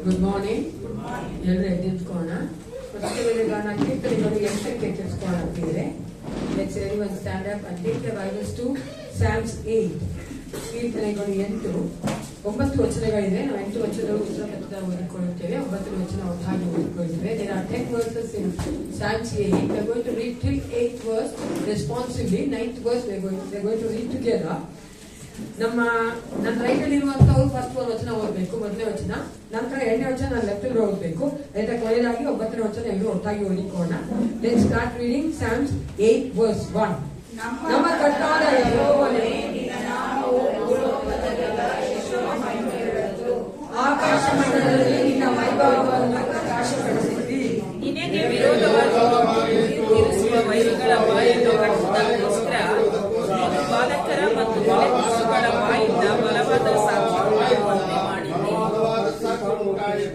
Good morning. ಎಲ್ಲರೂ ಎದ್ದಿಟ್ಕೋಣ. ಪುಸ್ತಕಗಳಿಗಾನ ಕೀರ್ತನೆಗಳು 8ಕ್ಕೆ ತಿಳಿಸ್ಕೊಳ್ಳೋದಿದೆ. Let's everyone stand up and take the bibles to Psalms 8. ಕೀರ್ತನೆಗಳು 8 9 ವಚನಗಳಿದೆ. ನಾವು 8 ವಚನಗಳು ಪುಸ್ತಕದಿಂದ ಓದಿಕೊಳ್ಳುತ್ತೇವೆ, 9 ವಚನ ಒಟ್ಟಾಗಿ ಓದಿಕೊಳ್ಳುತ್ತೇವೆ. There are 10 verses in Psalms 8. We are going to read till 8th verse responsively. 9th verse we are going to read together. ನನ್ನ right ಅಲ್ಲಿ ಇರುವಂತವ್ರು first ಒಂದು ವಚನ ಓದಬೇಕು, ಮೊದಲನೇ ವಚನ. ನಂತರ 2ನೇ ವಚನ ನಾನು ಲೆಫ್ಟ್ ಅಲ್ಲಿ ಓದಬೇಕು. ಆಯ್ತಾ? ಕೊನೆಯದಾಗಿ 9ನೇ ವಚನ ಎಲ್ಲರೂ ಒಟ್ಟಾಗಿ ಓದಿಕೊಳ್ಳೋಣ. Let's start reading Psalms 8 verse 1. ನಮ್ಮ ಕರ್ತಾದ ಯೆಹೋವನೇ, ನಿನ್ನ ನಾಮವು ಭೂಲೋಕದಲ್ಲೆಲ್ಲ ಎಷ್ಟೋ ಮಹಿಮೆಯುಳ್ಳದ್ದು. ಆಕಾಶ ಮಂಡಲದಲ್ಲಿ ನಿನ್ನ ವೈಭವವನ್ನು ಪ್ರಕಾಶಪಡಿಸಿದ್ದಿ. ನಿನಗೆ ವಿರೋಧವಾಗಿ ತಿರುಗಿಸುವ ವೈರಿಗಳ ಬಾಯನ್ನು ಕಟ್ಟಿದ್ದಕ್ಕೋಸ್ಕರ ನೀನು ಬಾಲಕರ ಮತ್ತು ಬಾಲಕರ ಬಾಯಿಂದ ಬಲವಾದ ಸಾಕ್ಷಿಗಳನ್ನು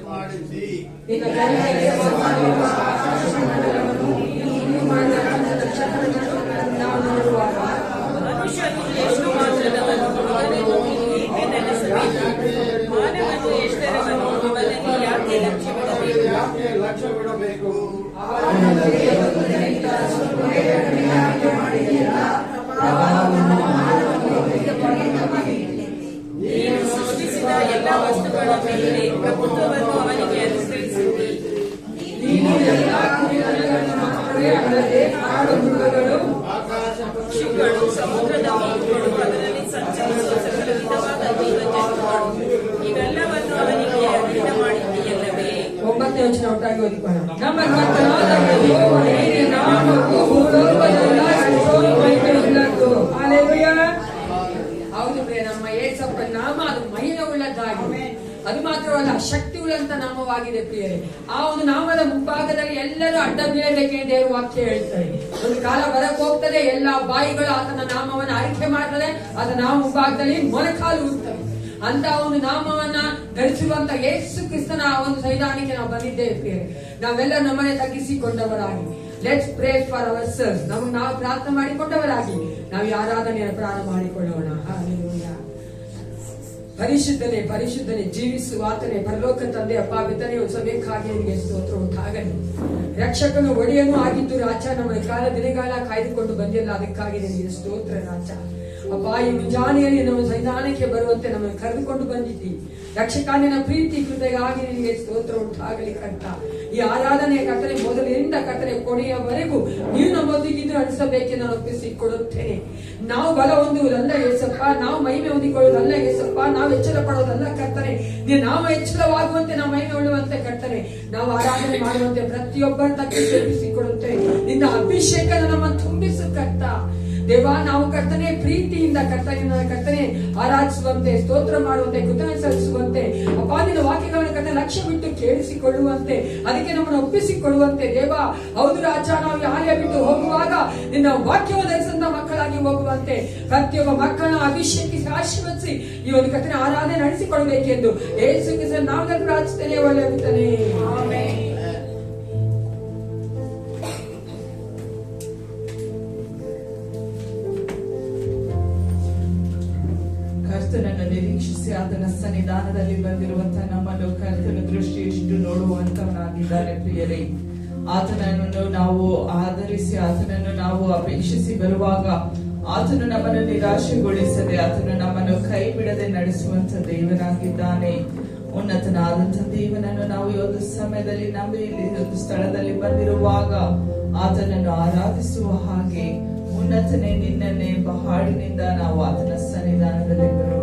ಮಾಡಿದ್ದಿ. ನಿನ್ನ ಕೈಯಲ್ಲಿ ಸಮಾನವಾದ ಆಕಾಶಮಂಡಲವನ್ನು ನೀನು ಮಾಡಿದ ನಕ್ಷತ್ರಗಳನ್ನು ನಾವು ನೋಡುವಾಗ ಮನುಷ್ಯನು ಎಷ್ಟು ಮಾತ್ರದವನು ಅವನನ್ನು ನೀನು ಏಕೆ ನೆನೆಸಬೇಕು? ಮಾನವನು ಎಷ್ಟರವನು ಅವನಲ್ಲಿ ಯಾಕೆ ಲಕ್ಷ್ಯ ಬಿಡಬೇಕು? ನೀನು ಸೃಷ್ಟಿಸಿದ ಎಲ್ಲ ವಸ್ತುಗಳ ಮೇಲೆ ಪ್ರಭುತ್ವವನ್ನು ಅವನಿಗೆ ಅನುಸರಿಸಿದ್ದಿ. ಪಕ್ಷಿಗಳು, ಸಮುದ್ರದ ಮೀನುಗಳು, ಅದರಲ್ಲಿ ಸಂಚರಿಸುವ ಸಕಲ ವಿಧವಾದ ಜೀವಜಂತುಗಳು, ಇವೆಲ್ಲವನ್ನು ಅವನಿಗೆ ಅಧೀನ ಮಾಡಿದ್ದೀಯಲ್ಲವೇ? 9ನೇ ವಚನ ಒಟ್ಟಾಗಿ ಓದಿಕೊಳ್ಳೋಣ. ನಮ್ಮ ಕರ್ತನಾದ ಯೆಹೋವನೇ, ನಿನ್ನ ನಾಮವು ಭೂಲೋಕದಲ್ಲೆಲ್ಲ ಎಷ್ಟೋ ಮಹಿಮೆಯುಳ್ಳದ್ದು. ಹಲ್ಲೆಲೂಯಾ. ಹೌದು ಪ್ರಿಯ, ನಮ್ಮ ಯೇಸಪ್ಪನ ನಾಮ ಅದು ಮಹಿಮೆ ಉಳ್ಳದ್ದಾಗಿದೆ. ಅದು ಮಾತ್ರವಲ್ಲ, ಶಕ್ತಿ ಉಳ್ಳಂತ ನಾಮವಾಗಿದೆ ಪ್ರಿಯರೇ. ಆ ಒಂದು ನಾಮದ ಮುಂಭಾಗದಲ್ಲಿ ಎಲ್ಲರೂ ಅಡ್ಡ ಬೀಳಬೇಕೆ ದೇವರು ವಾಕ್ಯ ಹೇಳ್ತಾರೆ. ಒಂದು ಕಾಲ ಬರಕ್ ಹೋಗ್ತದೆ, ಎಲ್ಲಾ ಬಾಯಿಗಳು ಆತನ ನಾಮವನ್ನು ಆಯ್ಕೆ ಮಾಡ್ತದೆ. ಆತನ ನಾಮ ಮುಂಭಾಗದಲ್ಲಿ ಮೊಣಕಾಲು ಉತ್ತವೆ. ಅಂತ ಒಂದು ನಾಮವನ್ನ ಧರಿಸಿರುವಂತ ಯೇಸು ಕ್ರಿಸ್ತನ ಆ ಒಂದು ಸೈದಾನಿಗೆ ನಾವು ಬಂದಿದ್ದೇವೆ ಪ್ರಿಯರೇ. ನಾವೆಲ್ಲ ನಮ್ಮನೆ ತಗ್ಗಿಸಿಕೊಂಡವರಾಗಿ, let's pray for our self. ನಮಗೆ ನಾವು ಪ್ರಾರ್ಥನೆ ಮಾಡಿಕೊಂಡವರಾಗಿ ನಾವು ಈ ಆರಾಧನೆಯನ್ನು ಪ್ರಾರಂಭ ಮಾಡಿಕೊಳ್ಳೋಣ. ಹಲ್ಲೆಲೂಯಾ. ಪರಿಶುದ್ಧನೆ ಪರಿಶುದ್ಧನೆ ಜೀವಿಸುವ ಆತನೇ, ಪರಲೋಕ ತಂದೆ ಅಪ್ಪ, ಬಿತ್ತನೆಯು ಸಬೇಕಾಗಿ ನಿನಗೆ ಸ್ತೋತ್ರ ಉಂಟಾಗಲಿ. ರಕ್ಷಕನು ಒಡೆಯನು ಆಗಿದ್ದು ರಾಜ, ನಮ್ಮ ಕಾಲ ದಿನಗಾಲ ಕಾಯ್ದುಕೊಂಡು ಬಂದಿಲ್ಲ, ಅದಕ್ಕಾಗಿ ನಿನಗೆ ಸ್ತೋತ್ರ ರಾಜ. ಅಪ್ಪ, ಈ ಮುಂಜಾನೆಯಲ್ಲಿ ನಮ್ಮ ಸೈದಾನಕ್ಕೆ ಬರುವಂತೆ ನಮ್ಮನ್ನು ಕರೆದುಕೊಂಡು ಬಂದಿದ್ದಿ ರಕ್ಷಕ. ನಿನ್ನ ಪ್ರೀತಿ ಕೃಪೆಗಾಗಿ ನಿನಗೆ ಸ್ತೋತ್ರ ಉಂಟಾಗಲಿ ಕರ್ತ. ಈ ಆರಾಧನೆಯ ಕರ್ತನೆ ಮೊದಲಿನಿಂದ ಕರ್ತನೆ ಕೊನೆಯವರೆಗೂ ನೀವು ನಮ್ಮೊಂದಿಗಿದ್ದು ನಡೆಸಬೇಕೆಂದು ನಾನು ಒಪ್ಪಿಸಿಕೊಡುತ್ತೇನೆ. ನಾವು ಬಲ ಹೊಂದುವುದಲ್ಲ ಏಸಪ್ಪ, ನಾವು ಮಹಿಮೆ ಹೊಂದಿಕೊಳ್ಳುವುದಲ್ಲ ಏಸಪ್ಪ, ನಾವು ಎಚ್ಚರ ಪಡೋದಲ್ಲ ಕರ್ತನೆ. ನೀವು ನಾವು ಎಚ್ಚರವಾಗುವಂತೆ, ನಾವು ಮಹಿಮೆ ಉಳ್ಳುವಂತೆ ಕರ್ತನೆ, ನಾವು ಆರಾಧನೆ ಮಾಡುವಂತೆ ಪ್ರತಿಯೊಬ್ಬರ ತಪ್ಪಿಸಿಕೊಡುತ್ತೇನೆ. ನಿನ್ನ ಅಭಿಷೇಕ ನಮ್ಮನ್ನು ತುಂಬಿಸು ಕರ್ತ ದೇವ. ನಾವು ಕರ್ತನೆ ಪ್ರೀತಿಯಿಂದ ಕರ್ತನೆ ಆರಾಧಿಸುವಂತೆ, ಸ್ತೋತ್ರ ಮಾಡುವಂತೆ, ಕೃತಜ್ಞತೆ ಸಲ್ಲಿಸುವಂತೆ, ಅಪ್ಪ ನಿನ್ನ ವಾಕ್ಯಗಳನ್ನು ಕರ್ತನೆ ಲಕ್ಷ್ಯ ಬಿಟ್ಟು ಕೇಳಿಸಿಕೊಳ್ಳುವಂತೆ, ಅದಕ್ಕೆ ನಮ್ಮನ್ನು ಒಪ್ಪಿಸಿಕೊಳ್ಳುವಂತೆ ದೇವ. ಹೌದು ರಾಜ, ನಾವು ಯಾರೇ ಬಿಟ್ಟು ಹೋಗುವಾಗ ನಿನ್ನ ವಾಕ್ಯವನ್ನು ಧರಿಸಿದ ಮಕ್ಕಳಾಗಿ ಹೋಗುವಂತೆ ಪ್ರತಿಯೊಬ್ಬ ಮಕ್ಕಳನ್ನು ಅಭಿಷೇಕಿಸಿ ಆಶೀರ್ವದಿಸಿ ಈ ಒಂದು ಕರ್ತನೆ ಆರಾಧನೆ ನಡೆಸಿಕೊಳ್ಳಬೇಕೆಂದು ಯೇಸು ಕ್ರಿಸ್ತನ ನಾಮದಲ್ಲಿ ಪ್ರಾರ್ಥಿಸುತ್ತೇನೆ. ಒಳ್ಳೆಯದಾಗುತ್ತಾನೆ. ಆಮೆನ್. ಕರ್ತನನ್ನು ನಿರೀಕ್ಷಿಸಿ ಆತನ ಸನ್ನಿಧಾನದಲ್ಲಿ ಬಂದಿರುವಂತಹ ನಮ್ಮನ್ನು ಕರ್ತನ ದೃಷ್ಟಿ ಇಷ್ಟು ನೋಡುವಂತವನಾಗಿದ್ದಾನೆ ಪ್ರಿಯರೇ. ಆತನನ್ನು ನಾವು ಆಧರಿಸಿ, ಆತನನ್ನು ನಾವು ಅಪೇಕ್ಷಿಸಿ ಬರುವಾಗ ಆತನು ನಮ್ಮನ್ನು ನಿರಾಶೆಗೊಳಿಸದೆ, ಆತನು ನಮ್ಮನ್ನು ಕೈ ಬಿಡದೆ ನಡೆಸುವಂತ ದೇವನಾಗಿದ್ದಾನೆ. ಉನ್ನತನಾದಂತ ದೇವನನ್ನು ನಾವು ಈ ಒಂದು ಸಮಯದಲ್ಲಿ ನಂಬಿ ಇಲ್ಲಿ ಒಂದು ಸ್ಥಳದಲ್ಲಿ ಬಂದಿರುವಾಗ ಆತನನ್ನು ಆರಾಧಿಸುವ ಹಾಗೆ, ಉನ್ನತನೇ ನಿನ್ನನ್ನೇ ಎಂಬ ಹಾಡಿನಿಂದ ನಾವು ಆತನ ಸನ್ನಿಧಾನದಲ್ಲಿ ಬರೋಣ.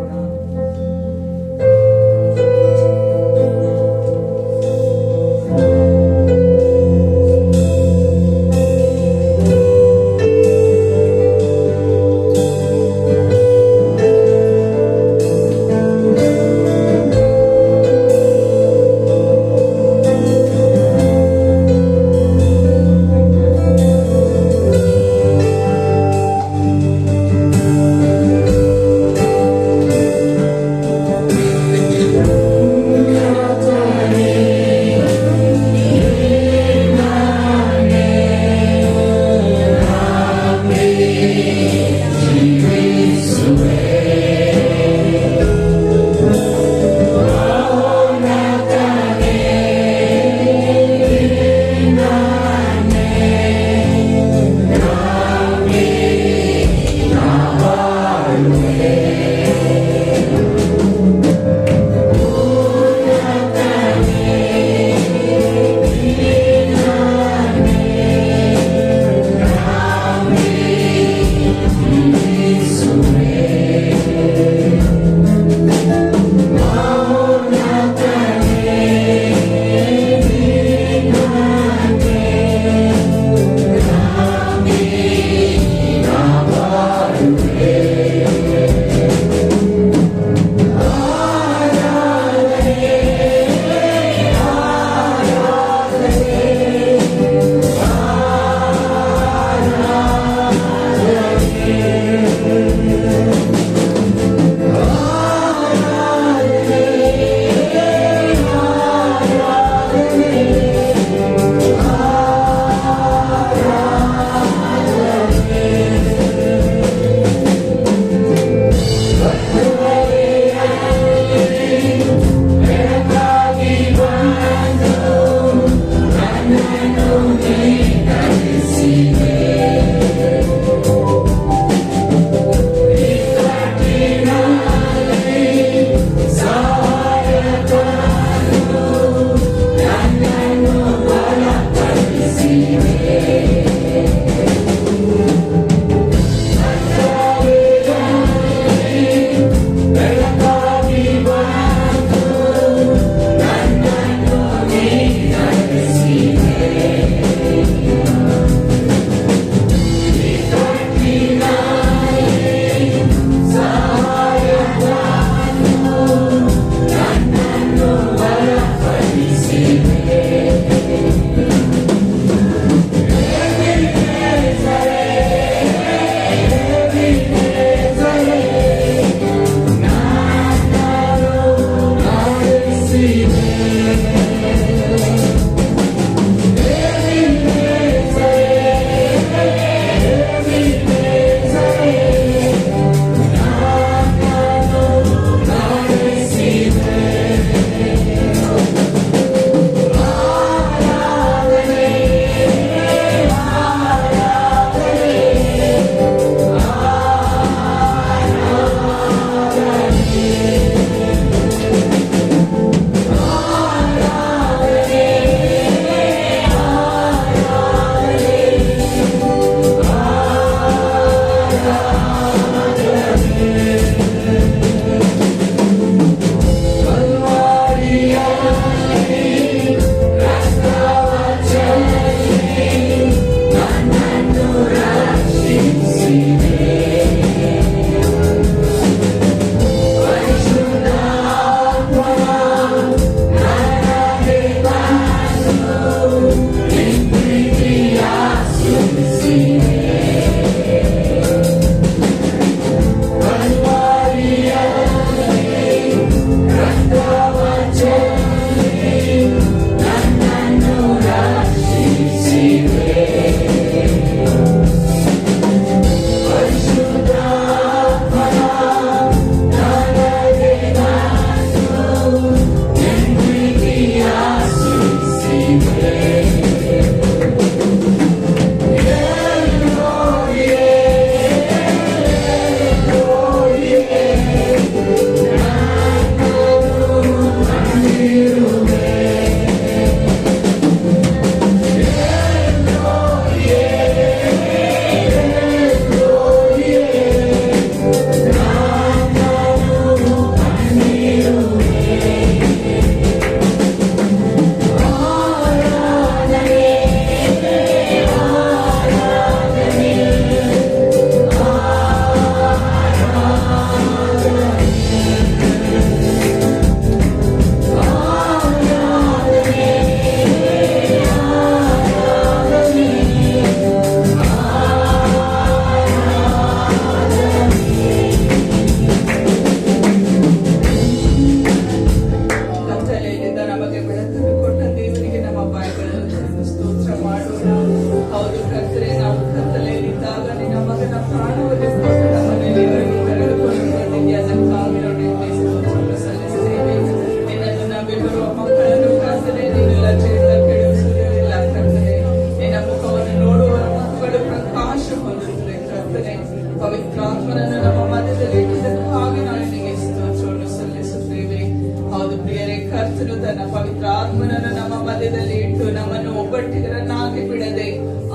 ಕರ್ತನು ತನ್ನ ಪವಿತ್ರ ಆತ್ಮನನ್ನು ನಮ್ಮ ಮಧ್ಯದಲ್ಲಿ ಇಟ್ಟು ನಮ್ಮನ್ನು ಒಬ್ಬಟ್ಟಿಗರನ್ನಾಗಿ ಬಿಡದೆ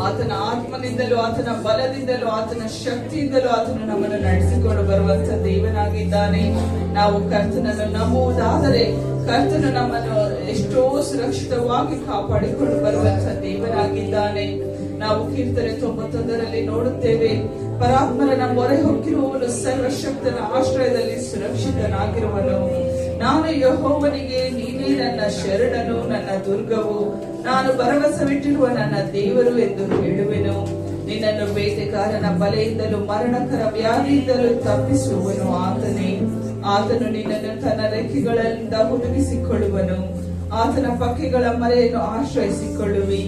ಆತನ ಆತ್ಮನಿಂದಲೂ ಆತನ ಬಲದಿಂದಲೂ ಆತನ ಶಕ್ತಿಯಿಂದಲೂ ಆತನು ನಮ್ಮನ್ನು ನಡೆಸಿಕೊಂಡು ಬರುವಂತ ದೇವನಾಗಿದ್ದಾನೆ. ನಾವು ಕರ್ತನನ್ನು ನಂಬುವುದಾದರೆ ಕರ್ತನು ನಮ್ಮನ್ನು ಎಷ್ಟೋ ಸುರಕ್ಷಿತವಾಗಿ ಕಾಪಾಡಿಕೊಂಡು ಬರುವಂತ ದೇವನಾಗಿದ್ದಾನೆ. ನಾವು ಕೀರ್ತನೆ 91ರಲ್ಲಿ ನೋಡುತ್ತೇವೆ, ಪರಾತ್ಮರನ ಮೊರೆ ಹೊಕ್ಕಿರುವವನು ಸರ್ವಶಕ್ತನ ಆಶ್ರಯದಲ್ಲಿ ಸುರಕ್ಷಿತನಾಗಿರುವನು. ನಾನು ಯೆಹೋವನಿಗೆ, ನೀನೇ ನನ್ನ ಶರಣನು, ನನ್ನ ದುರ್ಗವು, ನಾನು ಭರವಸವಿಟ್ಟಿರುವ ನನ್ನ ದೇವರು ಎಂದು ಹೇಳುವೆನು. ನಿನ್ನನ್ನು ಬೇಟೆಗಾರನ ಬಲೆಯಿಂದಲೂ ಮರಣಕರ ವ್ಯಾಧಿಯಿಂದಲೂ ತಪ್ಪಿಸುವನು ಆತನೇ. ಆತನು ನಿನ್ನನ್ನು ತನ್ನ ರೆಕ್ಕೆಗಳಿಂದ ಹುಡುಗಿಸಿಕೊಳ್ಳುವನು. ಆತನ ಪಕ್ಕೆಗಳ ಮರೆಯನ್ನು ಆಶ್ರಯಿಸಿಕೊಳ್ಳುವಿ.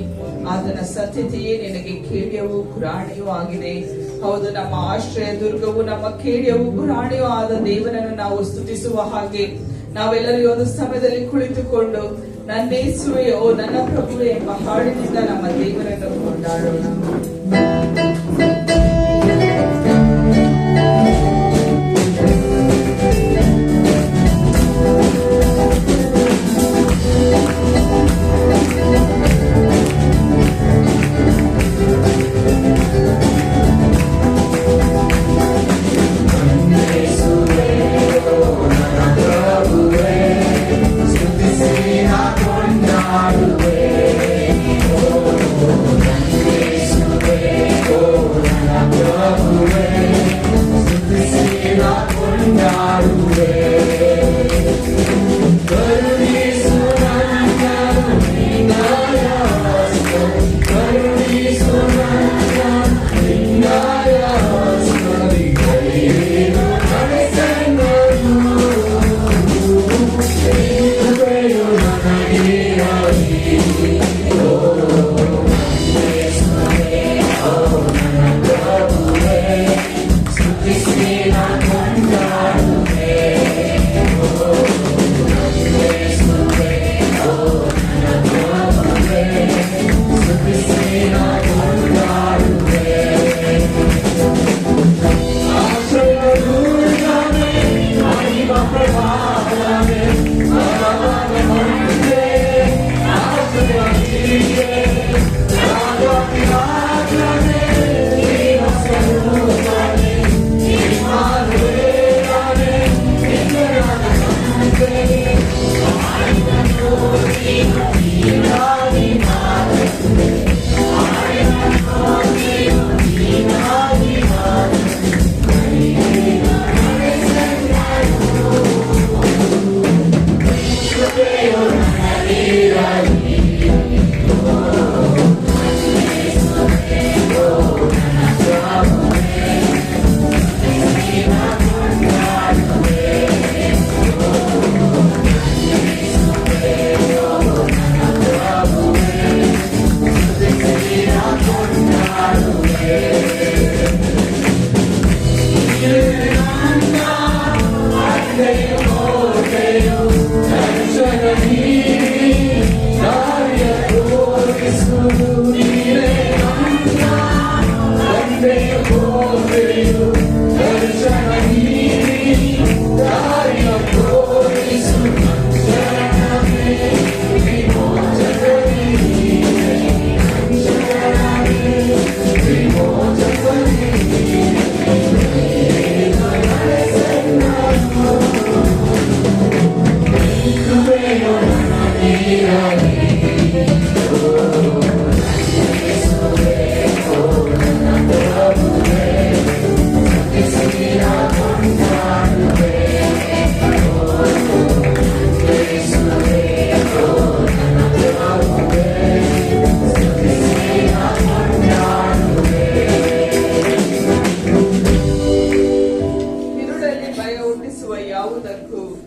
ಆತನ ಸತ್ಯತೆಯೇ ನಿನಗೆ ಕೇಡ್ಯವೂ ಗುರಾಣಿಯೂ ಆಗಿದೆ. ಹೌದು, ನಮ್ಮ ಆಶ್ರಯ ದುರ್ಗವು, ನಮ್ಮ ಕೇಡ್ಯವೂ ಗುರಾಣಿಯೂ ಆದ ದೇವರನ್ನು ನಾವು ಸ್ತುತಿಸುವ ಹಾಗೆ ನಾವೆಲ್ಲರೂ ಒಂದು ಸಮಯದಲ್ಲಿ ಕುಳಿತುಕೊಂಡು ನನ್ನೇಸುವೆ ಓ ನನ್ನ ಪ್ರಭುವೆ ಎಂಬ ಹಾಡಿನಿಂದ ನಮ್ಮ ದೇವರನ್ನು ಕೊಂಡಾಡೋಣ.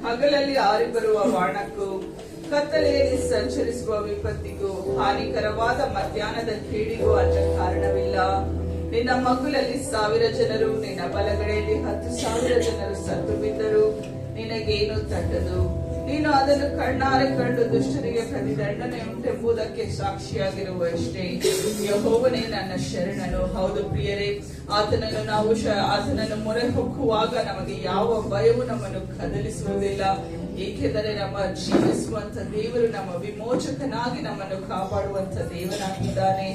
ಹಗಲಲ್ಲಿ ಹಾರಿ ಬರುವ ಬಾಣಕ್ಕೂ ಕತ್ತಲೆಯಲ್ಲಿ ಸಂಚರಿಸುವ ವಿಪತ್ತಿಗೂ ಹಾನಿಕರವಾದ ಮಧ್ಯಾಹ್ನದ ಕೇಡಿಗೂ ಅಡ್ಡ ಕಾರಣವಿಲ್ಲ. ನಿನ್ನ ಮಗುಲಲ್ಲಿ 1000 ಜನರು, ನಿನ್ನ ಬಲಗಡೆಯಲ್ಲಿ 10,000 ಜನರು ಸತ್ತು ಬಿದ್ದರು, ನಿನಗೇನು ತಟ್ಟದು. ನೀನು ಅದನ್ನು ಕಣ್ಣಾರೆ ಕಂಡು ದುಷ್ಟರಿಗೆ ಪ್ರತಿದಂಡನೆ ಉಂಟೆಂಬುದಕ್ಕೆ ಸಾಕ್ಷಿಯಾಗಿರುವಷ್ಟೇ. ಯೆಹೋವನೇ ನನ್ನ ಶರಣನು. ಹೌದು ಪ್ರಿಯರೇ, ಆತನನ್ನು ನಾವು ಆತನನ್ನು ಮೊರೆ ಹೊಕ್ಕುವಾಗ ನಮಗೆ ಯಾವ ಭಯವು ನಮ್ಮನ್ನು ಕದಲಿಸುವುದಿಲ್ಲ. ಏಕೆಂದರೆ ನಮ್ಮ ಜೀವಿಸುವಂತ ದೇವರು ನಮ್ಮ ವಿಮೋಚಕನಾಗಿ ನಮ್ಮನ್ನು ಕಾಪಾಡುವಂತ ದೇವನಾಗಿದ್ದಾನೆ.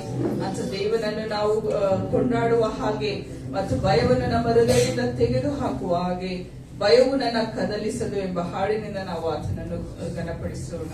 ಅಂತ ದೇವನನ್ನು ನಾವು ಕೊಂಡಾಡುವ ಹಾಗೆ ಮತ್ತು ಭಯವನ್ನು ನಮ್ಮ ಹೃದಯದಿಂದ ತೆಗೆದು ಹಾಕುವ ಹಾಗೆ, ಭಯವು ನನ್ನ ಕದಲಿಸದು ಎಂಬ ಹಾಡಿನಿಂದ ನಾವು ಆತನನ್ನು ಘನಪಡಿಸೋಣ.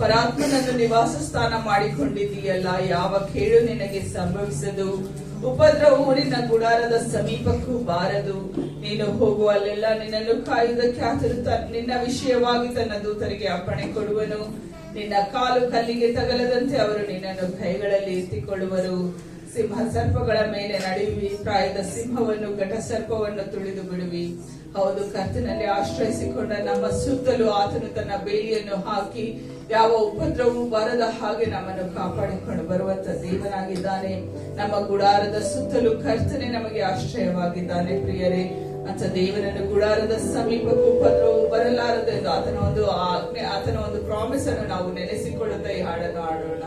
ಪರಾತ್ಮನನ್ನು ನಿವಾಸ ಸ್ಥಾನ ಮಾಡಿಕೊಂಡಿದ್ದೀಯಲ್ಲ, ಯಾವ ಕೇಡು ನಿನಗೆ ಸಂಭವಿಸದು, ಉಪದ್ರವವು ನಿನ್ನ ಗುಡಾರದ ಸಮೀಪಕ್ಕೂ ಬಾರದು. ನೀನು ಹೋಗುವಲ್ಲೆಲ್ಲ ನಿನ್ನನ್ನು ಕಾಯುವುದಕ್ಕೆ ಆತನು ನಿನ್ನ ವಿಷಯವಾಗಿ ತನ್ನ ದೂತರಿಗೆ ಅಪ್ಪಣೆ ಕೊಡುವನು. ನಿನ್ನ ಕಾಲು ಕಲ್ಲಿಗೆ ತಗಲದಂತೆ ಅವರು ನಿನ್ನನ್ನು ಕೈಗಳಲ್ಲಿ ಎತ್ತಿಕೊಳ್ಳುವರು. ಸಿಂಹ ಸರ್ಪಗಳ ಮೇಲೆ ನಡೆಯುವಿ, ಪ್ರಾಯದ ಸಿಂಹವನ್ನು ಘಟ ಸರ್ಪವನ್ನು ತುಳಿದು ಬಿಡುವಿ. ಹೌದು, ಕರ್ತನಲ್ಲಿ ಆಶ್ರಯಿಸಿಕೊಂಡ ನಮ್ಮ ಸುತ್ತಲೂ ಆತನು ತನ್ನ ಬೇಲಿಯನ್ನು ಹಾಕಿ ಯಾವ ಉಪದ್ರವೂ ಬರದ ಹಾಗೆ ನಮ್ಮನ್ನು ಕಾಪಾಡಿಕೊಂಡು ಬರುವಂತ ದೇವನಾಗಿದ್ದಾನೆ. ನಮ್ಮ ಗುಡಾರದ ಸುತ್ತಲೂ ಕರ್ತನೆ ನಮಗೆ ಆಶ್ರಯವಾಗಿದ್ದಾನೆ. ಪ್ರಿಯರೇ, ಅಂತ ದೇವನನ್ನು ಗುಡಾರದ ಸಮೀಪಕ್ಕೂ ಉಪದ್ರವವು ಬರಲಾರದೆಂದು ಆತನ ಒಂದು ಆಜ್ಞೆ, ಆತನ ಒಂದು ಪ್ರಾಮಿಸ್ ಅನ್ನು ನಾವು ನೆನೆಸಿಕೊಳ್ಳುತ್ತಾ ಈ ಹಾಡನ್ನು ಆಡೋಣ.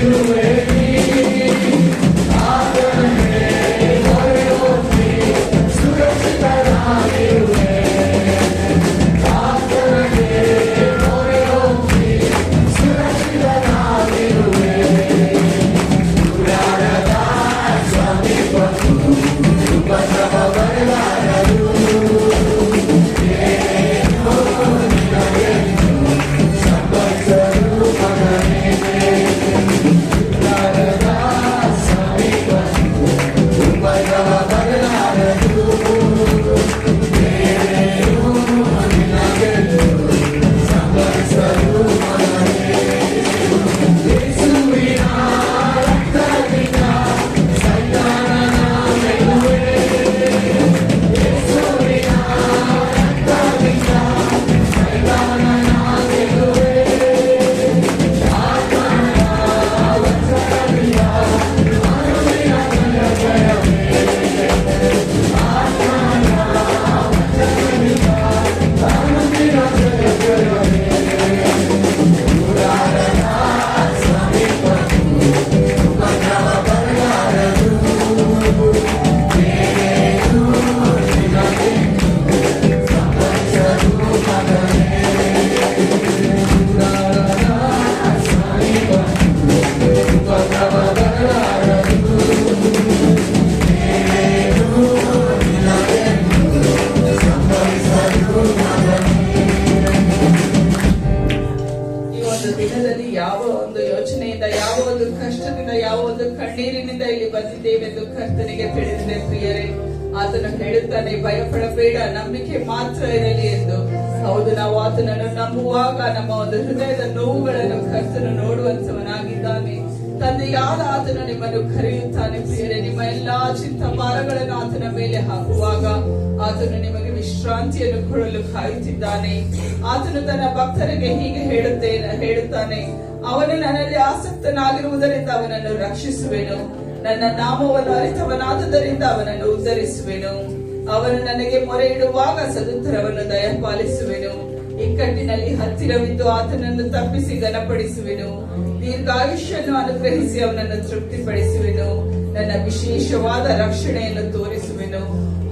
Amen. ಯಾವ ಒಂದು ಯೋಚನೆಯಿಂದ, ಯಾವ ಒಂದು ಕಷ್ಟದಿಂದ, ಯಾವ ಒಂದು ಕಣ್ಣೀರಿನಿಂದ ಇಲ್ಲಿ ಬಂದಿದ್ದೇವೆಂದು ಕರ್ತನಿಗೆ ತಿಳಿದಿದೆ ಪ್ರಿಯರೇ. ಆತನು ಹೇಳುತ್ತಾನೆ, ಭಯಪಡಬೇಡ, ನಂಬಿಕೆ ಮಾತ್ರ ಇರಲಿ ಎಂದು. ಹೌದು, ನಾವು ಆತನನ್ನು ನಂಬುವಾಗ ನಮ್ಮ ಒಂದು ಹೃದಯದ ನೋವುಗಳನ್ನು ಕರ್ತನು ನೋಡುವಂತವನಾಗಿದ್ದಾನೆ. ತಂದೆಯಾದ ಆತನು ನಿಮ್ಮನ್ನು ಕರೆಯುತ್ತಾನೆ ಪ್ರಿಯರೇ. ನಿಮ್ಮ ಎಲ್ಲಾ ಚಿಂತ ಭಾರಗಳನ್ನು ಆತನ ಮೇಲೆ ಹಾಕುವಾಗ ಆತನು ನಿಮಗೆ ವಿಶ್ರಾಂತಿಯನ್ನು ಕೊಡಲು ಕಾಯುತ್ತಿದ್ದಾನೆ. ಆತನು ತನ್ನ ಭಕ್ತರಿಗೆ ಹೀಗೆ ಹೇಳುತ್ತಾನೆ, ಅವನು ನನ್ನಲ್ಲಿ ಆಸಕ್ತನಾಗಿರುವುದರಿಂದ ಅವನನ್ನು ರಕ್ಷಿಸುವೆನು, ನನ್ನ ನಾಮವನ್ನು ಅರಿತವನಾದುದರಿಂದ ಅವನನ್ನು ಉದ್ಧರಿಸುವೆನು. ಅವನು ನನಗೆ ಮೊರೆ ಇಡುವಾಗ ಸದುತ್ತರವನ್ನು ದಯಪಾಲಿಸುವೆನು. ಇಕ್ಕಟ್ಟಿನಲ್ಲಿ ಹತ್ತಿರವಿದ್ದು ಆತನನ್ನು ತಪ್ಪಿಸಿ ಘನಪಡಿಸುವೆನು. ದೀರ್ಘಾಯುಷ್ಯನ್ನು ಅನುಗ್ರಹಿಸಿ ಅವನನ್ನು ತೃಪ್ತಿಪಡಿಸುವೆನು. ನನ್ನ ವಿಶೇಷವಾದ ರಕ್ಷಣೆಯನ್ನು ತೋರಿಸುವೆನು.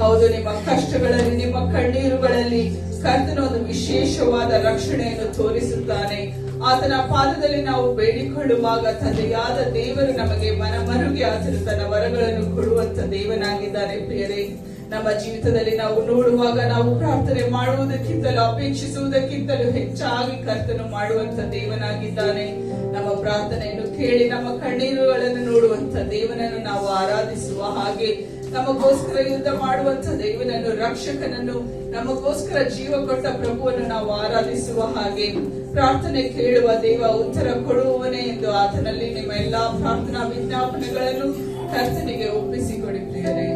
ಹೌದು, ನಿಮ್ಮ ಕಷ್ಟಗಳಲ್ಲಿ, ನಿಮ್ಮ ಕಣ್ಣೀರುಗಳಲ್ಲಿ ಕರ್ತನು ಒಂದು ವಿಶೇಷವಾದ ರಕ್ಷಣೆಯನ್ನು ತೋರಿಸುತ್ತಾನೆ. ಆತನ ಪಾದದಲ್ಲಿ ನಾವು ಬೇಡಿಕೊಳ್ಳುವಾಗ ತಂದೆಯಾದ ದೇವರು ನಮಗೆ ಮನಮರುಗಿ ಆತನು ತನ್ನ ವರಗಳನ್ನು ಕೊಡುವಂತ ದೇವನಾಗಿದ್ದಾನೆ ಪ್ರಿಯರೇ. ನಮ್ಮ ಜೀವಿತದಲ್ಲಿ ನಾವು ನೋಡುವಾಗ ನಾವು ಪ್ರಾರ್ಥನೆ ಮಾಡುವುದಕ್ಕಿಂತಲೂ ಅಪೇಕ್ಷಿಸುವುದಕ್ಕಿಂತಲೂ ಹೆಚ್ಚಾಗಿ ಕರ್ತನು ಮಾಡುವಂತ ದೇವನಾಗಿದ್ದಾನೆ. ನಮ್ಮ ಪ್ರಾರ್ಥನೆಯನ್ನು ಕೇಳಿ ನಮ್ಮ ಕಣ್ಣೀರುಗಳನ್ನು ನೋಡುವಂತ ದೇವನನ್ನು ನಾವು ಆರಾಧಿಸುವ ಹಾಗೆ, ನಮಗೋಸ್ಕರ ಯುದ್ಧ ಮಾಡುವಂತ ದೇವನನ್ನು, ರಕ್ಷಕನನ್ನು, ನಮಗೋಸ್ಕರ ಜೀವ ಕೊಟ್ಟ ಪ್ರಭುವನ್ನು ನಾವು ಆರಾಧಿಸುವ ಹಾಗೆ, ಪ್ರಾರ್ಥನೆ ಕೇಳುವ ದೇವ ಉತ್ತರ ಕೊಡುವವನೇ ಎಂದು ಆತನಲ್ಲಿ ನಿಮ್ಮ ಎಲ್ಲಾ ಪ್ರಾರ್ಥನಾ ವಿಜ್ಞಾಪನೆಗಳನ್ನು ಕರ್ತನಿಗೆ ಒಪ್ಪಿಸಿಕೊಡಿ ಪ್ರಿಯರೇ.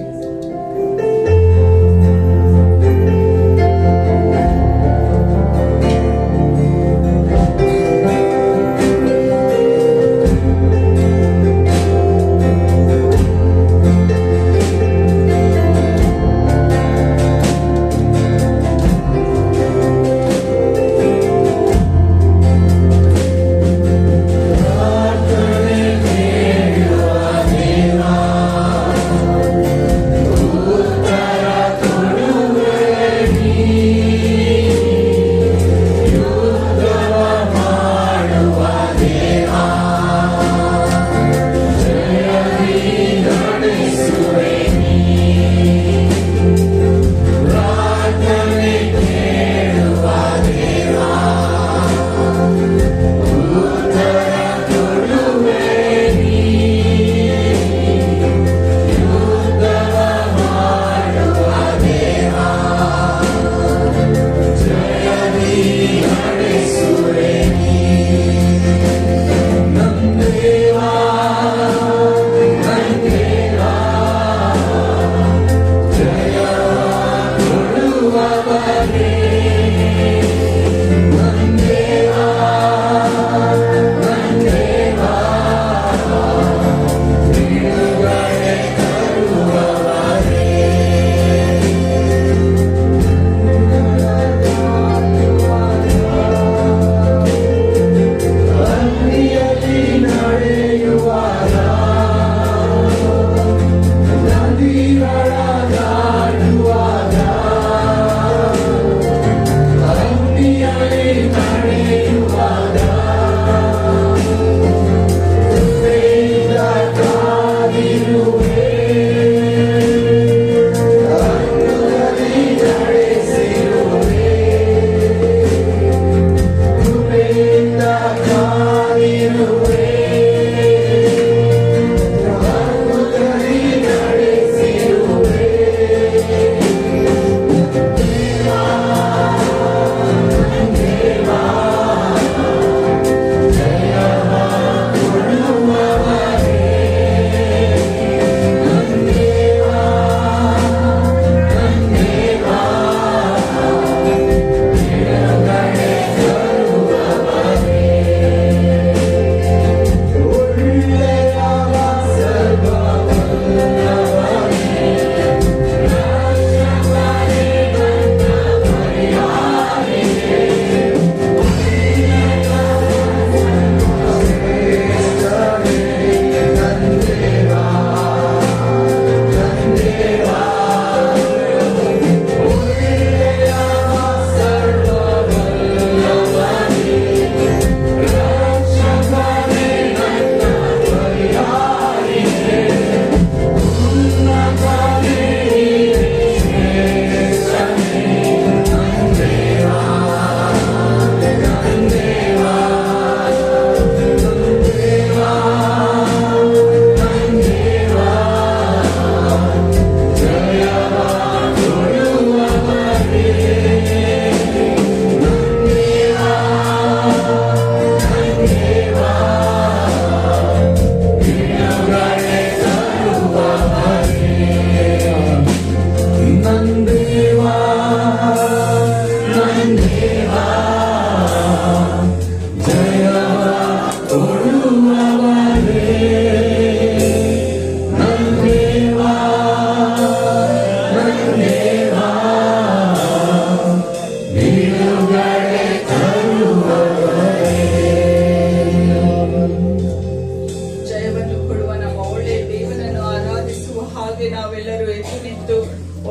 ಜಯವನ್ನು ಕೊಡುವ ನಮ್ಮ ಒಳ್ಳೆಯ ದೇವನನ್ನು ಆರಾಧಿಸುವ ಹಾಗೆ ನಾವೆಲ್ಲರೂ ಎದ್ದು ನಿಂತು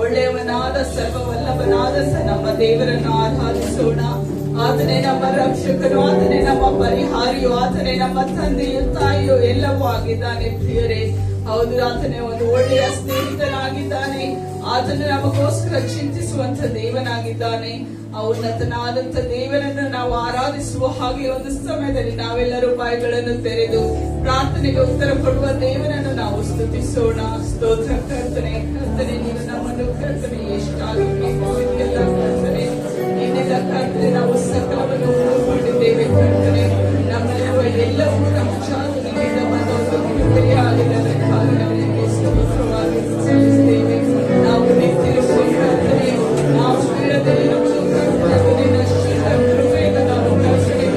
ಒಳ್ಳೆಯವನಾದ ಸರ್ವವಲ್ಲಭನಾದ ನಮ್ಮ ದೇವರನ್ನು ಆರಾಧಿಸೋಣ. ಆತನೇ ನಮ್ಮ ರಕ್ಷಕನು, ಆತನೇ ನಮ್ಮ ಪರಿಹಾರಿಯು, ಆತನೇ ನಮ್ಮ ತಂದೆಯು ತಾಯಿಯು ಎಲ್ಲವೂ ಆಗಿದ್ದಾನೆ ಪ್ರಿಯರೇ. ಹೌದು, ಆತನೇ ಒಂದು ಒಳ್ಳೆಯ ಸ್ನೇಹಿತನಾಗಿದ್ದಾನೆ. ಆತನು ನಮಗೋಸ್ಕರ ಚಿಂತಿಸುವಂತ ದೇವನಾಗಿದ್ದಾನೆ. ಉನ್ನತನಾದಂತ ದೇವರನ್ನು ನಾವು ಆರಾಧಿಸುವ ಹಾಗೆ ಒಂದು ಸಮಯದಲ್ಲಿ ನಾವೆಲ್ಲರೂ ಬಾಯಿಗಳನ್ನು ತೆರೆದು ಪ್ರಾರ್ಥನೆಗೆ ಉತ್ತರ ಕೊಡುವ ದೇವರನ್ನು ನಾವು ಸ್ತುತಿಸೋಣ. ಸ್ತೋತ್ರ ಕರ್ತನೆ, ಕರ್ತನೆ ನೀನು ನಮ್ಮನ್ನು ಕರ್ತನೆ ಎಷ್ಟಾಗಬೇಕು ಎಲ್ಲ ಕರ್ತನೆ, ಇನ್ನೆಲ್ಲ ಕರ್ತನೆ ನಾವು ಸಕಲವನ್ನು ಉಳಿದುಕೊಂಡಿದ್ದೇವೆ ಕರ್ತನೆ. ನಮ್ಮಲ್ಲಿರುವ ಎಲ್ಲವೂ ನಮ್ಮ ಚಾತುರ್ಯದಿಂದ ಬಂದ ಒಂದು ಕೃಪೆಯಾಗಿದೆ ಕಾರಣಗಳಿಗೆ ಸ್ತೋತ್ರವಾಗಿ ಸಲ್ಲಿಸುತ್ತೇವೆ. ನಾವು ನಿಂತಿರುವ ಕರ್ತನೆ, ನಾವು ಪೀಡದಲ್ಲಿರುವ ಕರ್ತನೆ, ನಿನ್ನ ಶೀಲ ಕೃಪೆಯಿಂದ ನಾವು ಕರ್ತನೆ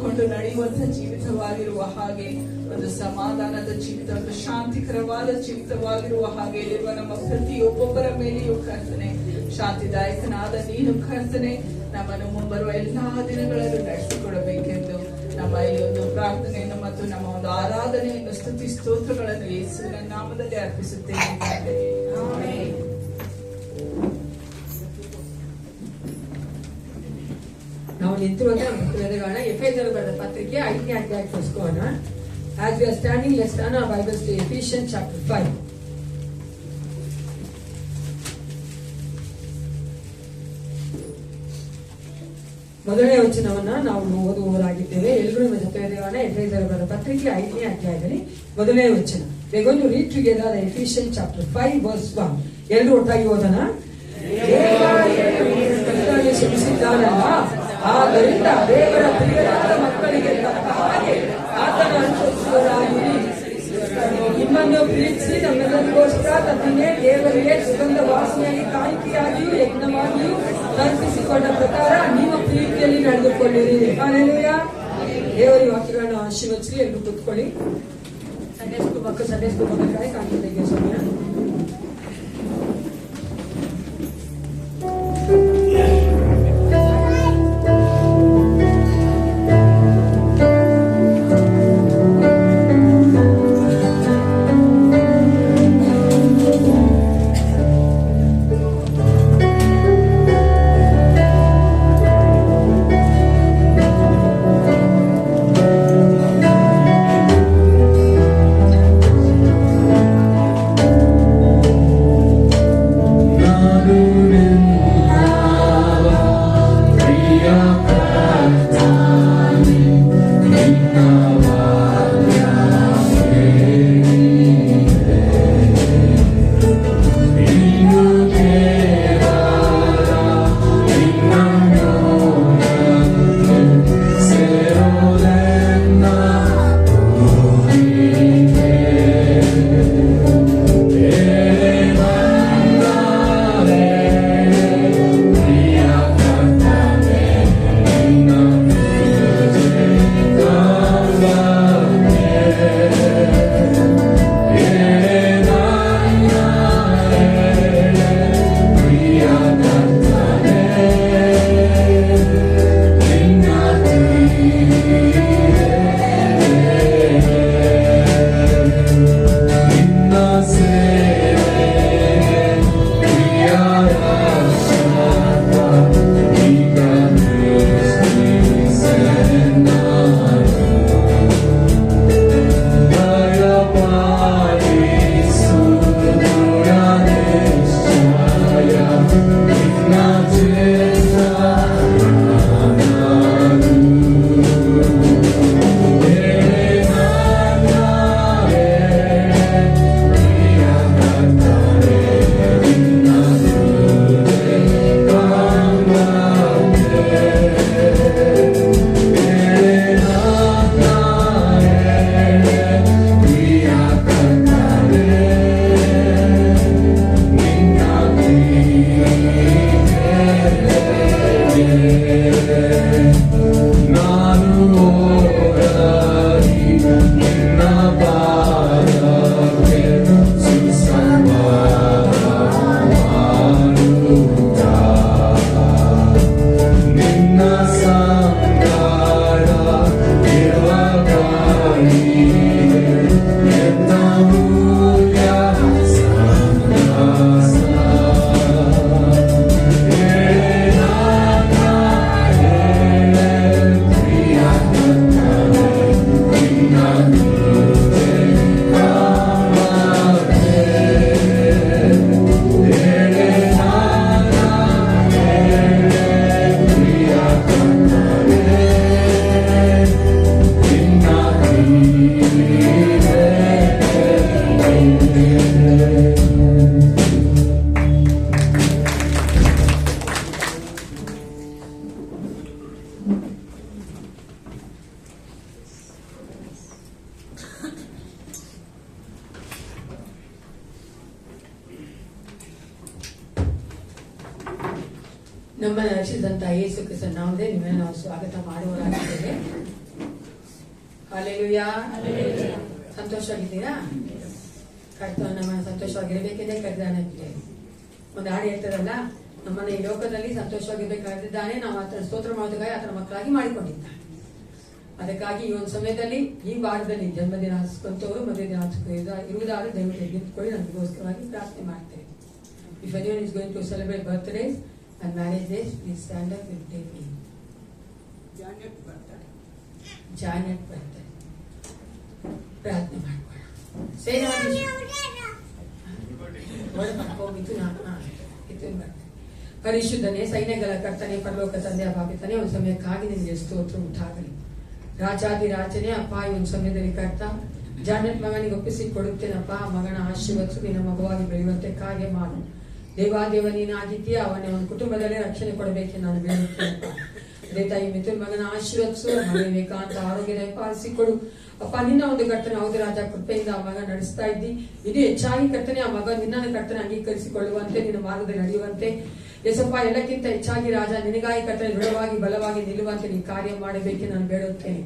ಹೊಂದಿಕೊಂಡು ನಡೆಯುವಂತ ಜೀವಿತವಾಗಿರುವ ಹಾಗೆ, ಒಂದು ಸಮಾಧಾನದ ಜೀವಿತ, ಒಂದು ಶಾಂತಿಕರವಾದ ಜೀವಿತವಾಗಿರುವ ಹಾಗೆ ಇರುವ ನಮ್ಮ ಪ್ರತಿಯೊಬ್ಬೊಬ್ಬರ ಮೇಲೆಯೂ ಕರ್ತನೆ ಶಾಂತಿದಾಯಕನಾದ ನೀನು ಕರ್ತನೆ ನಮ್ಮನ್ನು ಮುಂಬರುವ ಎಲ್ಲಾ ದಿನಗಳನ್ನು ನಡೆಸಿಕೊಡಬೇಕೆಂದು ನಮ್ಮ ಈ ಒಂದು ಪ್ರಾರ್ಥನೆಯನ್ನು ಮತ್ತು ನಮ್ಮ ಒಂದು ಆರಾಧನೆಯನ್ನು ಸ್ತುತಿ ಸ್ತೋತ್ರಗಳನ್ನು ಯೇಸುವಿನ ನಾಮದಲ್ಲಿ ಅರ್ಪಿಸುತ್ತೇನೆ. ನಾವು ನಿಂತಿರುವಂತ ನಮ್ಮ ಎಫೆಸರ್ ಬರೆದ ಪತ್ರಿಕೆ 5ನೇ ಅಧ್ಯಾಯಕ್ಕೆ ತೋರಿಸ್ಕೋಣ. As we are standing, let's turn our Bibles to Ephesians chapter 5. ಮೊದಲನೇ ವಚನವನ್ನ ನಾವು ಓದುವವರಾಗಿದ್ದೇವೆ. ಎಲ್ಲರೂ ನಿಮ್ಮ ಜೊತೆ ಎಫೆಸರ್ ಬರೆದ ಪತ್ರಿಕೆ 5ನೇ ಅಧ್ಯಾಯದಲ್ಲಿ ಮೊದಲನೇ ವಚನ. We are going to read together the Ephesians chapter 5 verse 1. ಎಲ್ಲರೂ ಒಟ್ಟಾಗಿ ಓದೋಣ. ಶ್ರಮಿಸಿದ್ದಾನಲ್ಲ, ಆದ್ದರಿಂದ ದೇವರ ಪ್ರಿಯರಾದ ಮಕ್ಕಳಿಗೆ ತಕ್ಕ ಹಾಗೆ ಆತನ ಅನುಸರಿಸುವವರಾಗಿರಿ. ನಿಮ್ಮನ್ನು ಪ್ರೀತಿಸಿ ನಮ್ಮೆಲ್ಲರಿಗೋಸ್ಕರ ತನ್ನನ್ನೇ ದೇವರಿಗೆ ಸುಗಂಧ ವಾಸನೆಯಾಗಿ ಕಾಣಿಕೆಯಾಗಿಯೂ ಯಜ್ಞವಾಗಿಯೂ ಅರ್ಪಿಸಿಕೊಂಡ ಪ್ರಕಾರ ನಿಮ್ಮ ಪ್ರೀತಿಯಲ್ಲಿ ನಡೆದುಕೊಳ್ಳಿರಿ. ಹಲ್ಲೆಲೂಯಾ. ದೇವರ ವಾಕ್ಯಗಳನ್ನು ಆಶೀರ್ವದಿಸಿ. ಎಲ್ಲರೂ ಕೂತ್ಕೊಳ್ಳಿ. ಸಂಡೇ ಸ್ಕೂಲ್ ಮಕ್ಕಳಿಗೆ ಕಾಣಿಕೆ ಸಮಯ. ನಮ್ಮನ್ನು ರಕ್ಷಿಸಿದಂತಹ ಯೇಸು ಕ್ರಿಸ್ತನ ನಾಮದಲ್ಲಿ ನಿಮ್ಮನ್ನು ನಾವು ಸ್ವಾಗತ ಮಾಡುವವರಾಗಿದ್ದೇವೆ. ಹಲ್ಲೆಲೂಯಾ. ಸಂತೋಷವಾಗಿದ್ದೀರಾ? ಕರ್ತನು ನಮ್ಮನ್ನು ಸಂತೋಷವಾಗಿರಬೇಕೆಂದೇ ಕರೆದಿದ್ದಾನೆ. ಒಂದು ಹಾಡು ಹೇಳ್ತಾರಲ್ಲ, ನಮ್ಮನ್ನ ಈ ಲೋಕದಲ್ಲಿ ಸಂತೋಷವಾಗಿರ್ಬೇಕಾಗಿದ್ದಾನೆ, ನಾವು ಆತನ ಸ್ತೋತ್ರ ಮಾಡೋದಕ್ಕಾಗಿ ಆತನ ಮಕ್ಕಳಾಗಿ ಮಾಡಿಕೊಂಡಿದ್ದಾನೆ. ಅದಕ್ಕಾಗಿ ಈ ಒಂದು ಸಮಯದಲ್ಲಿ, ಈ ವಾರದಲ್ಲಿ ಜನ್ಮದಿನ ಹಚ್ಕೊಂತವರು ಮದುವೆ ದಿನ ಇರುವುದಾದ್ರೆ ದಯವಿಟ್ಟು ನಿಂತ್ಕೊಳ್ಳಿ, ನಮಗೋಸ್ಕರವಾಗಿ ಪ್ರಾರ್ಥನೆ ಮಾಡ್ತೇವೆ. If anyone is going to celebrate birthdays and marriage days, please stand up and take me. Janet birthday. ಪ್ರಾರ್ಥನೆ ಮಾಡ್ಕೊಳ್ಳೋಣ. ಪರಿಶುದ್ಧನೇ, ಸೈನ್ಯಗಳ ಕರ್ತನೆ, ಪರಲೋಕ ತಂದೆಯ ಬಾಪಿತನೇ, ಒಂದು ಸಮಯಕ್ಕಾಗಿ ನಿಮಗೆ ಸ್ತೋತ್ರ ಉಂಟಾಗಲಿ. ರಾಜಾದಿರಾಜನೇ ಅಪ್ಪ, ಈ ಒಂದು ಸಮಯದಲ್ಲಿ ಕರ್ತ ಜಾನೆಟ್ ಮಗನಿಗೆ ಒಪ್ಪಿಸಿ ಕೊಡುತ್ತೇನಪ್ಪ. ಮಗನ ಆಶೀರ್ವದಿಸು, ನಿನ್ನ ಮಗುವಾಗಿ ಬೆಳೆಯುವಂತೆ ಕಾರ್ಯ ಮಾಡು. ದೇವಾದೇವ ನೀನಾಗಿದ್ದೀಯ, ಅವನ ಒಂದು ಕುಟುಂಬದಲ್ಲೇ ರಕ್ಷಣೆ ಕೊಡಬೇಕೆ ನಾನು ಬೇಡುತ್ತೇನಪ್ಪ. ಅದೇ ತಾಯಿ ಮಿಥುನ್ ಮಗನ ಆಶೀರ್ವದಿಸು, ಮಗ ವಿವೇಕಾಂತ ಆರೋಗ್ಯದ ಪಾಲಿಸಿಕೊಡು ಅಪ್ಪ. ನಿನ್ನ ಒಂದು ಕರ್ತನೆ ಹೌದು ರಾಜ, ಕೃಪೆಯಿಂದ ಆ ಮಗ ನಡೆಸ್ತಾ ಇದ್ದಿ. ಇದು ಹೆಚ್ಚಾಗಿ ಕರ್ತನೆ ಆ ಮಗ ನಿನ್ನ ಕರ್ತನೆ ಅಂಗೀಕರಿಸಿಕೊಳ್ಳುವಂತೆ, ನಿನ್ನ ಮಾರ್ಗದಲ್ಲಿ ನಡೆಯುವಂತೆ ಯೇಸಪ್ಪ, ಎಲ್ಲಕ್ಕಿಂತ ಹೆಚ್ಚಾಗಿ ರಾಜ ನಿನಗಾಗಿ ಕರ್ತನೆ ದೃಢವಾಗಿ ಬಲವಾಗಿ ನಿಲ್ಲುವಂತೆ ನೀ ಕಾರ್ಯ ಮಾಡಬೇಕೆ ನಾನು ಬೇಡುತ್ತೇನೆ.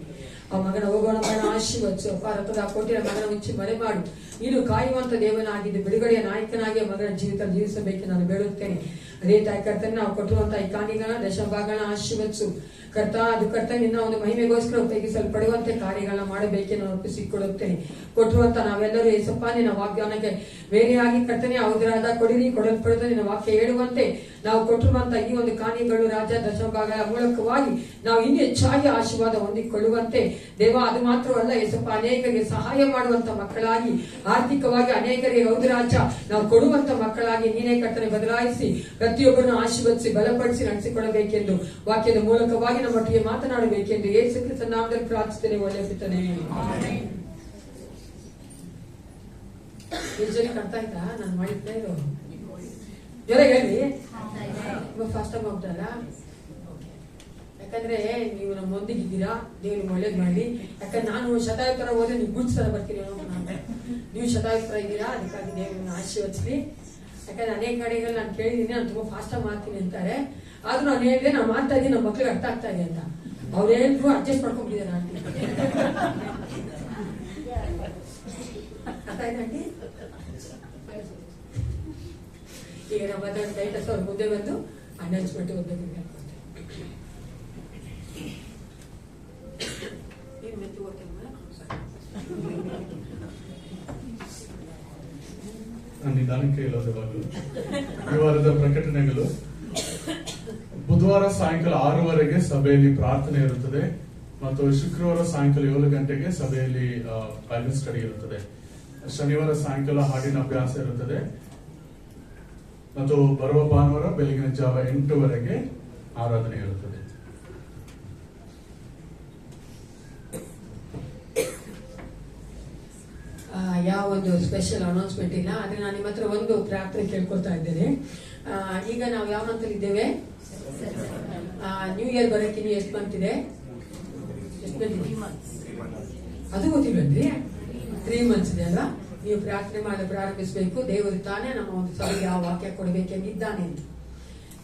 ಆ ಮಗನ ಹೋಗೋಣ ಮಗನ ಆಶೀರ್ವದಿಸು ಅಪ್ಪ. ರಥದ ಕೋಟೆಯ ಮಗನ ಮುಚ್ಚಿ ಮರೆ ಮಾಡು. ನೀನು ಕಾಯುವಂತ ದೇವನಾಗಿದ್ದು ಬಿಡುಗಡೆಯ ನಾಯಕನಾಗಿ ಮಗನ ಜೀವಿತ ಜೀವಿಸಬೇಕು ನಾನು ಬೇಡುತ್ತೇನೆ. ಅದೇ ತಾಯಿ ಕರ್ತನೆ, ನಾವು ಕೊಟ್ಟಿರುವಂತಹ ಈ ಕಾಣಿಗಳ ದಶಭಾಗನ ಆಶೀರ್ವದಿಸು ಕರ್ತ. ಅದು ಕರ್ತ ನಿನ್ನ ಒಂದು ಮಹಿಮೆಗೋಸ್ಕರ ಉಪಯೋಗಿಸಲ್ಪಡುವಂತೆ ಕಾರ್ಯಗಳನ್ನ ಮಾಡಬೇಕೆ ನಾನು ಒಪ್ಪಿಸಿಕೊಡುತ್ತೇನೆ. ಕೊಟ್ಟಿರುವಂತ ನಾವೆಲ್ಲರೂ ಯೇಸಪ್ಪ ನಿನ್ನ ವಾಗ್ದಾನಕ್ಕೆ ಬೇರೆಯಾಗಿ ಕರ್ತನೆ ಹೌದರಾದ ಕೊಡಿರಿ, ಕೊಡಲ್ಪಡುತ್ತ ನಿನ್ನ ವಾಕ್ಯ ಹೇಳುವಂತೆ ನಾವು ಕೊಟ್ಟಿರುವಂತ ಈ ಒಂದು ಕಾಣಿಗಳು ರಾಜ ದಶಭಾಗಗಳ ಮೂಲಕವಾಗಿ ನಾವು ಇನ್ನೂ ಹೆಚ್ಚಾಗಿ ಆಶೀರ್ವಾದ ಹೊಂದಿಕೊಳ್ಳುವಂತೆ ದೇವ. ಅದು ಮಾತ್ರವಲ್ಲ ಯೇಸಪ್ಪ, ಅನೇಕರಿಗೆ ಸಹಾಯ ಮಾಡುವಂತ ಮಕ್ಕಳಾಗಿ, ಆರ್ಥಿಕವಾಗಿ ಅನೇಕರಿಗೆ ಹೌದು ರಾಜ ನಾವು ಕೊಡುವಂತ ಮಕ್ಕಳಾಗಿ ನೀನೇ ಕರ್ತನೆ ಬದಲಾಯಿಸಿ ಪ್ರತಿಯೊಬ್ಬರನ್ನು ಆಶೀರ್ವದಿಸಿ ಬಲಪಡಿಸಿ ನಡೆಸಿಕೊಳ್ಳಬೇಕೆಂದು ವಾಕ್ಯದ ಮೂಲಕವಾಗಿ ನಮ್ಮೊಟ್ಟಿಗೆ ಮಾತನಾಡಬೇಕೆಂದು ಯೇಸು ಕ್ರಿಸ್ತನ ನಾಮದಲ್ಲಿ ಪ್ರಾರ್ಥಿಸುತ್ತೇನೆ. ಒಳ್ಳೆಯ ಪಿತನೇ, ಯೂಶಲಿ ಕರ್ತಾ ಇದ್ದ ನಾನು ಮಾಡಿದ್ದೆ ಇದು ಜೊತೆ ಹೇಳಿ ಫಾಸ್ಟ್ ಆಗಿ ಹೋಗ್ತಾರ. ಯಾಕಂದ್ರೆ ನೀವು ನಮ್ಮೊಂದಿಗಿದ್ದೀರಾ, ದೇವ್ರಿಗೆ ಒಳ್ಳೇದ್ ಮಾಡಿ. ಯಾಕಂದ್ರೆ ನಾನು ಶತಾಯುತ್ತರ ಹೋದ್ರೆ ನೀವು ಗುಡ್ಸ್ ತರ ಬರ್ತೀರಿ, ನೀವು ಶತಾಯುತ್ತರ ಇದ್ದೀರಾ, ಅದಕ್ಕಾಗಿ ದೇವ್ರನ್ನ ಆಶೀರ್ವದಿಸ್ಲಿ. ಯಾಕಂದ್ರೆ ಅನೇಕ ಕಡೆಗಳು ನಾನು ಕೇಳಿದೀನಿ, ನಾನು ತುಂಬಾ ಫಾಸ್ಟ್ ಆಗಿ ಮಾಡ್ತೀನಿ ಅಂತಾರೆ. ಆದ್ರೂ ನಾನು ಹೇಳಿದೆ ನಾನು ಮಾಡ್ತಾ ಇದ್ದೀನಿ, ನಮ್ಮ ಮಕ್ಳಿಗೆ ಅರ್ಥ ಆಗ್ತಾ ಇದೆ ಅಂತ. ಅವ್ರು ಹೇಳಿದ್ರು ಅಡ್ಜಸ್ಟ್ ಮಾಡ್ಕೊಂಡ್ಬಿಟ್ಟಿದ್ದಾರೆ ಆಂಟಿ. ಅರ್ಥ ಆಯ್ತಾ ಆಂಟಿ? ಈಗ ನಮ್ಮ ಟೈಟಸ್ ಅವ್ರ ಮುಂದೆ ಬಂದು ಅನೌನ್ಸ್ಮೆಂಟ್ ಹೋಗ್ಬೇಕು. ನಿಧಾನಕ್ಕೆ ಇಲ್ಲದವಾಗಲು ಈ ವಾರದ ಪ್ರಕಟಣೆಗಳು. ಬುಧವಾರ ಸಾಯಂಕಾಲ 6:00 ಸಭೆಯಲ್ಲಿ ಪ್ರಾರ್ಥನೆ ಇರುತ್ತದೆ ಮತ್ತು ಶುಕ್ರವಾರ ಸಾಯಂಕಾಲ 7 ಗಂಟೆಗೆ ಸಭೆಯಲ್ಲಿ ಬೈಬಲ್ ಸ್ಟಡಿ ಇರುತ್ತದೆ. ಶನಿವಾರ ಸಾಯಂಕಾಲ ಹಾಡಿನ ಅಭ್ಯಾಸ ಇರುತ್ತದೆ ಮತ್ತು ಬರುವ ಭಾನುವಾರ ಬೆಳಗಿನ ಜಾವ 8 ಆರಾಧನೆ ಇರುತ್ತದೆ. ಯಾವ ಒಂದು ಸ್ಪೆಷಲ್ ಅನೌನ್ಸ್ಮೆಂಟ್ ಇಲ್ಲ. ಆದ್ರೆ ನಾನು ನಿಮ್ಮ ಹತ್ರ ಒಂದು ಪ್ರಾರ್ಥನೆ ಕೇಳ್ಕೊಳ್ತಾ ಇದ್ದೇನೆ. ಈಗ ನಾವು ಯಾವ ಮಂತಲ್ಲಿ ಇದ್ದೇವೆ? ನ್ಯೂ ಇಯರ್ ಬರೋಕೆ ಇನ್ನು ಎಷ್ಟು ಮಂತ್ ಇದೆ? ಅದು ಗೊತ್ತಿಲ್ವೇನ್ರಿ? 3 months ಇದೆ ಅಲ್ವಾ? ನೀವು ಪ್ರಾರ್ಥನೆ ಮಾಡಿ ಪ್ರಾರಂಭಿಸಬೇಕು. ದೇವರು ತಾನೇ ನಮ್ಮ ಒಂದು ಸಭೆಗೆ ಆ ವಾಕ್ಯ ಕೊಡಬೇಕೆಂದಿದ್ದಾನೆ ಅಂತ.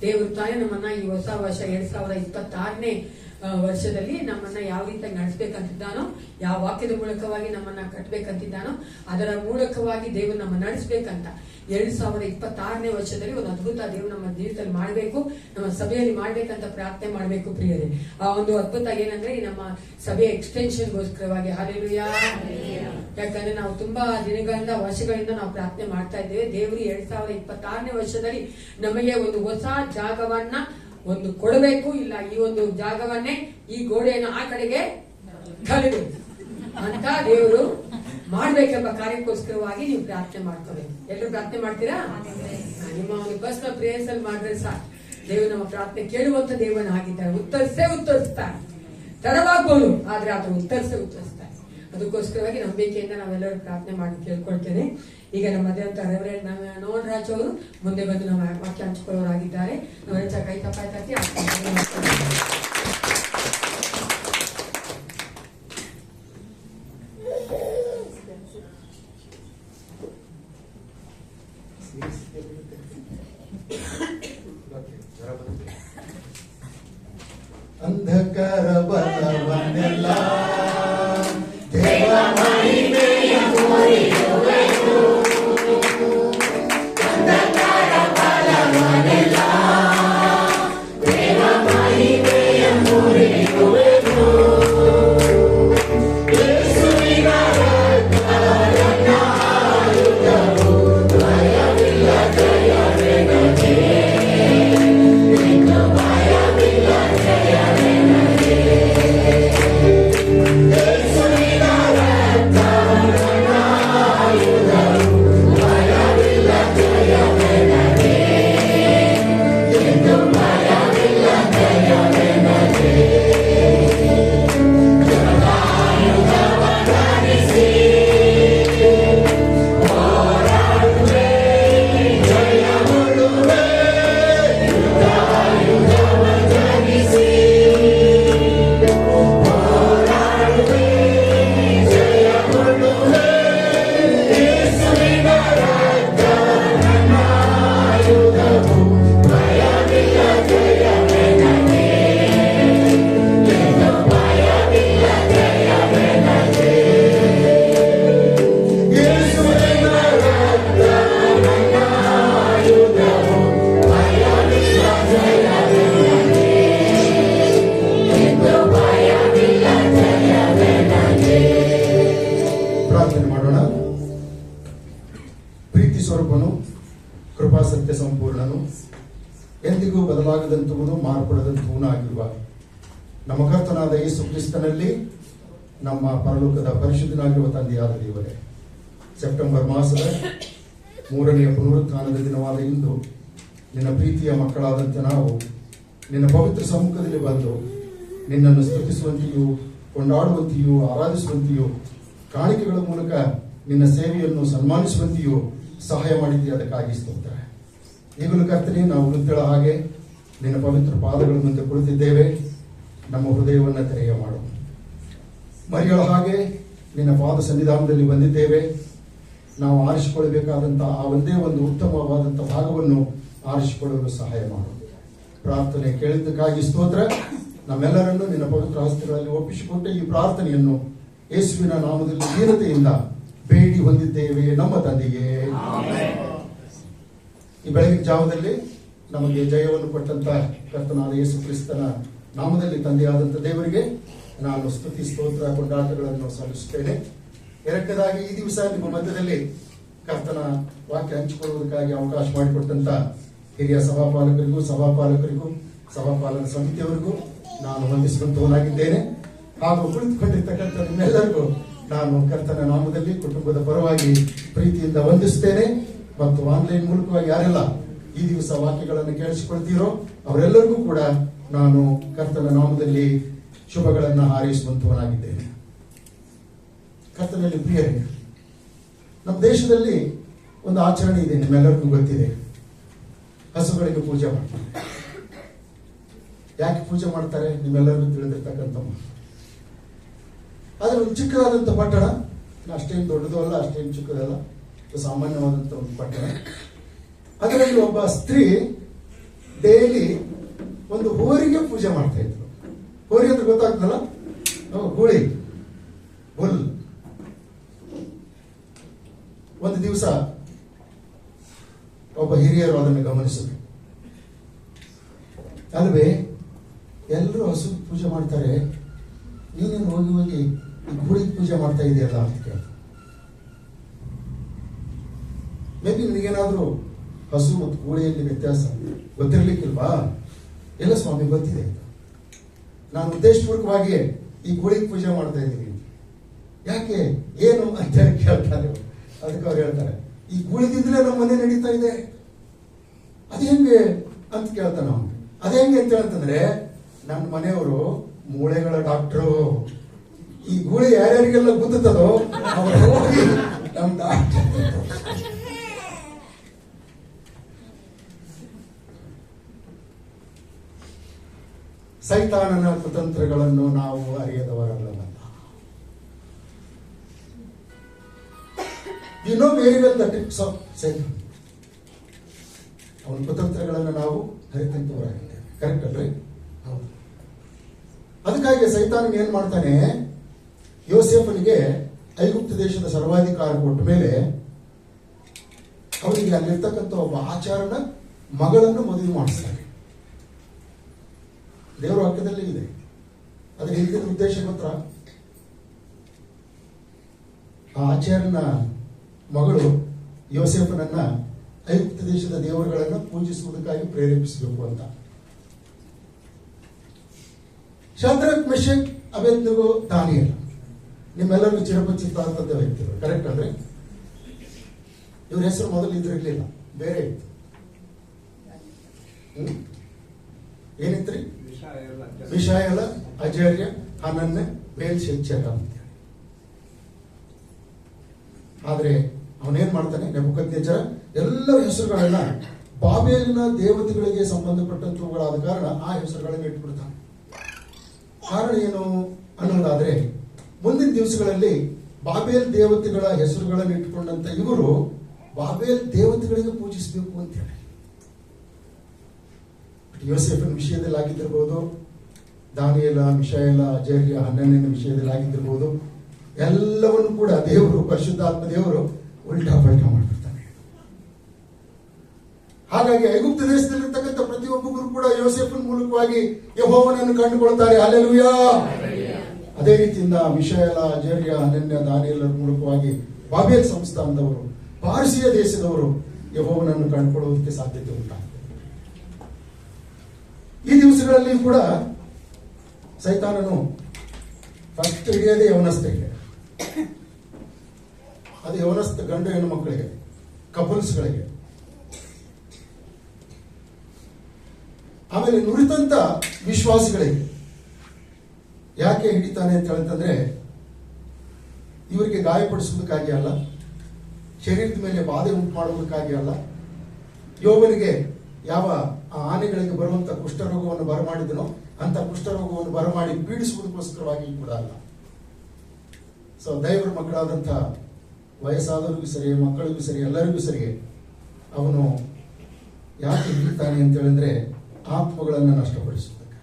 ದೇವರು ತಾನೇ ನಮ್ಮನ್ನ ಈ ಹೊಸ ವರ್ಷ 2026ನೇ ವರ್ಷದಲ್ಲಿ ನಮ್ಮನ್ನ ಯಾವ ರೀತಿ ನಡೆಸಬೇಕಂತಿದ್ದಾನೋ, ಯಾವ ವಾಕ್ಯದ ಮೂಲಕವಾಗಿ ನಮ್ಮನ್ನ ಕಟ್ಟಬೇಕಂತಿದ್ದಾನೋ ಅದರ ಮೂಲಕವಾಗಿ ದೇವರು ನಮ್ಮ ನಡೆಸಬೇಕಂತ 2026ನೇ ವರ್ಷದಲ್ಲಿ ಒಂದು ಅದ್ಭುತ ದೇವರು ನಮ್ಮ ಜೀವಿತದಲ್ಲಿ ಮಾಡಬೇಕು, ನಮ್ಮ ಸಭೆಯಲ್ಲಿ ಮಾಡ್ಬೇಕಂತ ಪ್ರಾರ್ಥನೆ ಮಾಡಬೇಕು ಪ್ರಿಯರೇ. ಆ ಒಂದು ಅದ್ಭುತ ಏನಂದ್ರೆ ನಮ್ಮ ಸಭೆಯ ಎಕ್ಸ್ಟೆನ್ಷನ್ಗೋಸ್ಕರವಾಗಿ. ಹಲ್ಲೆಲೂಯಾ. ಯಾಕಂದ್ರೆ ನಾವು ತುಂಬಾ ದಿನಗಳಿಂದ ವರ್ಷಗಳಿಂದ ನಾವು ಪ್ರಾರ್ಥನೆ ಮಾಡ್ತಾ ಇದ್ದೇವೆ. ದೇವರು 2026ನೇ ವರ್ಷದಲ್ಲಿ ನಮಗೆ ಒಂದು ಹೊಸ ಜಾಗವನ್ನ ಒಂದು ಕೊಡಬೇಕು, ಇಲ್ಲ ಈ ಒಂದು ಜಾಗವನ್ನೇ ಈ ಗೋಡೆಯನ್ನು ಆ ಕಡೆಗೆ ಕಲಿಬೇಕು ಅಂತ ದೇವರು ಮಾಡ್ಬೇಕೆಂಬ ಕಾರ್ಯಕ್ಕೋಸ್ಕರವಾಗಿ ನೀವು ಪ್ರಾರ್ಥನೆ ಮಾಡ್ಕೋಬೇಕು. ಎಲ್ಲರೂ ಪ್ರಾರ್ಥನೆ ಮಾಡ್ತೀರಾ? ನಿಮ್ಮ ಒಂದು ಪರ್ಸನಲ್ ಪ್ರೇಯರ್ಸ್ ಅಲ್ಲಿ ಮಾಡಿದ್ರೆ ಸಾಕು. ದೇವರು ನಮ್ಮ ಪ್ರಾರ್ಥನೆ ಕೇಳುವಂತ ದೇವನ ಆಗಿದ್ದಾರೆ. ಉತ್ತರಿಸ್ತಾರೆ. ತಡವಾಗ್ಬೋದು, ಆದ್ರೆ ಅದು ಉತ್ತರಿಸ್ತಾರೆ. ಅದಕ್ಕೋಸ್ಕರವಾಗಿ ನಂಬಿಕೆಯಿಂದ ನಾವೆಲ್ಲರೂ ಪ್ರಾರ್ಥನೆ ಮಾಡಿ ಕೇಳ್ಕೊಳ್ತೇನೆ. ಈಗ ನಮ್ಮದೇ ಅಂತ ರೆವರೆಂಡ್ ನೋಡ್ರಾಜ್ ಅವರು ಮುಂದೆ ಬಂದು ನಮ್ಮ ವಾಕ್ಯ ಹಂಚಿಕೊಳ್ಳೋರಾಗಿದ್ದಾರೆ. ನಾವೆಲ್ಲ ಕೈ ತಪ್ಪಾಯ್ತು. ಅಂಧಕಾರ ಬಲವನ್ನೆಲ್ಲ ಪ್ರೀತಿ ಸ್ವರೂಪನು, ಕೃಪಾ ಸತ್ಯ ಸಂಪೂರ್ಣನು, ಎಂದಿಗೂ ಬದಲಾಗದಂತವನು, ಮಾರ್ಪಡದಂತವನು ಆಗಿರುವ ನಮ್ಮ ಕರ್ತನಾದ ಯೇಸು ಕ್ರಿಸ್ತನಲ್ಲಿ ನಮ್ಮ ಪರಲೋಕದ ಪರಿಶುದ್ಧನಾಗಿರುವ ತಂದೆಯಾದ ದೇವರೇ, ಸೆಪ್ಟೆಂಬರ್ ಮಾಸದ 3ನೇ ಪುನರುತ್ಥಾನದ ದಿನವಾದ ಇಂದು ನಿನ್ನ ಪ್ರೀತಿಯ ಮಕ್ಕಳಾದಂತೆ ನಾವು ನಿನ್ನ ಪವಿತ್ರ ಸಮ್ಮುಖದಲ್ಲಿ ಬಂದು ನಿನ್ನನ್ನು ಸ್ತುತಿಸುವಂತೆಯೂ, ಕೊಂಡಾಡುವಂತೆಯೂ, ಆರಾಧಿಸುವಂತೆಯೂ, ಕಾಣಿಕೆಗಳ ಮೂಲಕ ನಿನ್ನ ಸೇವೆಯನ್ನು ಸನ್ಮಾನಿಸುವಂತೆಯೂ ಸಹಾಯ ಮಾಡಿದ್ದೀಯ. ಅದಕ್ಕಾಗಿ ಸ್ತೋತ್ರ. ಈಗಲೂ ಕರ್ತನೆ, ನಾವು ವೃದ್ಧಳ ಹಾಗೆ ನಿನ್ನ ಪವಿತ್ರ ಪಾದಗಳ ಮುಂದೆ ಕುಳಿತಿದ್ದೇವೆ. ನಮ್ಮ ಹೃದಯವನ್ನು ತೆರೆಯ ಮಾಡು. ಮರಿಯಳ ಹಾಗೆ ನಿನ್ನ ಪಾದ ಸನ್ನಿಧಾನದಲ್ಲಿ ಬಂದಿದ್ದೇವೆ. ನಾವು ಆರಿಸಿಕೊಳ್ಳಬೇಕಾದಂತಹ ಆ ಒಂದೇ ಒಂದು ಉತ್ತಮವಾದಂತಹ ಭಾಗವನ್ನು ಆರಿಸಿಕೊಳ್ಳಲು ಸಹಾಯ ಮಾಡು. ಪ್ರಾರ್ಥನೆ ಕೇಳಿದ್ದಕ್ಕಾಗಿ ಸ್ತೋತ್ರ. ನಮ್ಮೆಲ್ಲರನ್ನು ನಿನ್ನ ಪವಿತ್ರ ಹಸ್ತಗಳಲ್ಲಿ ಒಪ್ಪಿಸಿಕೊಟ್ಟೆ ಈ ಪ್ರಾರ್ಥನೆಯನ್ನು ಯೇಸುವಿನ ನಾಮದಲ್ಲಿ ದೀನತೆಯಿಂದ ಬೇಡಿ ಹೊಂದಿದ್ದೇವೆ ನಮ್ಮ ತಂದೆಯೇ. ಈ ಬೆಳಗಿನ ಜಾವದಲ್ಲಿ ನಮಗೆ ಜಯವನ್ನು ಕೊಟ್ಟಂತ ಕರ್ತನಾದ ಯೇಸು ಕ್ರಿಸ್ತನ ನಾಮದಲ್ಲಿ ತಂದೆಯಾದಂಥ ದೇವರಿಗೆ ನಾನು ಸ್ತುತಿ, ಸ್ತೋತ್ರ, ಕೊಂಡಾಟಗಳನ್ನು ಸಲ್ಲಿಸುತ್ತೇನೆ. ಎರಡನೇದಾಗಿ ಈ ದಿವಸ ನಿಮ್ಮ ಮಧ್ಯದಲ್ಲಿ ಕರ್ತನ ವಾಕ್ಯ ಹಂಚಿಕೊಳ್ಳುವುದಕ್ಕಾಗಿ ಅವಕಾಶ ಮಾಡಿಕೊಟ್ಟಂತ ಹಿರಿಯ ಸಭಾಪಾಲಕರಿಗೂ, ಸಭಾಪಾಲಕ ಸಮಿತಿಯವರಿಗೂ ನಾನು ವಂದಿಸುವಂತವನಾಗಿದ್ದೇನೆ. ಹಾಗೂ ಕುಳಿತುಕೊಂಡಿರ್ತಕ್ಕಂಥ ನಿಮ್ಮೆಲ್ಲರಿಗೂ ನಾನು ಕರ್ತನ ನಾಮದಲ್ಲಿ ಕುಟುಂಬದ ಪರವಾಗಿ ಪ್ರೀತಿಯಿಂದ ವಂದಿಸುತ್ತೇನೆ. ಮತ್ತು ಆನ್ಲೈನ್ ಮೂಲಕವಾಗಿ ಯಾರೆಲ್ಲ ಈ ದಿವಸ ವಾಕ್ಯಗಳನ್ನು ಕೇಳಿಸಿಕೊಳ್ತೀರೋ ಅವರೆಲ್ಲರಿಗೂ ಕೂಡ ನಾನು ಕರ್ತನ ನಾಮದಲ್ಲಿ ಶುಭಗಳನ್ನು ಹಾರೈಸುವಂತವನಾಗಿದ್ದೇನೆ. ಕರ್ತನಲ್ಲಿ ಪ್ರಿಯರೇ, ನಮ್ಮ ದೇಶದಲ್ಲಿ ಒಂದು ಆಚರಣೆ ಇದೆ, ನಿಮ್ಮೆಲ್ಲರಿಗೂ ಗೊತ್ತಿದೆ. ಹಸುಗಳಿಗೆ ಪೂಜೆ ಮಾಡ್ತಾರೆ. ಯಾಕೆ ಪೂಜೆ ಮಾಡ್ತಾರೆ ನಿಮ್ಮೆಲ್ಲರಿಗೂ ತಿಳಿದಿರ್ತಕ್ಕಂಥ. ಆದ್ರೆ ಒಂದು ಚಿಕ್ಕದಾದಂಥ ಪಟ್ಟಣ, ಅಷ್ಟೇನು ದೊಡ್ಡದು ಅಲ್ಲ, ಅಷ್ಟೇನು ಚಿಕ್ಕದಲ್ಲ, ಸಾಮಾನ್ಯವಾದಂಥ ಒಂದು ಪಟ್ಟಣ. ಅದರಲ್ಲಿ ಒಬ್ಬ ಸ್ತ್ರೀ ಡೈಲಿ ಒಂದು ಹೋರಿಗೆ ಪೂಜೆ ಮಾಡ್ತಾ ಇದ್ರು. ಹೋರಿ ಅಂದ್ರೆ ಗೊತ್ತಾಗ್ತದಲ್ಲ, ಗೂಳಿ, ಹುಲ್. ಒಂದು ದಿವಸ ಒಬ್ಬ ಹಿರಿಯರು ಅದನ್ನು ಗಮನಿಸಿದ್ರು. ಅಲ್ವೇ, ಎಲ್ಲರೂ ಹಸು ಪೂಜೆ ಮಾಡ್ತಾರೆ, ನೀನೇನು ಹೋಗಿ ಹೋಗಿ ಈ ಗೂಳಿಗೆ ಪೂಜೆ ಮಾಡ್ತಾ ಇದೆಯಲ್ಲ ಅಂತ ಕೇಳ್ತಾರೆ. ಮೇ ಬಿ ನಿನಗೇನಾದ್ರೂ ಹಸು ಮತ್ತು ಗೂಳಿಯಲ್ಲಿ ವ್ಯತ್ಯಾಸ ಗೊತ್ತಿರ್ಲಿಕ್ಕಿಲ್ವಾ? ಎಲ್ಲ ಸ್ವಾಮಿ ಗೊತ್ತಿದೆ, ನಾನು ಉದ್ದೇಶಪೂರ್ವಕವಾಗಿ ಈ ಗೂಳಿಗೆ ಪೂಜೆ ಮಾಡ್ತಾ ಇದ್ದೀನಿ. ಯಾಕೆ, ಏನು ಅಂತ ಹೇಳಿ ಕೇಳ್ತಾರೆ. ಅದಕ್ಕೆ ಅವ್ರು ಹೇಳ್ತಾರೆ, ಈ ಗೂಳಿದಿಂದಲೇ ನಮ್ಮ ಮನೆ ನಡೀತಾ ಇದೆ. ಅದ ಹೆಂಗೆ ಅಂತ ಕೇಳ್ತಾನೆ ಅವನು. ಅದೇ ಹೆಂಗೆ ಅಂತ ಹೇಳ್ತಂದ್ರೆ, ನನ್ನ ಮನೆಯವರು ಮೂಳೆಗಳ ಡಾಕ್ಟ್ರು. ಈ ಗೂಳಿ ಯಾರ್ಯಾರಿಗೆಲ್ಲ ಗುತ್ತದೋ ಅವರು ಹೋಗಿ ನಮ್ಮ ಡಾಕ್ಟರ್. ಸೈತಾನನ ಕುತಂತ್ರಗಳನ್ನು ನಾವು ಅರಿಯದವರಲ್ಲ. You know very well the tips of Satan. ಅವನ ಕುತಂತ್ರಗಳನ್ನು ನಾವು ಅರಿತಂತವರಾಗಿದ್ದೇವೆ. ಕರೆಕ್ಟ್ ಅಲ್ರಿ? ಹೌದು. ಅದಕ್ಕಾಗಿ ಸೈತಾನ ಏನ್ ಮಾಡ್ತಾನೆ, ಯೋಸೇಫನಿಗೆ ಐಗುಪ್ತ ದೇಶದ ಸರ್ವಾಧಿಕಾರ ಕೊಟ್ಟ ಮೇಲೆ ಅವರಿಗೆ ಅಲ್ಲಿರ್ತಕ್ಕಂಥ ಒಬ್ಬ ಆಚಾರನ ಮಗಳನ್ನು ಮದುವೆ ಮಾಡಿಸ್ತಾನೆ. ದೇವರ ವಾಕ್ಯದಲ್ಲಿ ಇದೆ. ಅದ್ರ ಹಿಂದಿನ ಉದ್ದೇಶ ಮಾತ್ರ, ಆ ಆಚಾರ್ಯನ ಮಗಳು ಯೋಸೇಫನನ್ನ ಐಗುಪ್ತ ದೇಶದ ದೇವರುಗಳನ್ನು ಪೂಜಿಸುವುದಕ್ಕಾಗಿ ಪ್ರೇರೇಪಿಸಬೇಕು ಅಂತ. ಶದ್ರಕ್, ಮೆಷಕ್, ಅಬೇದ್ನೆಗೋ, ದಾನಿಯೇಲ ನಿಮ್ಮೆಲ್ಲರಿಗೂ ಚಿರಪರಿಚಿತ ಅಂತಂದ ವ್ಯಕ್ತಿಗಳು. ಕರೆಕ್ಟ್ ಅಂದ್ರೆ ಇವ್ರ ಹೆಸರು ಮೊದಲು ಇದ್ರಿರ್ಲಿಲ್ಲ, ಬೇರೆ ಇತ್ತು. ಏನಿತ್ರಿ? ಮಿಶಾಯೇಲ, ಅಜರ್ಯ, ಹನನ್ಯ, ಬೇಲ್ಶಚ್ಚರ ಅಂತ. ಆದ್ರೆ ಅವನೇನ್ ಮಾಡ್ತಾನೆ, ನೆಬೂಕದ್ನೆಚ್ಚರ ಎಲ್ಲರ ಹೆಸರುಗಳನ್ನ ಬಾಬೇಲಿನ ದೇವತೆಗಳಿಗೆ ಸಂಬಂಧಪಟ್ಟಂತವುಗಳಾದ ಕಾರಣ ಆ ಹೆಸರುಗಳನ್ನು ಇಟ್ಬಿಡ್ತಾನೆ. ಕಾರಣ ಏನು ಅನ್ನೋದಾದ್ರೆ, ಮುಂದಿನ ದಿವಸಗಳಲ್ಲಿ ಬಾಬೇಲ್ ದೇವತೆಗಳ ಹೆಸರುಗಳನ್ನು ಇಟ್ಟುಕೊಂಡಂತ ಇವರು ಬಾಬೇಲ್ ದೇವತೆಗಳಿಗೆ ಪೂಜಿಸಬೇಕು ಅಂತ ಹೇಳಿ. ಯೋಸೇಫನ ವಿಷಯದಲ್ಲಿ ಆಗಿದ್ದಿರ್ಬೋದು, ದಾನಿಯೇಲ, ಮಿಶಾಯೇಲ, ಅಜರ್ಯ, ಹನನ್ಯನ ವಿಷಯದಲ್ಲಿ ಆಗಿದ್ದಿರ್ಬೋದು. ಎಲ್ಲವನ್ನು ಕೂಡ ದೇವರು, ಪರಿಶುದ್ಧಾತ್ಮ ದೇವರು ಉಲ್ಟಾ ಪಲ್ಟಾ ಮಾಡ್ಬಿಡ್ತಾನೆ. ಹಾಗಾಗಿ ಐಗುಪ್ತ ದೇಶದಲ್ಲಿರ್ತಕ್ಕಂಥ ಪ್ರತಿಯೊಬ್ಬರು ಕೂಡ ಯೋಸೇಫನ ಮೂಲಕವಾಗಿ ಯೆಹೋವನನ್ನು ಕಂಡುಕೊಳ್ತಾರೆ. ಹಲ್ಲೆಲೂಯಾ. ಅದೇ ರೀತಿಯಿಂದ ಮಿಶಾಯೇಲ, ಅಜರ್ಯ, ಹನನ್ಯ, ದಾನಿಯೇಲರ ಮೂಲಕವಾಗಿ ಬಾಬೇಲ್ ಸಂಸ್ಥಾನದವರು ಪಾರ್ಸಿಯ ದೇಶದವರು ಯೆಹೋವನನ್ನು ಕಂಡುಕೊಳ್ಳುವುದಕ್ಕೆ ಸಾಧ್ಯತೆ ಉಂಟಾಗ್ತದೆ. ಈ ದಿವಸಗಳಲ್ಲಿ ಕೂಡ ಸೈತಾನನು ಫಸ್ಟ್ ಹಿಡಿಯೋದೇ ಯವನಸ್ಥರಿಗೆ, ಅದು ಯವನಸ್ಥ ಗಂಡು ಹೆಣ್ಣು ಮಕ್ಕಳಿಗೆ, ಕಪಲ್ಸ್ಗಳಿಗೆ. ಆಮೇಲೆ ನುರಿತಂತ ವಿಶ್ವಾಸಿಗಳಿಗೆ ಯಾಕೆ ಹಿಡಿತಾನೆ ಅಂತ ಹೇಳ್ತಂದ್ರೆ, ಇವರಿಗೆ ಗಾಯಪಡಿಸುವುದಕ್ಕಾಗಿ ಅಲ್ಲ, ಶರೀರದ ಮೇಲೆ ಬಾಧೆ ಉಂಟು ಮಾಡುವುದಕ್ಕಾಗಿ ಅಲ್ಲ, ಯೋಬನಿಗೆ ಯಾವ ಆನೆಗಳಿಗೆ ಬರುವಂತ ಕುಷ್ಠರೋಗವನ್ನು ಬರಮಾಡಿದನೋ ಅಂತ ಕುಷ್ಠರೋಗವನ್ನು ಬರಮಾಡಿ ಪೀಡಿಸುವುದಕ್ಕೋಸ್ಕರವಾಗಿ ಕೂಡ ಅಲ್ಲ. ಸೊ ದೇವರ ಮಕ್ಕಳಾದಂಥ ವಯಸ್ಸಾದವರಿಗೂ ಸರಿ, ಮಕ್ಕಳಿಗೂ ಸರಿ, ಎಲ್ಲರಿಗೂ ಸರಿ ಅವನು ಯಾಕೆ ಹಿಡಿತಾನೆ ಅಂತ ಹೇಳಿದ್ರೆ, ಆತ್ಮಗಳನ್ನು ನಷ್ಟಪಡಿಸುವುದಕ್ಕೆ,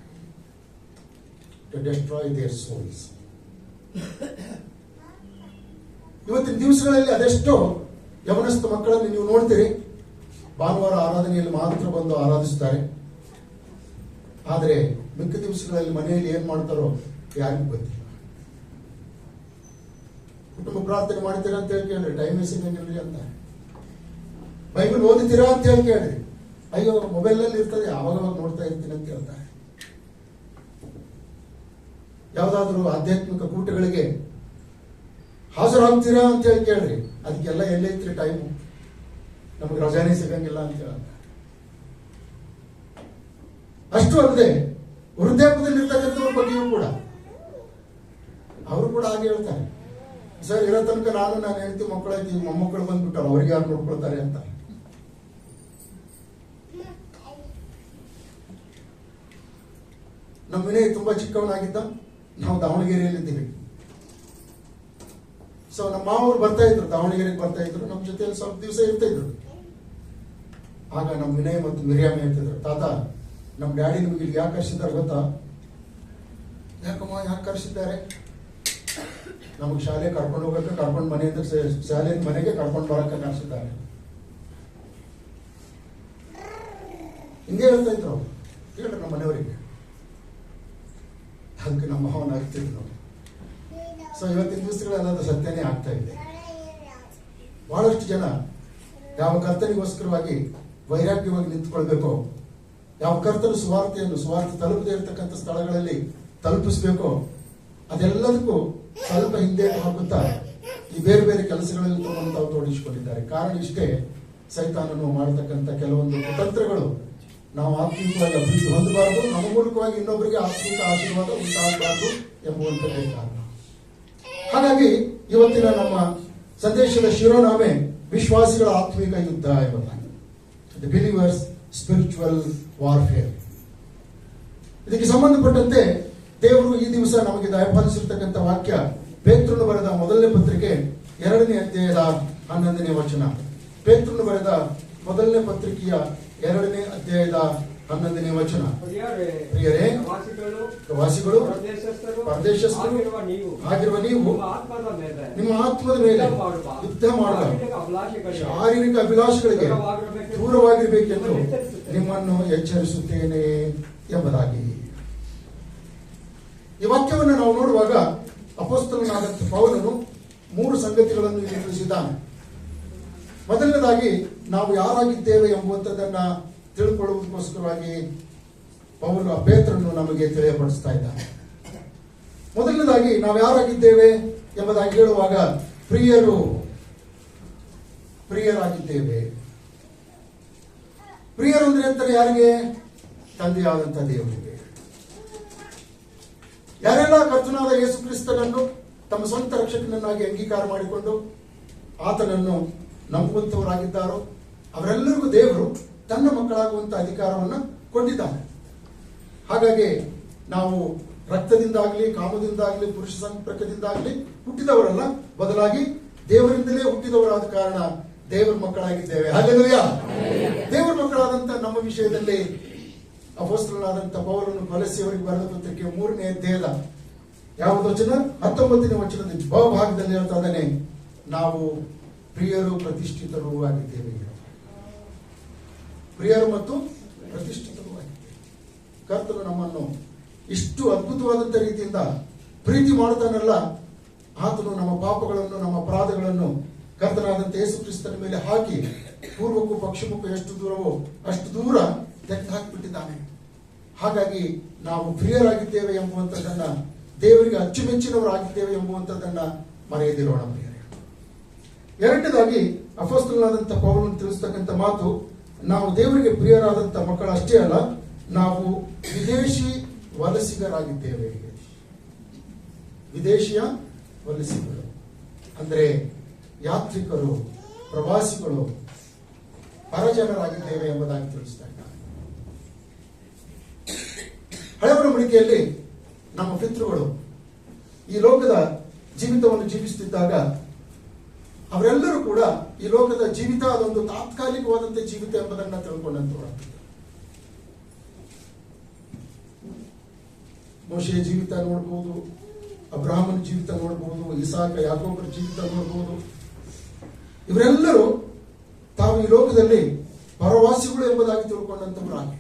ಟು ಡೆಸ್ಟ್ರಾಯ್ ದೇರ್ ಸೋಲ್ಸ್. ಇವತ್ತಿನ ದಿವಸಗಳಲ್ಲಿ ಅದೆಷ್ಟೋ ಯವನಸ್ಥ ಮಕ್ಕಳನ್ನು ನೀವು ನೋಡ್ತೀರಿ, ಭಾನುವಾರ ಆರಾಧನೆಯಲ್ಲಿ ಮಾತ್ರ ಬಂದು ಆರಾಧಿಸುತ್ತಾರೆ. ಆದರೆ ಮಿಕ್ಕ ದಿವಸಗಳಲ್ಲಿ ಮನೆಯಲ್ಲಿ ಏನ್ ಮಾಡ್ತಾರೋ ಯಾರಿಗೂ ಗೊತ್ತಿಲ್ಲ. ಕುಟುಂಬ ಪ್ರಾರ್ಥನೆ ಮಾಡ್ತೀರಾ ಅಂತ ಹೇಳಿ ಕೇಳ್ರಿ, ಟೈಮ್ ಸಿಗಂಗಿಲ್ರಿ ಅಂತ. ಬೈಬಲ್ ಓದಿತೀರಾ ಅಂತ ಹೇಳಿ ಕೇಳ್ರಿ, ಅಯ್ಯೋ ಮೊಬೈಲ್ ನಲ್ಲಿ ಇರ್ತದೆ ಯಾವಾಗ ನೋಡ್ತಾ ಇರ್ತೀನಿ ಅಂತ ಹೇಳ್ತಾರೆ. ಯಾವ್ದಾದ್ರು ಆಧ್ಯಾತ್ಮಿಕ ಕೂಟಗಳಿಗೆ ಹಾಜರಾಗ್ತೀರಾ ಅಂತ ಹೇಳಿ ಕೇಳ್ರಿ, ಅದಕ್ಕೆಲ್ಲ ಎಲ್ಲೈತ್ರಿ ಟೈಮು, ನಮಗೆ ರಜಾನೇ ಸಿಗಂಗಿಲ್ಲ ಅಂತ ಹೇಳ. ಅಷ್ಟು ಅಲ್ಲದೆ ವೃದ್ಧಾಪ್ಯದಲ್ಲಿ ಇರ್ತಕ್ಕಂಥವ್ರ ಬಗ್ಗೆಯೂ ಕೂಡ ಅವರು ಕೂಡ ಹಾಗೆ ಹೇಳ್ತಾರೆ, ಸರ್ ಇರೋ ತನಕ ನಾನು ಹೆಂಡತಿ ಮಕ್ಕಳಾಯ್ತು, ಮೊಮ್ಮಕ್ಕಳು ಬಂದ್ಬಿಟ್ಟಾರ, ಅವ್ರಿಗೆ ಯಾರು ನೋಡ್ಕೊಳ್ತಾರೆ ಅಂತ. ನಮ್ಮ ವಿನಯ್ ತುಂಬಾ ಚಿಕ್ಕವನಾಗಿದ್ದ, ನಾವು ದಾವಣಗೆರೆಯಲ್ಲಿದ್ದೀವಿ. ಸೊ ನಮ್ಮ ಮಾವರು ಬರ್ತಾ ಇದ್ರು, ದಾವಣಗೆರೆಗೆ ಬರ್ತಾ ಇದ್ರು, ನಮ್ಮ ಜೊತೆಯಲ್ಲಿ ಸ್ವಲ್ಪ ದಿವಸ ಇರ್ತಾ ಇದ್ರು. ಆಗ ನಮ್ಮ ವಿನಯ್ ಮತ್ತು ಮಿರಿಯಾಮ ಹೇಳ್ತಿದ್ರು, ತಾತ ನಮ್ಮ ಡ್ಯಾಡಿ ನಿಮ್ಗೆ ಇಲ್ಲಿ ಯಾಕೆ ಕರ್ಸಿದ್ದಾರೆ ಗೊತ್ತಾ? ಯಾಕಮ್ಮ ಯಾಕೆ ಕರ್ಸಿದ್ದಾರೆ? ನಮಗೆ ಶಾಲೆ ಕರ್ಕೊಂಡು ಹೋಗಕ್ಕೆ, ಕರ್ಕೊಂಡು ಮನೆಯಿಂದ ಶಾಲೆ ಮನೆಗೆ ಕರ್ಕೊಂಡು ಬರಕ್ಕೆ ಕರ್ಸಿದ್ದಾರೆ. ಹಿಂಗೆ ಹೇಳ್ತಾ ಇದ್ರು ಅವ್ರು, ಹೇಳ್ರಿ ನಮ್ಮ ಮನೆಯವರಿಗೆ. ಅದಕ್ಕೆ ನಮ್ಮ ಮಾವನ ಆಗ್ತಿದ್ರು. ಸೊ ಇವತ್ತಿನ ದಿವಸಗಳೆಲ್ಲ ಸತ್ಯನೇ ಆಗ್ತಾ ಇದೆ. ಬಹಳಷ್ಟು ಜನ ಯಾವ ಕರ್ತನಿಗೋಸ್ಕರವಾಗಿ ವೈರಾಗ್ಯವಾಗಿ ನಿಂತ್ಕೊಳ್ಬೇಕೋ, ಯಾವ ಕರ್ತನ ಸುವಾರ್ತೆ ತಲುಪದೇ ಇರತಕ್ಕಂಥ ಸ್ಥಳಗಳಲ್ಲಿ ತಲುಪಿಸ್ಬೇಕೋ, ಅದೆಲ್ಲದಕ್ಕೂ ಸ್ವಲ್ಪ ಹಿಂದೆ ಹಾಕುತ್ತಾ ಈ ಬೇರೆ ಬೇರೆ ಕೆಲಸಗಳಲ್ಲಿ ತಾವು ತೋಡಿಸಿಕೊಂಡಿದ್ದಾರೆ. ಕಾರಣ ಇಷ್ಟೇ, ಸೈತಾನನು ಮಾಡತಕ್ಕಂಥ ಕೆಲವೊಂದು ಕುತಂತ್ರಗಳು. ನಾವು ಆತ್ಮಿಕವಾಗಿ ಅಭಿವೃದ್ಧಿ ಹೊಂದಬಾರದು, ನಮ್ಮ ಮೂಲಕವಾಗಿ ಇನ್ನೊಬ್ಬರಿಗೆ ಆತ್ಮಿಕ ಆಶೀರ್ವಾದ ಉಂಟಾಗಬಾರದು ಎಂಬುವಂಥದ್ದೇ ಕಾರಣ. ಹಾಗಾಗಿ ಇವತ್ತಿನ ನಮ್ಮ ಸಂದೇಶದ ಶಿರೋನಾಮೆ ವಿಶ್ವಾಸಿಗಳ ಆತ್ಮಿಕ ಯುದ್ಧ ಎಂಬುದಾಗಿ, ದಿ ಬಿಲೀವರ್ಸ್ ಸ್ಪಿರಿಚುವಲ್ ವಾರ್ಫೇರ್. ಇದಕ್ಕೆ ಸಂಬಂಧಪಟ್ಟಂತೆ ದೇವರು ಈ ದಿವಸ ನಮಗೆ ದಯಪಾಲಿಸಿರ್ತಕ್ಕಂಥ ವಾಕ್ಯ ಪೇತ್ರನು ಬರೆದ ಮೊದಲನೇ ಪತ್ರಿಕೆ 2ನೇ ಅಧ್ಯಾಯದ 11ನೇ ವಚನ. ಪೇತ್ರನು ಬರೆದ ಮೊದಲನೇ ಪತ್ರಿಕೆಯ 2ನೇ ಅಧ್ಯಾಯದ 11ನೇ ವಚನ. ಪ್ರಿಯರೇ, ಪ್ರವಾಸಿಗಳು, ಪರದೇಶಸ್ಥರು ಆಗಿರುವ ನೀವು ನಿಮ್ಮ ಆತ್ಮದ ಮೇಲೆ ಯುದ್ಧ ಮಾಡುವ ಶಾರೀರಿಕ ಅಭಿಲಾಷೆಗಳಿಗೆ ದೂರವಾಗಿರಬೇಕೆಂದು ನಿಮ್ಮನ್ನು ಎಚ್ಚರಿಸುತ್ತೇನೆ ಎಂಬುದಾಗಿ. ಈ ವಾಕ್ಯವನ್ನು ನಾವು ನೋಡುವಾಗ ಅಪೊಸ್ತಲನಾದಂಥ ಪೌಲನು 3 ಸಂಗತಿಗಳನ್ನು ಇಲ್ಲಿ ತಿಳಿಸಿದ್ದಾನೆ. ಮೊದಲನೇದಾಗಿ ನಾವು ಯಾರಾಗಿದ್ದೇವೆ ಎಂಬುವಂಥದ್ದನ್ನ ತಿಳ್ಕೊಳ್ಳುವುದಕ್ಕೋಸ್ಕರವಾಗಿ ಪೇತ್ರನು ನಮಗೆ ತಿಳಿಯಪಡಿಸ್ತಾ ಇದ್ದಾನೆ. ಮೊದಲನೇದಾಗಿ ನಾವು ಯಾರಾಗಿದ್ದೇವೆ ಎಂಬುದಾಗಿ ಹೇಳುವಾಗ ಪ್ರಿಯರಾಗಿದ್ದೇವೆ. ಪ್ರಿಯರು ಅಂದ್ರೆ ಅಂತಾರೆ ಯಾರಿಗೆ? ತಂದೆಯಾದಂಥ ದೇವರಿಗೆ. ಯಾರೆಲ್ಲ ಕರ್ತನಾದ ಯೇಸು ಕ್ರಿಸ್ತನನ್ನು ತಮ್ಮ ಸ್ವಂತ ರಕ್ಷಕನನ್ನಾಗಿ ಅಂಗೀಕಾರ ಮಾಡಿಕೊಂಡು ಆತನನ್ನು ನಂಬುವಂತವರಾಗಿದ್ದಾರೋ ಅವರೆಲ್ಲರಿಗೂ ದೇವರು ತನ್ನ ಮಕ್ಕಳಾಗುವಂತ ಅಧಿಕಾರವನ್ನು ಕೊಟ್ಟಿದ್ದಾನೆ. ಹಾಗಾಗಿ ನಾವು ರಕ್ತದಿಂದಾಗ್ಲಿ, ಕಾಮದಿಂದಾಗ್ಲಿ, ಪುರುಷ ಸಂಪರ್ಕದಿಂದಾಗ್ಲಿ ಹುಟ್ಟಿದವರಲ್ಲ, ಬದಲಾಗಿ ದೇವರಿಂದಲೇ ಹುಟ್ಟಿದವರಾದ ಕಾರಣ ದೇವರ ಮಕ್ಕಳಾಗಿದ್ದೇವೆ. ಹಲ್ಲೆಲೂಯಾ. ದೇವರ ಮಕ್ಕಳಾದಂತ ನಮ್ಮ ವಿಷಯದಲ್ಲಿ ಅಪೊಸ್ತಲನಾದಂಥ ಪೌಲನು ಕೊಲೊಸ್ಸೆಯವರಿಗೆ ಬರೆದ ಪತ್ರಿಕೆ 3ನೇ ಅಧ್ಯಾಯದ ಯಾವುದು ವಚನ? 19ನೇ ವಚನದ ಭಾಗದಲ್ಲಿ ಹೇಳ್ತಾ ಇದ್ದಾನೆ, ನಾವು ಪ್ರಿಯರು ಪ್ರತಿಷ್ಠಿತರು ಆಗಿದ್ದೇವೆ. ಪ್ರಿಯರು ಮತ್ತು ಪ್ರತಿಷ್ಠಿತರು ಆಗಿದ್ದೇವೆ. ಕರ್ತನು ನಮ್ಮನ್ನು ಇಷ್ಟು ಅದ್ಭುತವಾದಂಥ ರೀತಿಯಿಂದ ಪ್ರೀತಿ ಮಾಡುತ್ತಾನಲ್ಲ, ಆತನು ನಮ್ಮ ಪಾಪಗಳನ್ನು, ನಮ್ಮ ಅಪರಾಧಗಳನ್ನು ಕರ್ತನಾದಂತ ಯೇಸು ಕ್ರಿಸ್ತನ ಮೇಲೆ ಹಾಕಿ ಪೂರ್ವಕ್ಕೂ ಪಶ್ಚಿಮಕ್ಕೂ ಎಷ್ಟು ದೂರವೋ ಅಷ್ಟು ದೂರ ತೆಗೆದು ಹಾಕಿಬಿಟ್ಟಿದ್ದಾನೆ. ಹಾಗಾಗಿ ನಾವು ಪ್ರಿಯರಾಗಿದ್ದೇವೆ ಎಂಬುವಂಥದ್ದನ್ನ, ದೇವರಿಗೆ ಅಚ್ಚುಮೆಚ್ಚಿನವರಾಗಿದ್ದೇವೆ ಎಂಬುವಂಥದ್ದನ್ನ ಮರೆಯದಿರೋಣ ಪ್ರಿಯರೇ. ಎರಡನೇದಾಗಿ ಅಪೊಸ್ತಲನಾದಂಥ ಪೌಲನು ತಿಳಿಸ್ತಕ್ಕಂಥ ಮಾತು, ನಾವು ದೇವರಿಗೆ ಪ್ರಿಯರಾದಂಥ ಮಕ್ಕಳಷ್ಟೇ ಅಲ್ಲ, ನಾವು ವಿದೇಶಿ ವಲಸಿಗರಾಗಿದ್ದೇವೆ. ವಿದೇಶಿಯ ವಲಸಿಗರು ಅಂದ್ರೆ ಯಾತ್ರಿಕರು, ಪ್ರವಾಸಿಗಳು, ಪರಜನರಾಗಿದ್ದೇವೆ ಎಂಬುದಾಗಿ ತಿಳಿಸ್ತಾ ಇದ್ದಾರೆ. ಹಳೆ ಒಡಂಬಡಿಕೆಯಲ್ಲಿ ನಮ್ಮ ಪಿತೃಗಳು ಈ ಲೋಕದ ಜೀವಿತವನ್ನು ಜೀವಿಸುತ್ತಿದ್ದಾಗ ಅವರೆಲ್ಲರೂ ಕೂಡ ಈ ಲೋಕದ ಜೀವಿತ ಅದೊಂದು ತಾತ್ಕಾಲಿಕವಾದಂಥ ಜೀವಿತ ಎಂಬುದನ್ನು ತಿಳ್ಕೊಂಡಂತವರು. ಮೋಶೆಯ ಜೀವಿತ ನೋಡಬಹುದು, ಅಬ್ರಹಾಮನ ಜೀವಿತ ನೋಡಬಹುದು, ಇಸಾಕ ಯಾಕೋಬರ ಜೀವಿತ ನೋಡಬಹುದು. ಇವರೆಲ್ಲರೂ ತಾವು ಈ ಲೋಕದಲ್ಲಿ ಪರವಾಸಿಗಳು ಎಂಬುದಾಗಿ ತಿಳ್ಕೊಂಡಂತವರಾಗಿ,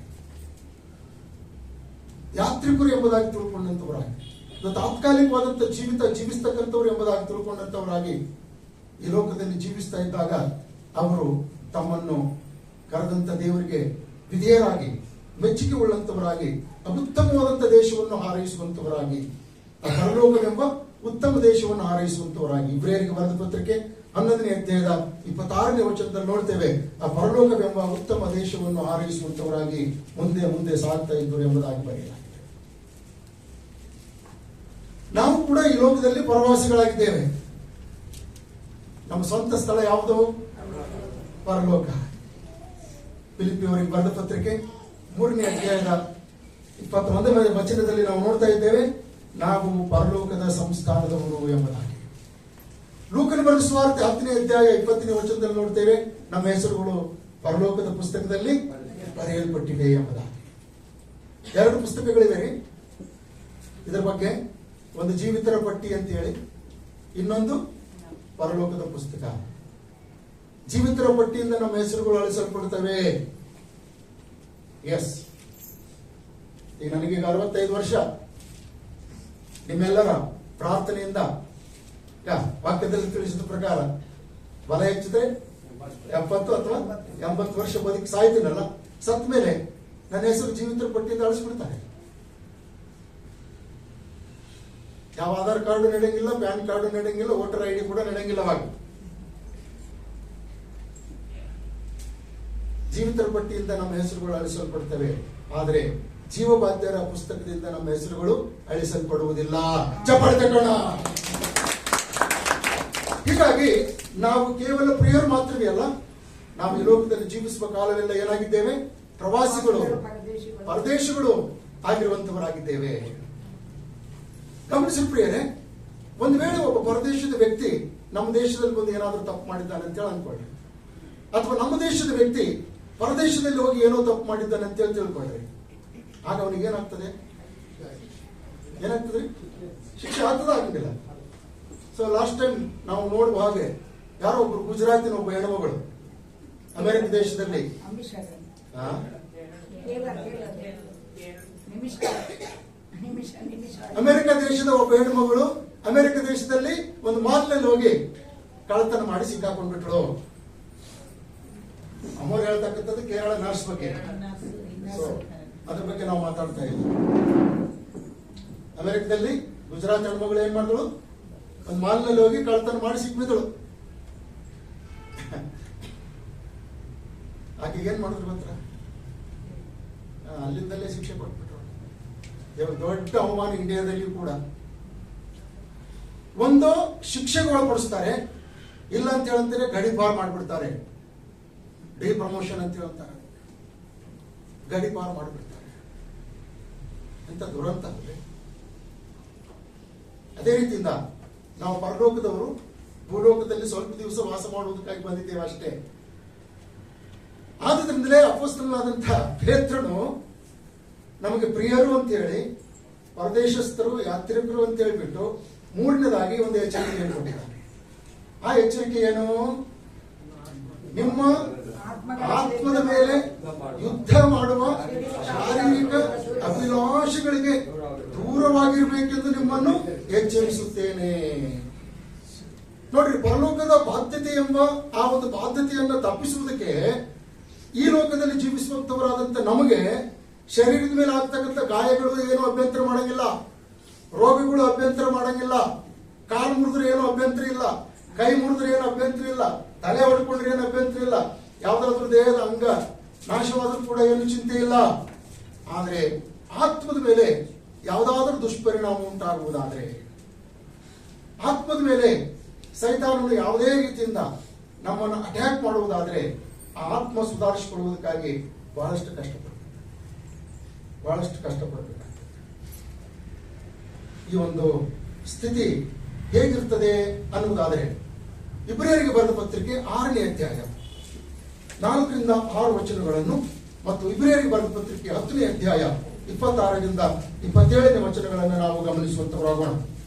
ಯಾತ್ರಿಕರು ಎಂಬುದಾಗಿ ತಿಳ್ಕೊಂಡಂತವರಾಗಿ, ತಾತ್ಕಾಲಿಕವಾದಂಥ ಜೀವಿತ ಜೀವಿಸ್ತಕ್ಕಂಥವ್ರು ಎಂಬುದಾಗಿ ತಿಳ್ಕೊಂಡಂತವರಾಗಿ ಈ ಲೋಕದಲ್ಲಿ ಜೀವಿಸ್ತಾ ಇದ್ದಾಗ ಅವರು ತಮ್ಮನ್ನು ಕರೆದಂತ ದೇವರಿಗೆ ವಿಧೇಯರಾಗಿ, ಮೆಚ್ಚುಗೆ ಉಳ್ಳಂತವರಾಗಿ, ಅತ್ಯುತ್ತಮವಾದಂಥ ದೇಶವನ್ನು ಹಾರೈಸುವಂತವರಾಗಿ, ಪರಲೋಕವೆಂಬ ಉತ್ತಮ ದೇಶವನ್ನು ಹಾರೈಸುವಂತವರಾಗಿ. ಇಬ್ರಿಯರಿಗೆ ಬರೆದ ಪತ್ರಿಕೆ 11ನೇ ಅಧ್ಯಾಯದ 26ನೇ ವಚನದಲ್ಲಿ ನೋಡ್ತೇವೆ, ಆ ಪರಲೋಕವೆಂಬ ಉತ್ತಮ ದೇಶವನ್ನು ಹಾರೈಸುವಂತವರಾಗಿ ಮುಂದೆ ಮುಂದೆ ಸಾಗ್ತಾ ಇದ್ದರು ಎಂಬುದಾಗಿ ಬರೆಯಲಾಗಿದೆ. ನಾವು ಕೂಡ ಈ ಲೋಕದಲ್ಲಿ ಪ್ರವಾಸಿಗಳಾಗಿದ್ದೇವೆ. ನಮ್ಮ ಸ್ವಂತ ಸ್ಥಳ ಯಾವುದು? ಪರಲೋಕ. ಫಿಲಿಪ್ಪಿಯವರಿಗೆ ಬರೆದ ಪತ್ರಿಕೆ 3ನೇ ಅಧ್ಯಾಯದ 21ನೇ ವಚನದಲ್ಲಿ ನಾವು ನೋಡ್ತಾ ಇದ್ದೇವೆ, ನಾವು ಪರಲೋಕದ ಸಂಸ್ಥಾನದವರು ಎಂಬುದಾಗಿ. ಲೂಕನ ಬರೆದ ಸುವಾರ್ತೆ 10ನೇ ಅಧ್ಯಾಯ 20ನೇ ವಚನದಲ್ಲಿ ನೋಡ್ತೇವೆ, ನಮ್ಮ ಹೆಸರುಗಳು ಪರಲೋಕದ ಪುಸ್ತಕದಲ್ಲಿ ಬರೆಯಲ್ಪಟ್ಟಿವೆ ಎಂಬುದಾಗಿ. 2 ಪುಸ್ತಕಗಳಿವೆ ಇದರ ಬಗ್ಗೆ, ಒಂದು ಜೀವಿತರ ಪಟ್ಟಿ ಅಂತ ಹೇಳಿ, ಇನ್ನೊಂದು ಪರಲೋಕದ ಪುಸ್ತಕ. ಜೀವಿತರ ಪಟ್ಟಿಯಿಂದ ನಮ್ಮ ಹೆಸರುಗಳು ಅಳಿಸಲ್ಪಡುತ್ತವೆ. ಎಸ್, ಈಗ ನನಗೆ 65 ವರ್ಷ. ನಿಮ್ಮೆಲ್ಲರ ಪ್ರಾರ್ಥನೆಯಿಂದ ವಾಕ್ಯದಲ್ಲಿ ತಿಳಿಸಿದ ಪ್ರಕಾರ ಬಲ ಹೆಚ್ಚಿದ್ರೆ 70 ಅಥವಾ 80 ವರ್ಷ ಬದುಕಿ ಸಾಯ್ತೀನಲ್ಲ, ಸತ್ ಮೇಲೆ ನನ್ನ ಹೆಸರು ಜೀವಿತರ ಪಟ್ಟಿಯಿಂದ ಅಳಿಸ್ಬಿಡ್ತಾರೆ. ಯಾವ ಆಧಾರ್ ಕಾರ್ಡು ನಡೆಯಂಗಿಲ್ಲ, ಪ್ಯಾನ್ ಕಾರ್ಡು ನಡೆಯಂಗಿಲ್ಲ, ವೋಟರ್ ಐಡಿ ಕೂಡ ನಡೆಯಂಗಿಲ್ಲವಾಗಿ ಜೀವಿತರ ಪಟ್ಟಿಯಿಂದ ನಮ್ಮ ಹೆಸರುಗಳು ಅಳಿಸಲ್ಪಡ್ತವೆ. ಆದರೆ ಜೀವಬಾಧ್ಯರ ಪುಸ್ತಕದಿಂದ ನಮ್ಮ ಹೆಸರುಗಳು ಅಳಿಸಲ್ಪಡುವುದಿಲ್ಲ. ಚಪ್ಪಾಳೆ ತಟ್ಟೋಣ. ಹೀಗಾಗಿ ನಾವು ಕೇವಲ ಪ್ರಿಯರು ಮಾತ್ರವೇ ಅಲ್ಲ, ನಾವು ಈ ಲೋಕದಲ್ಲಿ ಜೀವಿಸುವ ಕಾಲವೆಲ್ಲ ಏನಾಗಿದ್ದೇವೆ? ಪ್ರವಾಸಿಗಳು, ಪರದೇಶಗಳು ಆಗಿರುವಂತವರಾಗಿದ್ದೇವೆ. ಗಮನಿಸಿ ಪ್ರಿಯರೇ, ಒಂದು ವೇಳೆ ಒಬ್ಬ ಪರದೇಶದ ವ್ಯಕ್ತಿ ನಮ್ಮ ದೇಶದಲ್ಲಿ ಬಂದು ಏನಾದ್ರೂ ತಪ್ಪು ಮಾಡಿದ್ದಾನೆ ಅಂತೇಳಿ ಅನ್ಕೊಳ್ಳಿ, ಅಥವಾ ನಮ್ಮ ದೇಶದ ವ್ಯಕ್ತಿ ಪರದೇಶದಲ್ಲಿ ಹೋಗಿ ಏನೋ ತಪ್ಪು ಮಾಡಿದ್ದಾನೆ ಅಂತೇಳಿ ತಿಳ್ಕೊಳ್ರಿ, ಆಗ ಅವನಿಗೆ ಏನಾಗ್ತದೆ? ಶಿಕ್ಷೆ ಆಗ್ತದ? ಆಗಂಗಿಲ್ಲ. ಸೊ ಲಾಸ್ಟ್ ಟೈಮ್ ನಾವು ನೋಡುವ ಹಾಗೆ ಯಾರೋ ಒಬ್ರು ಗುಜರಾತಿನ ಒಬ್ಬ ಹೆಣ್ಮಗಳು ಅಮೆರಿಕ ದೇಶದಲ್ಲಿ ಅಮೆರಿಕ ದೇಶದ ಒಬ್ಬ ಹೆಣ್ಮಗಳು ಅಮೆರಿಕ ದೇಶದಲ್ಲಿ ಒಂದು ಮಾಲ್ನಲ್ಲಿ ಹೋಗಿ ಕಳ್ಳತನ ಮಾಡಿ ಸಿಕ್ಕಾಕೊಂಡ್ಬಿಟ್ರು. ಅಮ್ಮವ್ರು ಹೇಳ್ತಕ್ಕಂಥದ್ದು ಕೇರಳ ನರ್ಸ್ ಬಗ್ಗೆ. ಸೊ ಅದ್ರ ಬಗ್ಗೆ ನಾವು ಮಾತಾಡ್ತಾ ಇದ್ದೀವಿ. ಅಮೆರಿಕದಲ್ಲಿ ಗುಜರಾತ್ ಹೆಣ್ಮಗಳು ಏನ್ ಮಾಡಿದಳು? ಒಂದು ಮಾಲ್ನಲ್ಲಿ ಹೋಗಿ ಕಳ್ಳತನ ಮಾಡಿ ಸಿಕ್ಬಿದ್ದಳು. ಆಕೆ ಏನ್ ಮಾಡಿದ್ರು ಗೊತ್ತಾ? ಅಲ್ಲಿಂದಲೇ ಶಿಕ್ಷೆ ಕೊಟ್ಬಿಟ್ರು. ದೊಡ್ಡ ಅವಮಾನ ಇಂಡಿಯಾದಲ್ಲಿಯೂ ಕೂಡ. ಒಂದು ಶಿಕ್ಷೆಗೆ ಒಳಪಡಿಸ್ತಾರೆ, ಇಲ್ಲ ಅಂತ ಹೇಳಂತಾರೆ ಗಡಿಪಾರ್ ಮಾಡ್ಬಿಡ್ತಾರೆ. ಡಿ ಪ್ರಮೋಷನ್ ಅಂತ ಹೇಳ್ತಾರೆ, ಗಡಿಪಾರ್ ಮಾಡ್ಬಿಡ್ತಾರೆ. ಎಂತ ದುರಂತ. ಅದೇ ರೀತಿಯಿಂದ ನಾವು ಪರಲೋಕದವರು ಭೂಲೋಕದಲ್ಲಿ ಸ್ವಲ್ಪ ದಿವಸ ವಾಸ ಮಾಡುವುದಕ್ಕಾಗಿ ಬಂದಿದ್ದೇವೆ ಅಷ್ಟೇ. ಆದ್ರಿಂದಲೇ ಅಪೊಸ್ತಲನಾದಂತಹ ಪೇತ್ರನು ನಮಗೆ ಪ್ರಿಯರು ಅಂತ ಹೇಳಿ, ಪರದೇಶಸ್ಥರು, ಯಾತ್ರಿಕರು ಅಂತ ಹೇಳಿಬಿಟ್ಟು ಮೂರನೇದಾಗಿ ಒಂದು ಎಚ್ಚರಿಕೆಯನ್ನು ಕೊಟ್ಟಿದ್ದಾನೆ. ಆ ಎಚ್ಚರಿಕೆ ಏನು? ನಿಮ್ಮ ಆತ್ಮದ ಮೇಲೆ ಯುದ್ಧ ಮಾಡುವ ಶಾರೀರಿಕ ಅಭಿಲಾಷೆಗಳಿಗೆ ದೂರವಾಗಿರ್ಬೇಕೆಂದು ನಿಮ್ಮನ್ನು ಎಚ್ಚರಿಸುತ್ತೇನೆ. ನೋಡ್ರಿ, ಪರಲೋಕದ ಬಾಧ್ಯತೆ ಎಂಬ ಆ ಒಂದು ಬಾಧ್ಯತೆಯನ್ನು ತಪ್ಪಿಸುವುದಕ್ಕೆ ಈ ಲೋಕದಲ್ಲಿ ಜೀವಿಸುವಂತವರಾದಂತ ನಮಗೆ ಶರೀರದ ಮೇಲೆ ಆಗ್ತಕ್ಕಂಥ ಗಾಯಗಳು ಏನು ಅಭ್ಯಂತರ ಮಾಡಂಗಿಲ್ಲ, ರೋಗಗಳು ಅಭ್ಯಂತರ ಮಾಡಂಗಿಲ್ಲ, ಕಾಲು ಮುರಿದ್ರೆ ಏನು ಅಭ್ಯಂತರ ಇಲ್ಲ, ಕೈ ಮುರಿದ್ರೆ ಏನು ಅಭ್ಯಂತರ ಇಲ್ಲ, ತಲೆ ಹೊಡ್ಕೊಂಡ್ರೆ ಏನು ಅಭ್ಯಂತರ ಇಲ್ಲ, ಯಾವ್ದಾದ್ರು ದೇಹದ ಅಂಗ ನಾಶವಾದ್ರೂ ಕೂಡ ಏನು ಚಿಂತೆ ಇಲ್ಲ. ಆದ್ರೆ ಆತ್ಮದ ಮೇಲೆ ಯಾವುದಾದ್ರೂ ದುಷ್ಪರಿಣಾಮ ಉಂಟಾಗುವುದಾದ್ರೆ, ಆತ್ಮದ ಮೇಲೆ ಸೈತಾನನು ಯಾವುದೇ ರೀತಿಯಿಂದ ನಮ್ಮನ್ನು ಅಟ್ಯಾಕ್ ಮಾಡುವುದಾದ್ರೆ ಆ ಆತ್ಮ ಸುಧಾರಿಸಿಕೊಳ್ಳುವುದಕ್ಕಾಗಿ ಬಹಳಷ್ಟು ಕಷ್ಟಪಡಬೇಕಾಗ್ತದೆ. ಈ ಒಂದು ಸ್ಥಿತಿ ಹೇಗಿರ್ತದೆ ಅನ್ನುವುದಾದರೆ ಇಬ್ರಿಯರಿಗೆ ಬರೆದ ಪತ್ರಿಕೆ 6ನೇ ಅಧ್ಯಾಯ 4ರಿಂದ 6 ವಚನಗಳನ್ನು ಮತ್ತು ಇಬ್ರಿಯರಿಗೆ ಬರೆದ ಪತ್ರಿಕೆ 10ನೇ ಅಧ್ಯಾಯ 26ರಿಂದ 27ನೇ ವಚನಗಳನ್ನು ನಾವು ಗಮನಿಸುವಂತವರಾಗೋಣ.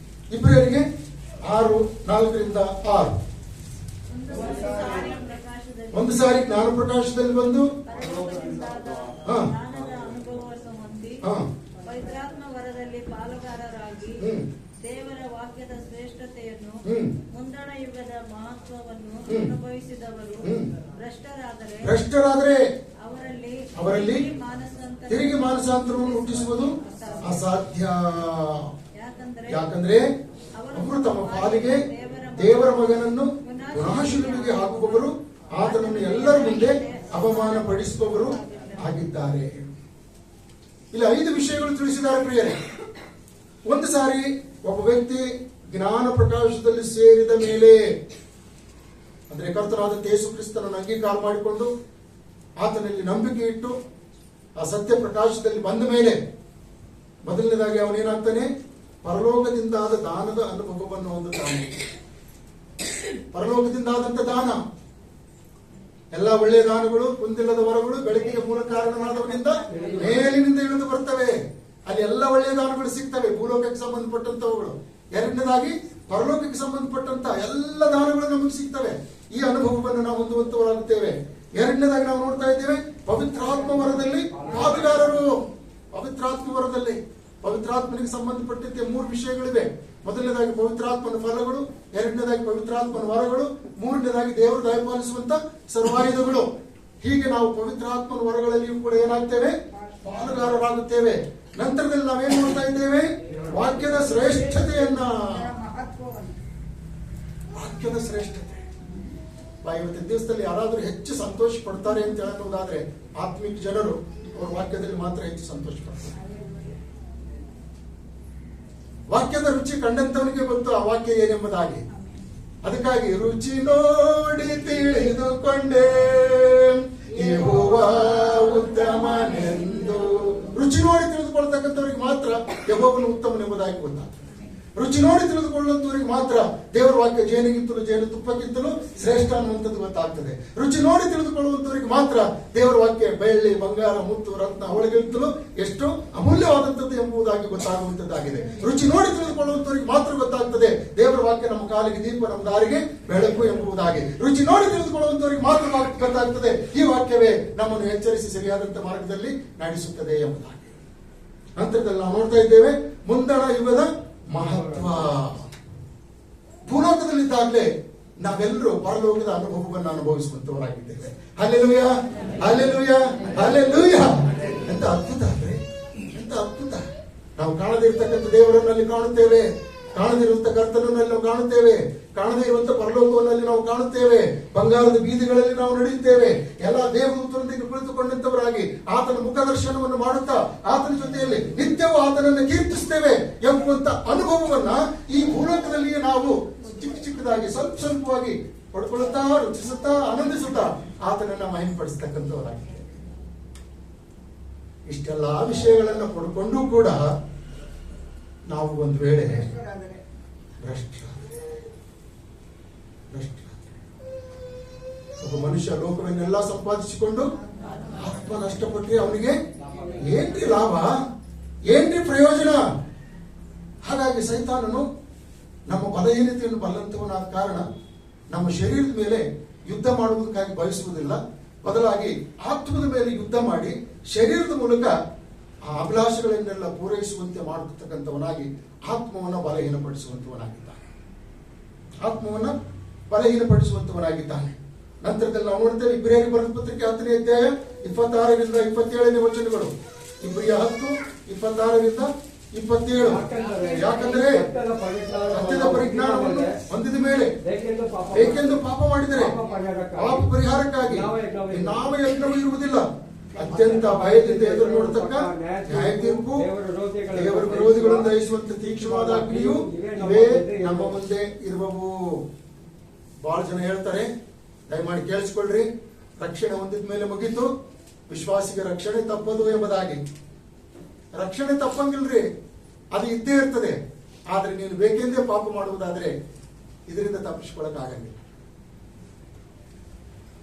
ಇಬ್ರಿಯರಿಗೆ 6, 4ರಿಂದ 6. ಒಂದು ಸಾರಿ ಜ್ಞಾನ ಪ್ರಕಾಶದಲ್ಲಿ ಬಂದು ಪವಿತ್ರಾತ್ಮ ವರದಲ್ಲಿ ಪಾಲುಗಾರರಾಗಿ ದೇವರ ವಾಕ್ಯದ ಶ್ರೇಷ್ಠತೆಯನ್ನು ಮುಂದಣ ಯುಗದ ಮಹತ್ವವನ್ನು ಅನುಭವಿಸಿದವರು ಭ್ರಷ್ಟರಾದರೆ ಅವರಲ್ಲಿ ತಿರುಗಿ ಮಾನಸಾಂತರವನ್ನು ಹುಟ್ಟಿಸುವುದು ಅಸಾಧ್ಯ. ಯಾಕಂದ್ರೆ ಅವರು ತಮ್ಮ ಪಾಲಿಗೆ ದೇವರ ಮಗನನ್ನು ಪುನಃಶಿಲುಬೆಗೆ ಹಾಕುವವರು, ಆತನನ್ನು ಎಲ್ಲರ ಮುಂದೆ ಅವಮಾನ ಪಡಿಸುವವರು ಆಗಿದ್ದಾರೆ. ಇಲ್ಲಿ 5 ವಿಷಯಗಳು ತಿಳಿಸಿದ್ದಾರೆ ಪ್ರಿಯರೇ. ಒಂದು ಸಾರಿ ಒಬ್ಬ ವ್ಯಕ್ತಿ ಜ್ಞಾನ ಪ್ರಕಾಶದಲ್ಲಿ ಸೇರಿದ ಮೇಲೆ, ಅಂದ್ರೆ ಕರ್ತನಾದ ಯೇಸು ಕ್ರಿಸ್ತನನ್ನು ಅಂಗೀಕಾರ ಮಾಡಿಕೊಂಡು ಆತನಲ್ಲಿ ನಂಬಿಕೆ ಇಟ್ಟು ಆ ಸತ್ಯ ಪ್ರಕಾಶದಲ್ಲಿ ಬಂದ ಮೇಲೆ ಮೊದಲನೇದಾಗಿ ಅವನೇನಾಗ್ತಾನೆ, ಪರಲೋಕದಿಂದಾದ ದಾನದ ಅನುಭವವನ್ನು ಹೊಂದುತ್ತಾನೆ. ಪರಲೋಕದಿಂದಾದಂತ ದಾನ, ಎಲ್ಲ ಒಳ್ಳೆಯ ದಾನಗಳು, ಕುಂದಿಲ್ಲದ ವರಗಳು ಬೆಳಕಿಗೆ ಮೂಲ ಕಾರಣನಾದವನಿಂದ ಮೇಲಿನಿಂದ ಇಳಿದು ಬರ್ತವೆ. ಅಲ್ಲಿ ಎಲ್ಲ ಒಳ್ಳೆಯ ದಾನಗಳು ಸಿಗ್ತವೆ, ಭೂಲೋಕಕ್ಕೆ ಸಂಬಂಧಪಟ್ಟಂತವುಗಳು. ಎರಡನೇದಾಗಿ ಪರಲೋಕಕ್ಕೆ ಸಂಬಂಧಪಟ್ಟಂತ ಎಲ್ಲ ದಾನಗಳು ನಮಗೆ ಸಿಗ್ತವೆ. ಈ ಅನುಭವವನ್ನು ನಾವು ಹೊಂದುವಂತವರಾಗುತ್ತೇವೆ. ಎರಡನೇದಾಗಿ ನಾವು ನೋಡ್ತಾ ಇದ್ದೇವೆ, ಪವಿತ್ರಾತ್ಮ ವರದಲ್ಲಿ ಪಾಲುಗಾರರು. ಪವಿತ್ರಾತ್ಮ ವರದಲ್ಲಿ ಪವಿತ್ರಾತ್ಮನಿಗೆ ಸಂಬಂಧಪಟ್ಟಂತೆ 3 ವಿಷಯಗಳಿವೆ. ಮೊದಲನೇದಾಗಿ ಪವಿತ್ರಾತ್ಮನ ಫಲಗಳು, ಎರಡನೇದಾಗಿ ಪವಿತ್ರಾತ್ಮನ ವರಗಳು, ಮೂರನೇದಾಗಿ ದೇವರು ದಯಪಾಲಿಸುವಂತ ಸರ್ವಾಯುಧಗಳು. ಹೀಗೆ ನಾವು ಪವಿತ್ರಾತ್ಮನ ವರಗಳಲ್ಲಿಯೂ ಕೂಡ ಏನಾಗ್ತೇವೆ, ಪಾಲುಗಾರರಾಗುತ್ತೇವೆ. ನಂತರದಲ್ಲಿ ನಾವೇನ್ ನೋಡ್ತಾ ಇದ್ದೇವೆ, ವಾಕ್ಯದ ಶ್ರೇಷ್ಠತೆಯನ್ನ. ವಾಕ್ಯದ ಶ್ರೇಷ್ಠತೆ. ಇವತ್ತಿನ ದಿವಸದಲ್ಲಿ ಯಾರಾದ್ರೂ ಹೆಚ್ಚು ಸಂತೋಷ ಪಡ್ತಾರೆ ಅಂತ ಹೇಳುವುದಾದ್ರೆ ಆತ್ಮಿಕ ಜನರು ಅವರ ವಾಕ್ಯದಲ್ಲಿ ಮಾತ್ರ ಹೆಚ್ಚು ಸಂತೋಷ ಪಡ್ತಾರೆ. ವಾಕ್ಯದ ರುಚಿ ಕಂಡಂತವನಿಗೆ ಗೊತ್ತು ಆ ವಾಕ್ಯ ಏನೆಂಬುದಾಗಿ. ಅದಕ್ಕಾಗಿ ರುಚಿ ನೋಡಿ ತಿಳಿದುಕೊಂಡೆ ಯೆಹೋವ ಉತ್ತಮನೆಂದು. ರುಚಿ ನೋಡಿ ತಿಳಿದುಕೊಳ್ತಕ್ಕಂಥವ್ರಿಗೆ ಮಾತ್ರ ಯೆಹೋವನು ಉತ್ತಮನೆಂಬುದಾಗಿ ಗೊತ್ತಾಗ್ತದೆ. ರುಚಿ ನೋಡಿ ತಿಳಿದುಕೊಳ್ಳುವಂತವರಿಗೆ ಮಾತ್ರ ದೇವರ ವಾಕ್ಯ ಜೇನಿಗಿಂತಲೂ ಜೇನು ತುಪ್ಪಕ್ಕಿಂತಲೂ ಶ್ರೇಷ್ಠ ಅನ್ನುವಂಥದ್ದು ಗೊತ್ತಾಗ್ತದೆ. ರುಚಿ ನೋಡಿ ತಿಳಿದುಕೊಳ್ಳುವಂತವರಿಗೆ ಮಾತ್ರ ದೇವರ ವಾಕ್ಯ ಬೆಳ್ಳಿ, ಬಂಗಾರ, ಮುತ್ತು, ರತ್ನ, ಅವಳಿಗಿಂತಲೂ ಎಷ್ಟು ಅಮೂಲ್ಯವಾದಂಥದ್ದು ಎಂಬುದಾಗಿ ಗೊತ್ತಾಗುವಂತದ್ದಾಗಿದೆ. ರುಚಿ ನೋಡಿ ತಿಳಿದುಕೊಳ್ಳುವಂತವರಿಗೆ ಮಾತ್ರ ಗೊತ್ತಾಗ್ತದೆ ದೇವರ ವಾಕ್ಯ ನಮ್ಮ ಕಾಲಿಗೆ ದೀಪ, ನಮ್ಮ ದಾರಿಗೆ ಬೆಳಕು ಎಂಬುದಾಗಿ. ರುಚಿ ನೋಡಿ ತಿಳಿದುಕೊಳ್ಳುವಂತವರಿಗೆ ಮಾತ್ರ ಗೊತ್ತಾಗ್ತದೆ ಈ ವಾಕ್ಯವೇ ನಮ್ಮನ್ನು ಎಚ್ಚರಿಸಿ ಸರಿಯಾದಂತ ಮಾರ್ಗದಲ್ಲಿ ನಡೆಸುತ್ತದೆ ಎಂಬುದಾಗಿ. ನಂತರದಲ್ಲಿ ನಾವು ನೋಡ್ತಾ ಇದ್ದೇವೆ ಮುಂದಣ ಯುಗದ ಮಹತ್ವ. ಭೂಲೋಕದಲ್ಲಿದ್ದಾಗಲೇ ನಾವೆಲ್ಲರೂ ಪರಲೋಕದ ಅನುಭವವನ್ನು ಅನುಭವಿಸುವಂತವರಾಗಿದ್ದೇವೆ. Hallelujah, hallelujah, hallelujah. ಎಂತ ಅದ್ಭುತ ಅಂದ್ರೆ, ಎಂತ ಅದ್ಭುತ. ನಾವು ಕಾಣದೇ ಇರ್ತಕ್ಕಂಥ ದೇವರನ್ನಲ್ಲಿ ಕಾಣುತ್ತೇವೆ, ಕಾಣದಿರುವಂತ ಕರ್ತನನ್ನು ನಾವು ಕಾಣುತ್ತೇವೆ, ಕಾಣದೇ ಇರುವಂತ ಪರಲೋಕವನ್ನಲ್ಲಿ ನಾವು ಕಾಣುತ್ತೇವೆ. ಬಂಗಾರದ ಬೀದಿಗಳಲ್ಲಿ ನಾವು ನಡೆಯುತ್ತೇವೆ. ಎಲ್ಲ ದೇವದೂತರೊಂದಿಗೆ ಕುಳಿತುಕೊಂಡಂತವರಾಗಿ ಆತನ ಮುಖದರ್ಶನವನ್ನು ಮಾಡುತ್ತಾ ಆತನ ಜೊತೆಯಲ್ಲಿ ನಿತ್ಯವೂ ಆತನನ್ನು ಕೀರ್ತಿಸುತ್ತೇವೆ ಎಂಬುವಂತ ಅನುಭವವನ್ನ ಈ ಭೂಲೋಕದಲ್ಲಿಯೇ ನಾವು ಚಿಕ್ಕದಾಗಿ ಸ್ವಲ್ಪವಾಗಿ ಪಡ್ಕೊಳ್ಳುತ್ತಾ, ರುಚಿಸುತ್ತಾ, ಆನಂದಿಸುತ್ತಾ ಆತನನ್ನ ಮಹಿಮೆಪಡಿಸತಕ್ಕಂಥವರಾಗಿದ್ದೇವೆ. ಇಷ್ಟೆಲ್ಲಾ ವಿಷಯಗಳನ್ನ ಪಡ್ಕೊಂಡೂ ಕೂಡ ನಾವು ಒಂದು ವೇಳೆ ಒಬ್ಬ ಮನುಷ್ಯ ಲೋಕವನ್ನೆಲ್ಲ ಸಂಪಾದಿಸಿಕೊಂಡು ಆತ್ಮ ನಷ್ಟಪಟ್ಟರೆ ಅವನಿಗೆ ಏನ್ರಿ ಲಾಭ, ಏನ್ರಿ ಪ್ರಯೋಜನ? ಹಾಗಾಗಿ ಸೈತಾನನು ನಮ್ಮ ಬಲಹೀನತೆಯನ್ನು ಬಲ್ಲಂತವನಾದ ಕಾರಣ ನಮ್ಮ ಶರೀರದ ಮೇಲೆ ಯುದ್ಧ ಮಾಡುವುದಕ್ಕಾಗಿ ಬಯಸುವುದಿಲ್ಲ, ಬದಲಾಗಿ ಆತ್ಮದ ಮೇಲೆ ಯುದ್ಧ ಮಾಡಿ ಶರೀರದ ಮೂಲಕ ಆ ಅಭಿಲಾಷೆಗಳನ್ನೆಲ್ಲ ಪೂರೈಸುವಂತೆ ಮಾಡತಕ್ಕಂಥವನಾಗಿ ಆತ್ಮವನ್ನ ಬಲಹೀನಪಡಿಸುವಂತವನಾಗಿದ್ದಾನೆ. ಆತ್ಮವನ್ನ ಬಲಹೀನಪಡಿಸುವಂತವನಾಗಿದ್ದಾನೆ. ನಂತರದಲ್ಲಿ ನಾವು ನೋಡ್ತೇವೆ ಇಬ್ರಿಯರಿಗೆ ಬರೆದ ಪತ್ರಿಕೆ 10ನೇ ಅಧ್ಯಾಯ 26ರಿಂದ 27ನೇ ವಚನಗಳು. ಇಬ್ರಿಯ 10, 26ರಿಂದ 27. ಯಾಕಂದರೆ ಸತ್ಯದ ಪರಿಜ್ಞಾನವನ್ನು ಹೊಂದಿದ ಮೇಲೆ ಏಕೆಂದು ಪಾಪ ಮಾಡಿದರೆ ಪಾಪ ಪರಿಹಾರಕ್ಕಾಗಿ ನಾವು ಯಜ್ಞವೂ ಇರುವುದಿಲ್ಲ, ಅತ್ಯಂತ ಭಯದಿಂದ ಎದುರು ನೋಡತಕ್ಕ ನ್ಯಾಯ ತೀರ್ಪು, ದೇವರ ವಿರೋಧಿಗಳನ್ನು ದಹಿಸುವಂತ ತೀಕ್ಷ್ಣವಾದ ಅಗ್ನಿಯು ಇವೇ ನಮ್ಮ ಮುಂದೆ ಇರುವವು. ಬಹಳ ಜನ ಹೇಳ್ತಾರೆ, ದಯಮಾಡಿ ಕೇಳಿಸ್ಕೊಳ್ರಿ, ರಕ್ಷಣೆ ಹೊಂದಿದ ಮೇಲೆ ಮುಗಿತು, ವಿಶ್ವಾಸಿಗೆ ರಕ್ಷಣೆ ತಪ್ಪದು ಎಂಬುದಾಗಿ. ರಕ್ಷಣೆ ತಪ್ಪಂಗಿಲ್ರಿ, ಅದು ಇದ್ದೇ ಇರ್ತದೆ. ಆದ್ರೆ ನೀನು ಬೇಕೆಂದೇ ಪಾಪ ಮಾಡುವುದಾದ್ರೆ ಇದರಿಂದ ತಪ್ಪಿಸಿಕೊಳ್ಳಕ್ಕಾಗಂಗಿಲ್ಲ.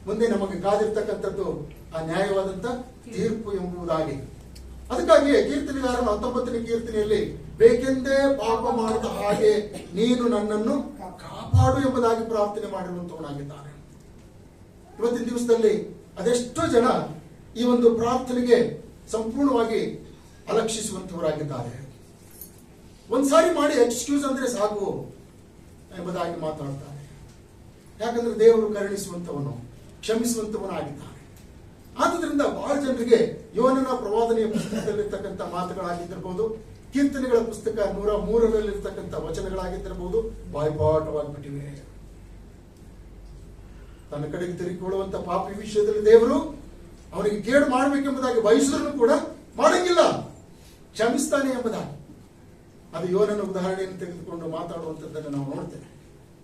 ಮುಂದೆ ನಮಗೆ ಕಾದಿರ್ತಕ್ಕಂಥದ್ದು ಆ ನ್ಯಾಯವಾದಂತ ತೀರ್ಪು ಎಂಬುದಾಗಿ. ಅದಕ್ಕಾಗಿಯೇ ಕೀರ್ತನೆಗಾರನು 19ನೇ ಕೀರ್ತನೆಯಲ್ಲಿ ಬೇಕೆಂದೇ ಪಾಪ ಮಾಡದ ಹಾಗೆ ನೀನು ನನ್ನನ್ನು ಕಾಪಾಡು ಎಂಬುದಾಗಿ ಪ್ರಾರ್ಥನೆ ಮಾಡಿರುವಂತವನಾಗಿದ್ದಾನೆ. ಇವತ್ತಿನ ದಿವಸದಲ್ಲಿ ಅದೆಷ್ಟೋ ಜನ ಈ ಒಂದು ಪ್ರಾರ್ಥನೆಗೆ ಸಂಪೂರ್ಣವಾಗಿ ಅಲಕ್ಷಿಸುವಂತವರಾಗಿದ್ದಾರೆ. ಒಂದ್ಸಾರಿ ಮಾಡಿ ಎಕ್ಸ್ಕ್ಯೂಸ್ ಅಂದ್ರೆ ಸಾಕು ಎಂಬುದಾಗಿ ಮಾತಾಡ್ತಾರೆ. ಯಾಕಂದ್ರೆ ದೇವರು ಕರುಣಿಸುವಂತವನು, ಕ್ಷಮಿಸುವಂತವನು ಆಗಿದ್ದಾನೆ. ಆದುದರಿಂದ ಬಹಳ ಜನರಿಗೆ ಯೋನನ ಪ್ರವಾದನೆಯ ಪುಸ್ತಕದಲ್ಲಿರ್ತಕ್ಕಂಥ ಮಾತುಗಳಾಗಿದ್ದಿರಬಹುದು, ಕೀರ್ತನೆಗಳ ಪುಸ್ತಕ 103ರಲ್ಲಿರ್ತಕ್ಕಂಥ ವಚನಗಳಾಗಿದ್ದಿರಬಹುದು, ಬಾಯ್ಪಾಠವಾಗಿಬಿಟ್ಟಿವೆ. ತನ್ನ ಕಡೆಗೆ ತಿರುಗಿಕೊಳ್ಳುವಂತ ಪಾಪಿ ವಿಷಯದಲ್ಲಿ ದೇವರು ಅವನಿಗೆ ಕೇಡು ಮಾಡಬೇಕೆಂಬುದಾಗಿ ಬಯಸಿದ್ರು ಕೂಡ ಮಾಡಂಗಿಲ್ಲ, ಕ್ಷಮಿಸ್ತಾನೆ ಎಂಬುದಾಗಿ. ಅದು ಯೋನನ ಉದಾಹರಣೆಯನ್ನು ತೆಗೆದುಕೊಂಡು ಮಾತಾಡುವಂಥದ್ದನ್ನು ನಾವು ನೋಡ್ತೇವೆ.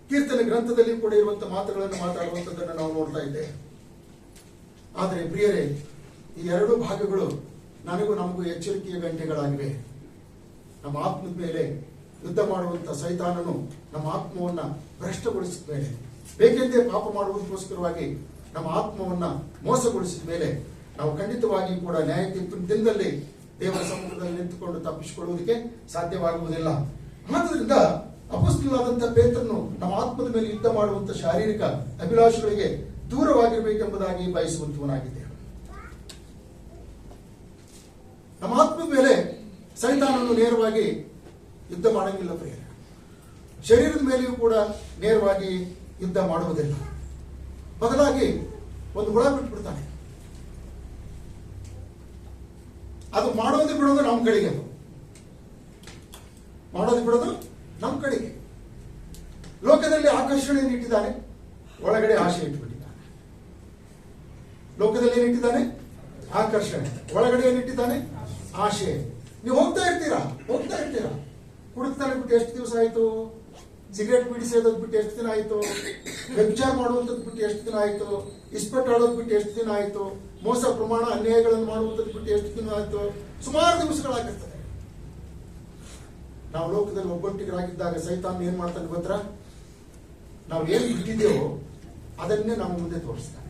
ಕೀರ್ತನೆ ಗ್ರಂಥದಲ್ಲಿ ಕೂಡ ಇರುವಂತಹ ಮಾತುಗಳನ್ನು ಮಾತಾಡುವಂಥದ್ದನ್ನು ನಾವು ನೋಡ್ತಾ ಇದ್ದೇವೆ. ಆದರೆ ಪ್ರಿಯರೇ, ಈ ಎರಡು ಭಾಗಗಳು ನನಗೂ ನಮಗೂ ಎಚ್ಚರಿಕೆಯ ಗಂಟೆಗಳಾಗಿವೆ. ನಮ್ಮ ಆತ್ಮದ ಮೇಲೆ ಯುದ್ಧ ಮಾಡುವಂತ ಸೈತಾನನು ನಮ್ಮ ಆತ್ಮವನ್ನ ಭ್ರಷ್ಟಗೊಳಿಸಿದ ಮೇಲೆ, ಬೇಕೆಂದೇ ಪಾಪ ಮಾಡುವುದಕ್ಕೋಸ್ಕರವಾಗಿ ನಮ್ಮ ಆತ್ಮವನ್ನ ಮೋಸಗೊಳಿಸಿದ ಮೇಲೆ ನಾವು ಖಂಡಿತವಾಗಿ ಕೂಡ ನ್ಯಾಯ ತೀರ್ಪಿನ ದಿನದಲ್ಲಿ ದೇವರ ಸಮ್ಮುಖದಲ್ಲಿ ನಿಂತುಕೊಂಡು ತಪ್ಪಿಸಿಕೊಳ್ಳುವುದಕ್ಕೆ ಸಾಧ್ಯವಾಗುವುದಿಲ್ಲ. ಆದ್ದರಿಂದ ಅಪೊಸ್ತಲನಾದಂತಹ ಪೇತ್ರನು ನಮ್ಮ ಆತ್ಮದ ಮೇಲೆ ಯುದ್ಧ ಮಾಡುವಂತ ಶಾರೀರಿಕ ಅಭಿಲಾಷೆಗಳಿಗೆ ದೂರವಾಗಿರಬೇಕೆಂಬುದಾಗಿ ಬಯಸುವಂತವನಾಗಿದ್ದೇವೆ. ನಮ್ಮ ಆತ್ಮದ ಮೇಲೆ ಸೈತಾನನ್ನು ನೇರವಾಗಿ ಯುದ್ಧ ಮಾಡಂಗಿಲ್ಲ ಪ್ರಿಯರೇ. ಶರೀರದ ಮೇಲೆಯೂ ಕೂಡ ನೇರವಾಗಿ ಯುದ್ಧ ಮಾಡುವುದಿಲ್ಲ. ಬದಲಾಗಿ ಒಂದು ಹುಳ ಬಿಟ್ಬಿಡ್ತಾನೆ. ಅದು ಮಾಡೋದು ಬಿಡೋದು ನಮ್ಮ ಕಡೆಗೆ, ಅದು ಮಾಡೋದು ಬಿಡೋದು ನಮ್ಮ ಕಡೆಗೆ. ಲೋಕದಲ್ಲಿ ಆಕರ್ಷಣೆಯನ್ನು ಇಟ್ಟಿದ್ದಾನೆ, ಒಳಗಡೆ ಆಶೆ ಇಟ್ಟುಬಿಟ್ಟಿದ್ದಾನೆ. ಲೋಕದಲ್ಲಿ ಏನಿಟ್ಟಿದ್ದಾನೆ? ಆಕರ್ಷಣೆ. ಒಳಗಡೆ ಏನಿಟ್ಟಿದ್ದಾನೆ? ಆಶೆ. ನೀವು ಹೋಗ್ತಾ ಇರ್ತೀರಾ. ಕುಡಿತಾನೆ ಬಿಟ್ಟು ಎಷ್ಟು ದಿವಸ ಆಯ್ತು? ಸಿಗರೇಟ್ ಬಿಡಿಸೋದ್ ಬಿಟ್ಟು ಎಷ್ಟು ದಿನ ಆಯ್ತು? ವ್ಯಭಿಚಾರ ಮಾಡುವಂಥದ್ದು ಬಿಟ್ಟು ಎಷ್ಟು ದಿನ ಆಯ್ತು? ಇಸ್ಪೆಟ್ ಆಡೋದು ಬಿಟ್ಟು ಎಷ್ಟು ದಿನ ಆಯ್ತು? ಮೋಸ ಪ್ರಮಾಣ ಅನ್ಯಾಯಗಳನ್ನು ಮಾಡುವಂಥದ್ದು ಬಿಟ್ಟು ಎಷ್ಟು ದಿನ ಆಯ್ತು? ಸುಮಾರು ದಿವಸಗಳಾಗಿರ್ತದೆ. ನಾವು ಲೋಕದಲ್ಲಿ ಒಬ್ಬೊಟ್ಟಿಗರಾಗಿದ್ದಾಗ ಸೈತಾನ್ ಏನ್ ಮಾಡ್ತಾನೆ ಗೊತ್ತಾ? ನಾವು ಏನ್ ಬಿಟ್ಟಿದ್ದೇವೋ ಅದನ್ನೇ ನಮ್ಮ ಮುಂದೆ ತೋರಿಸ್ತಾನೆ.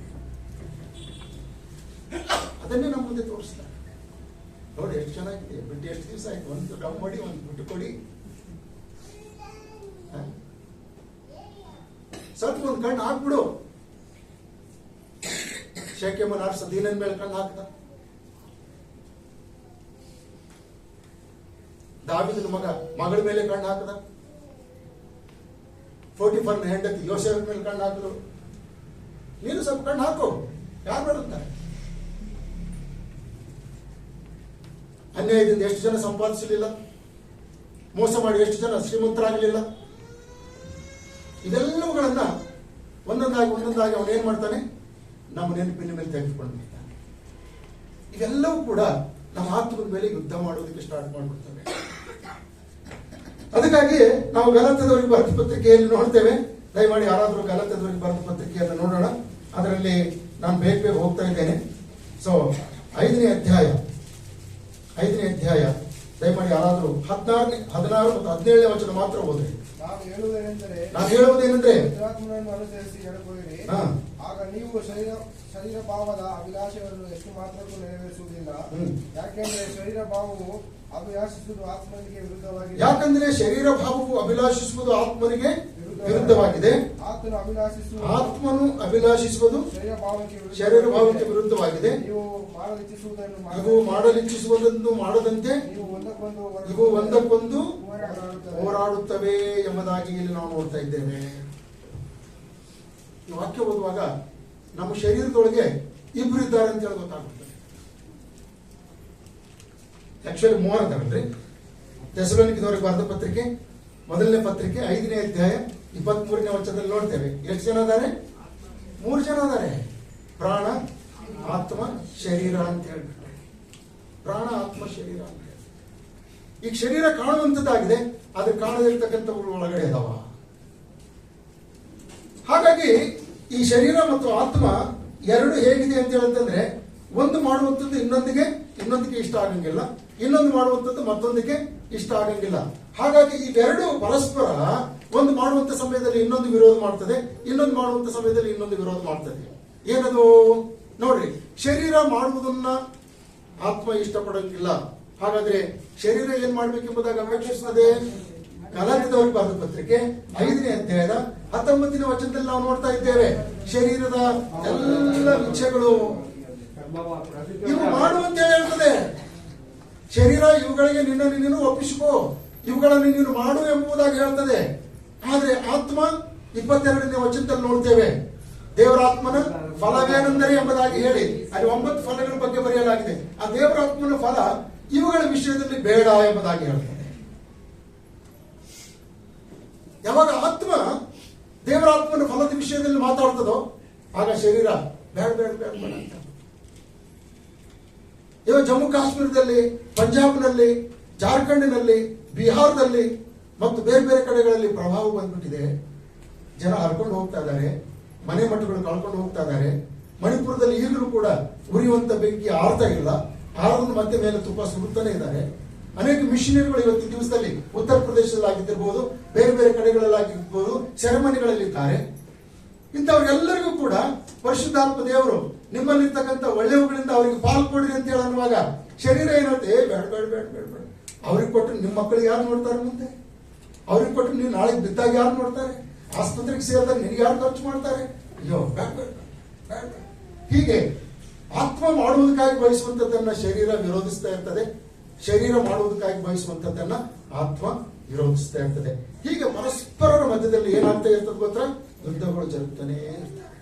ನೋಡಿ ಎಷ್ಟು ಚೆನ್ನಾಗಿದೆ, ಬಿಟ್ಟು ಎಷ್ಟು ದಿವಸ ಆಯ್ತು? ಒಂದು ಡಮ್ ಮಾಡಿ, ಒಂದು ಬಿಟ್ಟು ಕೊಡಿ, ಸ್ವಲ್ಪ ಒಂದು ಕಣ್ಣು ಹಾಕ್ಬಿಡು. ಶೇಕೆಮನ ಅರ್ಸ ದೀನನ್ ಮೇಲೆ ಕಣ್ಣು ಹಾಕ್ದ. ದಾವಿದನ ಮಗಳ ಮೇಲೆ ಕಣ್ಣು ಹಾಕದ. ಪೋಟಿಫರ್ನ ಹೆಂಡತಿ ಯೋಸೇಫ್ ಮೇಲೆ ಕಣ್ಣು ಹಾಕಿದ್ರು. ನೀನು ಸ್ವಲ್ಪ ಕಣ್ಣು ಹಾಕು, ಯಾರು ಬೇಡುತ್ತಾರೆ? ಅನ್ಯಾಯದಿಂದ ಎಷ್ಟು ಜನ ಸಂಪಾದಿಸಲಿಲ್ಲ, ಮೋಸ ಮಾಡಿ ಎಷ್ಟು ಜನ ಶ್ರೀಮಂತರಾಗಲಿಲ್ಲ. ಇದೆಲ್ಲವುಗಳನ್ನ ಒಂದೊಂದಾಗಿ ಅವನೇನ್ ಮಾಡ್ತಾನೆ? ನಮ್ಮ ನೆನಪಿನ ಮೇಲೆ ತೆಗೆದುಕೊಂಡು ಬಿಡ್ತಾನೆ. ಇವೆಲ್ಲವೂ ಕೂಡ ನಮ್ಮ ಆತ್ಮದ ಮೇಲೆ ಯುದ್ಧ ಮಾಡೋದಕ್ಕೆ ಸ್ಟಾರ್ಟ್ ಮಾಡಿಬಿಡ್ತವೆ. ಅದಕ್ಕಾಗಿ ನಾವು ಗಲಾತ್ಯದವರಿಗೆ ಬರೆದ ಪತ್ರಿಕೆಯಲ್ಲಿ ನೋಡ್ತೇವೆ. ದಯಮಾಡಿ ಯಾರಾದರೂ ಗಲಾತ್ಯದವರಿಗೆ ಬರೆದ ಪತ್ರಿಕೆಯನ್ನು ನೋಡೋಣ. ಅದರಲ್ಲಿ ನಾನು ಬೇಗ ಹೋಗ್ತಾ ಇದ್ದೇನೆ. ಸೊ 5ನೇ ಅಧ್ಯಾಯ ದಯಮಾಡಿ ಯಾರಾದರೂ 16 ಮತ್ತು 17ನೇ ವಚನ ಮಾತ್ರ ಓದ್ರಿ. ನಾನು ಹೇಳುವುದೇನೆಂದ್ರೆ ಅನುಸರಿಸಿ ಎಡಕೊಳ್ಳಿರಿ, ಆಗ ನೀವು ಶರೀರ ಭಾವದ ಅಭಿಲಾಷೆಯನ್ನು ಎಷ್ಟು ಮಾತ್ರಕ್ಕೂ ನೆರವೇರಿಸುವುದಿಲ್ಲ. ಯಾಕೆಂದ್ರೆ ಶರೀರ ಭಾವವು ಅಭಿಲಾಷಿಸುವುದು ಆತ್ಮನಿಗೆ ವಿರುದ್ಧವಾಗಿದೆ. ಆತ್ಮನು ಅಭಿಲಾಷಿಸುವುದು ಶರೀರ ಭಾವಕ್ಕೆ ವಿರುದ್ಧವಾಗಿದೆ. ನೀವು ಮಾಡಲಿಚ್ಛಿಸುವುದನ್ನು ಮಾಡದಂತೆ ಇವು ಒಂದಕ್ಕೊಂದು ಹೋರಾಡುತ್ತವೆ ಎಂಬುದಾಗಿ ಇಲ್ಲಿ ನಾವು ನೋಡ್ತಾ ಇದ್ದೇವೆ. ಈ ವಾಕ್ಯ ಓದುವಾಗ ನಮ್ಮ ಶರೀರದೊಳಗೆ ಇಬ್ರು ಇದ್ದಾರೆ ಅಂತ ಹೇಳಿ ಗೊತ್ತಾಗುತ್ತೆ. ಆಕ್ಚುಲಿ 3 ಅದಾವಲ್ರಿ. ಥೆಸಲೋನಿಕದವರಿಗೆ ಬರೆದ ಪತ್ರಿಕೆ 1ನೇ ಪತ್ರಿಕೆ 5ನೇ ಅಧ್ಯಾಯ 23ನೇ ವಚನದಲ್ಲಿ ನೋಡ್ತೇವೆ. ಎಷ್ಟು ಜನ ಅದಾರೆ? 3 ಜನ ಅದಾರೆ. ಪ್ರಾಣ, ಆತ್ಮ, ಶರೀರ ಅಂತ ಹೇಳ್ಬಿಟ್ಟು. ಪ್ರಾಣ, ಆತ್ಮ, ಶರೀರ ಅಂತ ಹೇಳಿ. ಈಗ ಶರೀರ ಕಾಣುವಂಥದ್ದಾಗಿದೆ, ಆದ್ರೆ ಕಾಣದಿರ್ತಕ್ಕಂಥವುಗಳು ಒಳಗಡೆ ಅದಾವ. ಹಾಗಾಗಿ ಈ ಶರೀರ ಮತ್ತು ಆತ್ಮ ಎರಡು ಹೇಗಿದೆ ಅಂತ ಹೇಳಂತಂದ್ರೆ, ಒಂದು ಮಾಡುವಂಥದ್ದು ಇನ್ನೊಂದಿಗೆ ಇಷ್ಟ ಆಗಂಗಿಲ್ಲ, ಇನ್ನೊಂದು ಮಾಡುವಂಥದ್ದು ಮತ್ತೊಂದಿಗೆ ಇಷ್ಟ ಆಗಂಗಿಲ್ಲ. ಹಾಗಾಗಿ ಇವೆರಡು ಪರಸ್ಪರ ಒಂದು ಮಾಡುವಂತ ಸಮಯದಲ್ಲಿ ಇನ್ನೊಂದು ವಿರೋಧ ಮಾಡ್ತದೆ, ಇನ್ನೊಂದು ಮಾಡುವಂತ ಸಮಯದಲ್ಲಿ ಇನ್ನೊಂದು ವಿರೋಧ ಮಾಡ್ತದೆ. ಏನದು ನೋಡ್ರಿ, ಶರೀರ ಮಾಡುವುದನ್ನ ಆತ್ಮ ಇಷ್ಟಪಡಂಗಿಲ್ಲ. ಹಾಗಾದ್ರೆ ಶರೀರ ಏನ್ ಮಾಡ್ಬೇಕೆಂಬುದಾಗಿ ಅಪೇಕ್ಷಿಸುತ್ತದೆ. ಗಲಾತ್ಯದವರಿಗೆ ಬರೆದ ಪತ್ರಿಕೆ 5ನೇ ಅಧ್ಯಾಯದ 19ನೇ ವಚನದಲ್ಲಿ ನಾವು ನೋಡ್ತಾ ಇದ್ದೇವೆ. ಶರೀರದ ಎಲ್ಲ ಇಚ್ಛೆಗಳು ಇವು ಮಾಡುವಂತ ಹೇಳ್ತದೆ. ಶರೀರ ಇವುಗಳಿಗೆ ನಿನ್ನನ್ನು ಒಪ್ಪಿಸಿಕೋ, ಇವುಗಳನ್ನು ನೀನು ಮಾಡು ಎಂಬುದಾಗಿ ಹೇಳ್ತದೆ. ಆದ್ರೆ ಆತ್ಮ 22ನೇ ವಚನದಲ್ಲಿ ನೋಡ್ತೇವೆ, ದೇವರಾತ್ಮನ ಫಲವೇನೆಂದರೆ ಎಂಬುದಾಗಿ ಹೇಳಿ ಅಲ್ಲಿ 9 ಫಲಗಳ ಬಗ್ಗೆ ಬರೆಯಲಾಗಿದೆ. ಆ ದೇವರಾತ್ಮನ ಫಲ ಇವುಗಳ ವಿಷಯದಲ್ಲಿ ಬೇಡ ಎಂಬುದಾಗಿ ಹೇಳ್ತದೆ. ಯಾವಾಗ ಆತ್ಮ ದೇವರಾತ್ಮನ ಫಲದ ವಿಷಯದಲ್ಲಿ ಮಾತಾಡ್ತದೋ ಆಗ ಶರೀರ ಬೇಡ ಬೇಡ ಬೇಡ ಬೇಡ ಅಂತ. ಇವಾಗ ಜಮ್ಮು ಕಾಶ್ಮೀರದಲ್ಲಿ, ಪಂಜಾಬ್ನಲ್ಲಿ, ಜಾರ್ಖಂಡ್ನಲ್ಲಿ, ಬಿಹಾರದಲ್ಲಿ ಮತ್ತು ಬೇರೆ ಬೇರೆ ಕಡೆಗಳಲ್ಲಿ ಪ್ರಭಾವ ಬಂದ್ಬಿಟ್ಟಿದೆ. ಜನ ಹರ್ಕೊಂಡು ಹೋಗ್ತಾ ಇದ್ದಾರೆ, ಮನೆ ಮಠಗಳು ಕಳ್ಕೊಂಡು ಹೋಗ್ತಾ ಇದ್ದಾರೆ. ಮಣಿಪುರದಲ್ಲಿ ಈಗಲೂ ಕೂಡ ಉರಿಯುವಂತ ಬೆಂಕಿ ಆರ್ತಾ ಇಲ್ಲ, ಆರನ್ನು ಮತ್ತೆ ಮೇಲೆ ತುಪ್ಪ ಸುಡುತ್ತಾನೆ ಇದ್ದಾರೆ. ಅನೇಕ ಮಿಷನರಿಗಳು ಇವತ್ತಿನ ದಿವಸದಲ್ಲಿ ಉತ್ತರ ಪ್ರದೇಶದಲ್ಲಿ ಆಗಿದ್ದಿರಬಹುದು, ಬೇರೆ ಬೇರೆ ಕಡೆಗಳಲ್ಲಿ ಆಗಿರ್ಬೋದು, ಸೆರೆಮನಿಗಳಲ್ಲಿದ್ದಾರೆ. ಇಂಥವ್ರಿಗೆಲ್ಲರಿಗೂ ಕೂಡ ಪರಿಶುದ್ಧಾತ್ಮ ದೇವರು ನಿಮ್ಮಲ್ಲಿರ್ತಕ್ಕಂಥ ಒಳ್ಳೆಯವುಗಳಿಂದ ಅವರಿಗೆ ಪಾಲ್ ಕೊಡ್ರಿ ಅಂತ ಹೇಳಿ ಅನ್ನುವಾಗ ಶರೀರ ಏನಂತೆ ಬೇಡ ಬೇಡ ಬೇಡ ಬೇಡ ಬೇಡ. ಅವ್ರಿಗೆ ಕೊಟ್ಟರೆ ನಿಮ್ಮ ಮಕ್ಕಳಿಗೆ ಯಾರು ನೋಡ್ತಾರೆ ಮುಂದೆ? ಅವ್ರಿಗೆ ಕೊಟ್ಟರೆ ನೀವು ನಾಳೆ ಬಿದ್ದಾಗ ಯಾರು ನೋಡ್ತಾರೆ? ಆಸ್ಪತ್ರೆಗೆ ಸೇರಿದಾಗ ನಿನಗೆ ಯಾರು ಖರ್ಚು ಮಾಡ್ತಾರೆ? ಅಯ್ಯೋ ಬೇಡ ಬೇಡ ಬೇಡ ಬೇಡ. ಹೀಗೆ ಆತ್ಮ ಮಾಡುವುದಕ್ಕಾಗಿ ಬಯಸುವಂತದ್ದನ್ನ ಶರೀರ ವಿರೋಧಿಸ್ತಾ ಇರ್ತದೆ, ಶರೀರ ಮಾಡುವುದಕ್ಕಾಗಿ ಬಯಸುವಂತದ್ದನ್ನ ಆತ್ಮ ವಿರೋಧಿಸ್ತಾ ಇರ್ತದೆ. ಹೀಗೆ ಪರಸ್ಪರರ ಮಧ್ಯದಲ್ಲಿ ಏನಾಗ್ತಾ ಇರ್ತದೆ ಗೊತ್ತಾ? ಯುದ್ಧಗಳು ಜರುಗ್ತಾನೆ ಇರ್ತವೆ,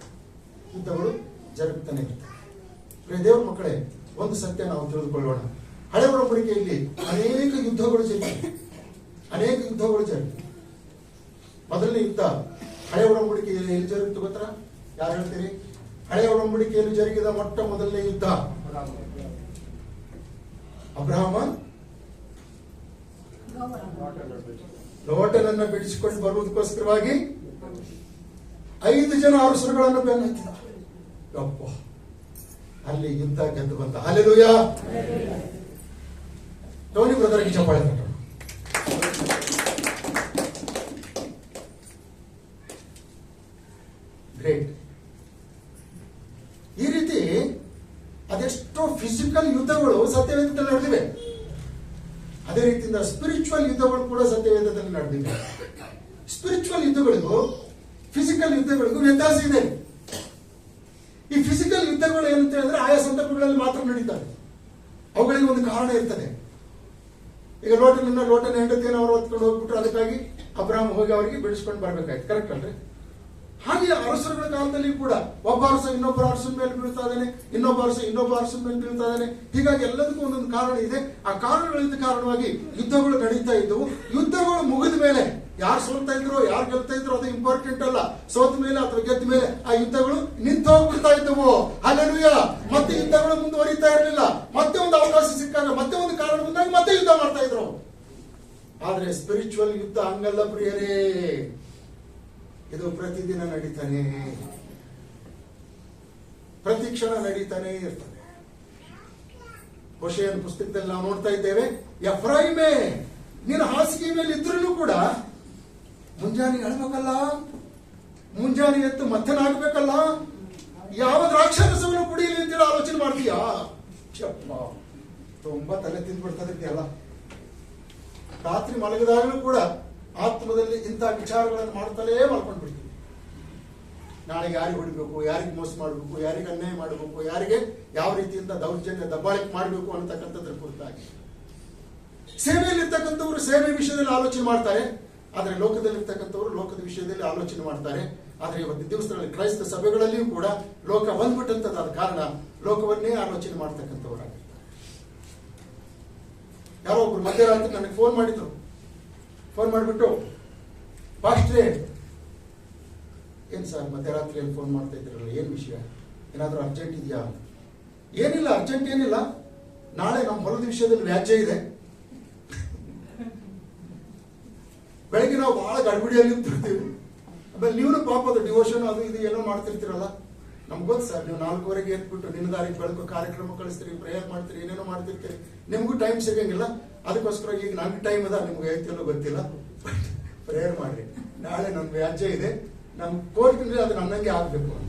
ಯುದ್ಧಗಳು ಜರುಗ್ತಾನೆ ಇರ್ತವೆ. ದೇವ್ರ ಮಕ್ಕಳೇ, ಒಂದು ಸತ್ಯ ನಾವು ತಿಳಿದುಕೊಳ್ಳೋಣ. ಹಳೆ ಒಡಂಬಡಿಕೆಯಲ್ಲಿ ಅನೇಕ ಯುದ್ಧಗಳು ಜರುಗಿವೆ, ಅನೇಕ ಯುದ್ಧಗಳು ಜರುಗಿವೆ. ಮೊದಲನೇ ಯುದ್ಧ ಹಳೆ ಒಡಂಬಡಿಕೆಯಲ್ಲಿ ಎಲ್ಲಿ ಜರುಗಿತು ಗೊತ್ತಾ? ಯಾರು ಹೇಳ್ತೀರಿ? ಹಳೆ ಒಡಂಬಡಿಕೆಯಲ್ಲಿ ಜರುಗಿದ ಮೊಟ್ಟ ಮೊದಲನೇ ಯುದ್ಧ ಅಬ್ರಹಾಮ ಲೋಟನನ್ನ ಬಿಡಿಸಿಕೊಂಡು ಬರುವುದಕ್ಕೋಸ್ಕರವಾಗಿ 5 ಜನ ಅರಸರುಗಳನ್ನು ಬೆನ್ನು ಹತ್ತಿದ. ಯಪ್ಪ, ಅಲ್ಲಿ ಯುದ್ಧ ಗೆದ್ದು ಬಂತ. ಹಲ್ಲೆಲೂಯ. ಟೋನಿ ಬ್ರದರ್ಗೆ ಚಪ್ಪಾಳೆ ತಟ್ಟೋಣ. ಗ್ರೇಟ್. ಈ ರೀತಿ ಅದೆಷ್ಟೋ ಫಿಸಿಕಲ್ ಯುದ್ಧಗಳು ಸತ್ಯವೇದದಲ್ಲಿ ನಡೆದಿವೆ. ಅದೇ ರೀತಿಯಿಂದ ಸ್ಪಿರಿಚುವಲ್ ಯುದ್ಧಗಳು ಕೂಡ ಸತ್ಯವೇದದಲ್ಲಿ ನಡೆದಿವೆ. ಸ್ಪಿರಿಚುವಲ್ ಯುದ್ಧಗಳಿಗೂ ಫಿಸಿಕಲ್ ಯುದ್ಧಗಳಿಗೂ ವ್ಯತ್ಯಾಸ ಇದೆ. ಈ ಫಿಸಿಕಲ್ ಯುದ್ಧಗಳು ಏನಂತ ಹೇಳಿದ್ರೆ ಆಯಾ ಸಂದರ್ಭಗಳಲ್ಲಿ ಮಾತ್ರ ನಡೀತವೆ. ಅವುಗಳಿಗೆ ಒಂದು ಕಾರಣ ಇರ್ತದೆ. ಈಗ ಲೋಟನ ಹೆಂಡತಿಯನ್ನು ಅವರು ಹೊತ್ಕೊಂಡು ಹೋಗ್ಬಿಟ್ರು, ಅದಕ್ಕಾಗಿ ಅಬ್ರಾಹ್ಮ ಹೋಗಿ ಅವರಿಗೆ ಬಿಡಿಸ್ಕೊಂಡು ಬರ್ಬೇಕಾಯ್ತು. ಕರೆಕ್ಟ್ ಅಲ್ರಿ? ಹಾಗೆ ಅರಸರುಗಳ ಕಾಲದಲ್ಲಿ ಕೂಡ ಒಬ್ಬ ಅರಸ ಇನ್ನೊಬ್ಬರ ಅರಸನ ಮೇಲೆ ಬೀಳ್ತಾ ಇದ್ದಾನೆ, ಇನ್ನೊಬ್ಬ ಅರಸ ಇನ್ನೊಬ್ಬ ಅರಸನ ಮೇಲೆ ಬೀಳ್ತಾ ಇದ್ದಾನೆ. ಹೀಗಾಗಿ ಎಲ್ಲದಕ್ಕೂ ಒಂದೊಂದು ಕಾರಣ ಇದೆ. ಆ ಕಾರಣಗಳಿಂದ ಕಾರಣವಾಗಿ ಯುದ್ಧಗಳು ನಡೀತಾ ಇದ್ದವು. ಯುದ್ಧಗಳು ಮುಗಿದ ಮೇಲೆ ಯಾರು ಸೋಲ್ತಾ ಇದ್ರು, ಯಾರು ಗೆಲ್ತಾ ಇದ್ರು ಅದು ಇಂಪಾರ್ಟೆಂಟ್ ಅಲ್ಲ. ಸೋತ ಮೇಲೆ ಅಥವಾ ಗೆದ್ದ ಮೇಲೆ ಆ ಯುದ್ಧಗಳು ನಿಂತು ಹೋಗ್ಬಿಡ್ತಾ ಇದ್ದವು. ಹಲ್ಲೆಲೂಯಾ. ಮತ್ತೆ ಯುದ್ಧಗಳು ಮುಂದುವರಿತಾ ಇರಲಿಲ್ಲ. ಮತ್ತೆ ಒಂದು ಅವಕಾಶ ಸಿಕ್ಕಾಗ, ಮತ್ತೆ ಒಂದು ಕಾರಣ ಬಂದಾಗ ಮತ್ತೆ ಯುದ್ಧ ಮಾಡ್ತಾ ಇದ್ರು. ಆದ್ರೆ ಸ್ಪಿರಿಚುವಲ್ ಯುದ್ಧ ಹಂಗಲ್ಲ ಪ್ರಿಯರೇ. ಇದು ಪ್ರತಿದಿನ ನಡೀತಾನೆ, ಪ್ರತಿ ಕ್ಷಣ ನಡೀತಾನೆ ಇರ್ತದೆ. ಹೋಶೇಯನ ಪುಸ್ತಕದಲ್ಲಿ ನಾವು ನೋಡ್ತಾ ಇದ್ದೇವೆ, ಎಫ್ರಾಯಿಮೇ ನೀನು ಹಾಸಿಗೆ ಮೇಲೆ ಇದ್ರೂ ಕೂಡ ಮುಂಜಾನೆ ಹೇಳ್ಬೇಕಲ್ಲ, ಮುಂಜಾನೆ ಎದ್ದು ಮಧ್ಯನಾಗಬೇಕಲ್ಲ, ಯಾವ ದ್ರಾಕ್ಷಾರಸವನ್ನು ಕುಡಿಯಲಿ ಅಂತೇಳಿ ಆಲೋಚನೆ ಮಾಡ್ತೀಯಾ? ಚಪ್ಪ, ತುಂಬಾ ತಲೆ ತಿಂದ್ಬಿಡ್ತದಲ್ಲ. ರಾತ್ರಿ ಮಲಗಿದಾಗಲೂ ಕೂಡ ಆತ್ಮದಲ್ಲಿ ಇಂಥ ವಿಚಾರಗಳನ್ನು ಮಾಡ್ತಲೇ ಮಾಡ್ಕೊಂಡ್ಬಿಡ್ತೀವಿ. ನಾಳೆ ಯಾರಿಗೆ ಹೊಡಿಬೇಕು, ಯಾರಿಗೆ ಮೋಸ ಮಾಡಬೇಕು, ಯಾರಿಗೆ ಅನ್ಯಾಯ ಮಾಡಬೇಕು, ಯಾರಿಗೆ ಯಾವ ರೀತಿಯಿಂದ ದೌರ್ಜನ್ಯ ದಬ್ಬಾಳಿಕೆ ಮಾಡಬೇಕು ಅನ್ನತಕ್ಕಂಥದ್ರ ಕುರಿತಾಗಿ. ಸೇವೆಯಲ್ಲಿರ್ತಕ್ಕಂಥವ್ರು ಸೇವೆ ವಿಷಯದಲ್ಲಿ ಆಲೋಚನೆ ಮಾಡ್ತಾರೆ, ಆದರೆ ಲೋಕದಲ್ಲಿರ್ತಕ್ಕಂಥವ್ರು ಲೋಕದ ವಿಷಯದಲ್ಲಿ ಆಲೋಚನೆ ಮಾಡ್ತಾರೆ. ಆದ್ರೆ ಇವತ್ತು ದಿವಸಗಳಲ್ಲಿ ಕ್ರೈಸ್ತ ಸಭೆಗಳಲ್ಲಿಯೂ ಕೂಡ ಲೋಕ ಬಂದ್ಬಿಟ್ಟಂತದಾದ ಕಾರಣ ಲೋಕವನ್ನೇ ಆಲೋಚನೆ ಮಾಡ್ತಕ್ಕಂಥವರಾಗಿರ್ತಾರೆ. ಯಾರೋ ಒಬ್ರು ಮಧ್ಯರಾತ್ರಿ ನನಗೆ ಫೋನ್ ಮಾಡಿದ್ರು. ಫೋನ್ ಮಾಡಿಬಿಟ್ಟು, ಪಾಸ್ಟ್ರೇ, ಏನ್ ಸರ್ ಮಧ್ಯರಾತ್ರಿಯಲ್ಲಿ ಫೋನ್ ಮಾಡ್ತಾ ಇದ್ರಲ್ಲ, ಏನ್ ವಿಷಯ, ಏನಾದ್ರೂ ಅರ್ಜೆಂಟ್ ಇದೆಯಾ? ಏನಿಲ್ಲ, ಅರ್ಜೆಂಟ್ ಏನಿಲ್ಲ, ನಾಳೆ ನಮ್ಮ ಹೊಲದ ವಿಷಯದಲ್ಲಿ ವ್ಯಾಜ್ಯ ಇದೆ. ಬೆಳಗ್ಗೆ ನಾವು ಬಹಳ ಗಡ್ಬಿಡಿಯಲ್ಲಿ ಇರ್ತೀವಿ. ಆಮೇಲೆ ನೀವು ಪಾಪ ಅದು ಡಿವೋಷನ್ ಅದು ಇದು ಏನೋ ಮಾಡ್ತಿರ್ತೀರಲ್ಲ, ನಮ್ಗೆ ಗೊತ್ತು ಸರ್, ನೀವು 4:15 ಎತ್ಬಿಟ್ಟು ನಿನ್ನ ದಾರಿಗೆ ಬೆಳಕು ಕಾರ್ಯಕ್ರಮ ಕಳಿಸ್ತೀರಿ, ಪ್ರೇಯರ್ ಮಾಡ್ತೀರಿ, ಏನೇನೋ ಮಾಡ್ತಿರ್ತೀರಿ, ನಿಮಗೂ ಟೈಮ್ ಸಿಗಂಗಿಲ್ಲ. ಅದಕ್ಕೋಸ್ಕರ ಈಗ ನನಗೆ ಟೈಮ್ ಅದ, ನಿಮ್ಗೆ ಐತಿಲ್ಲೋ ಗೊತ್ತಿಲ್ಲ, ಪ್ರೇಯರ್ ಮಾಡ್ರಿ, ನಾಳೆ ನನ್ನ ವ್ಯಾಜ್ಯ ಇದೆ, ನಮ್ ಕೋರ್ಟ್ ಅದು ನನ್ನಂಗೆ ಆಗ್ಬೇಕು ಅಂತ.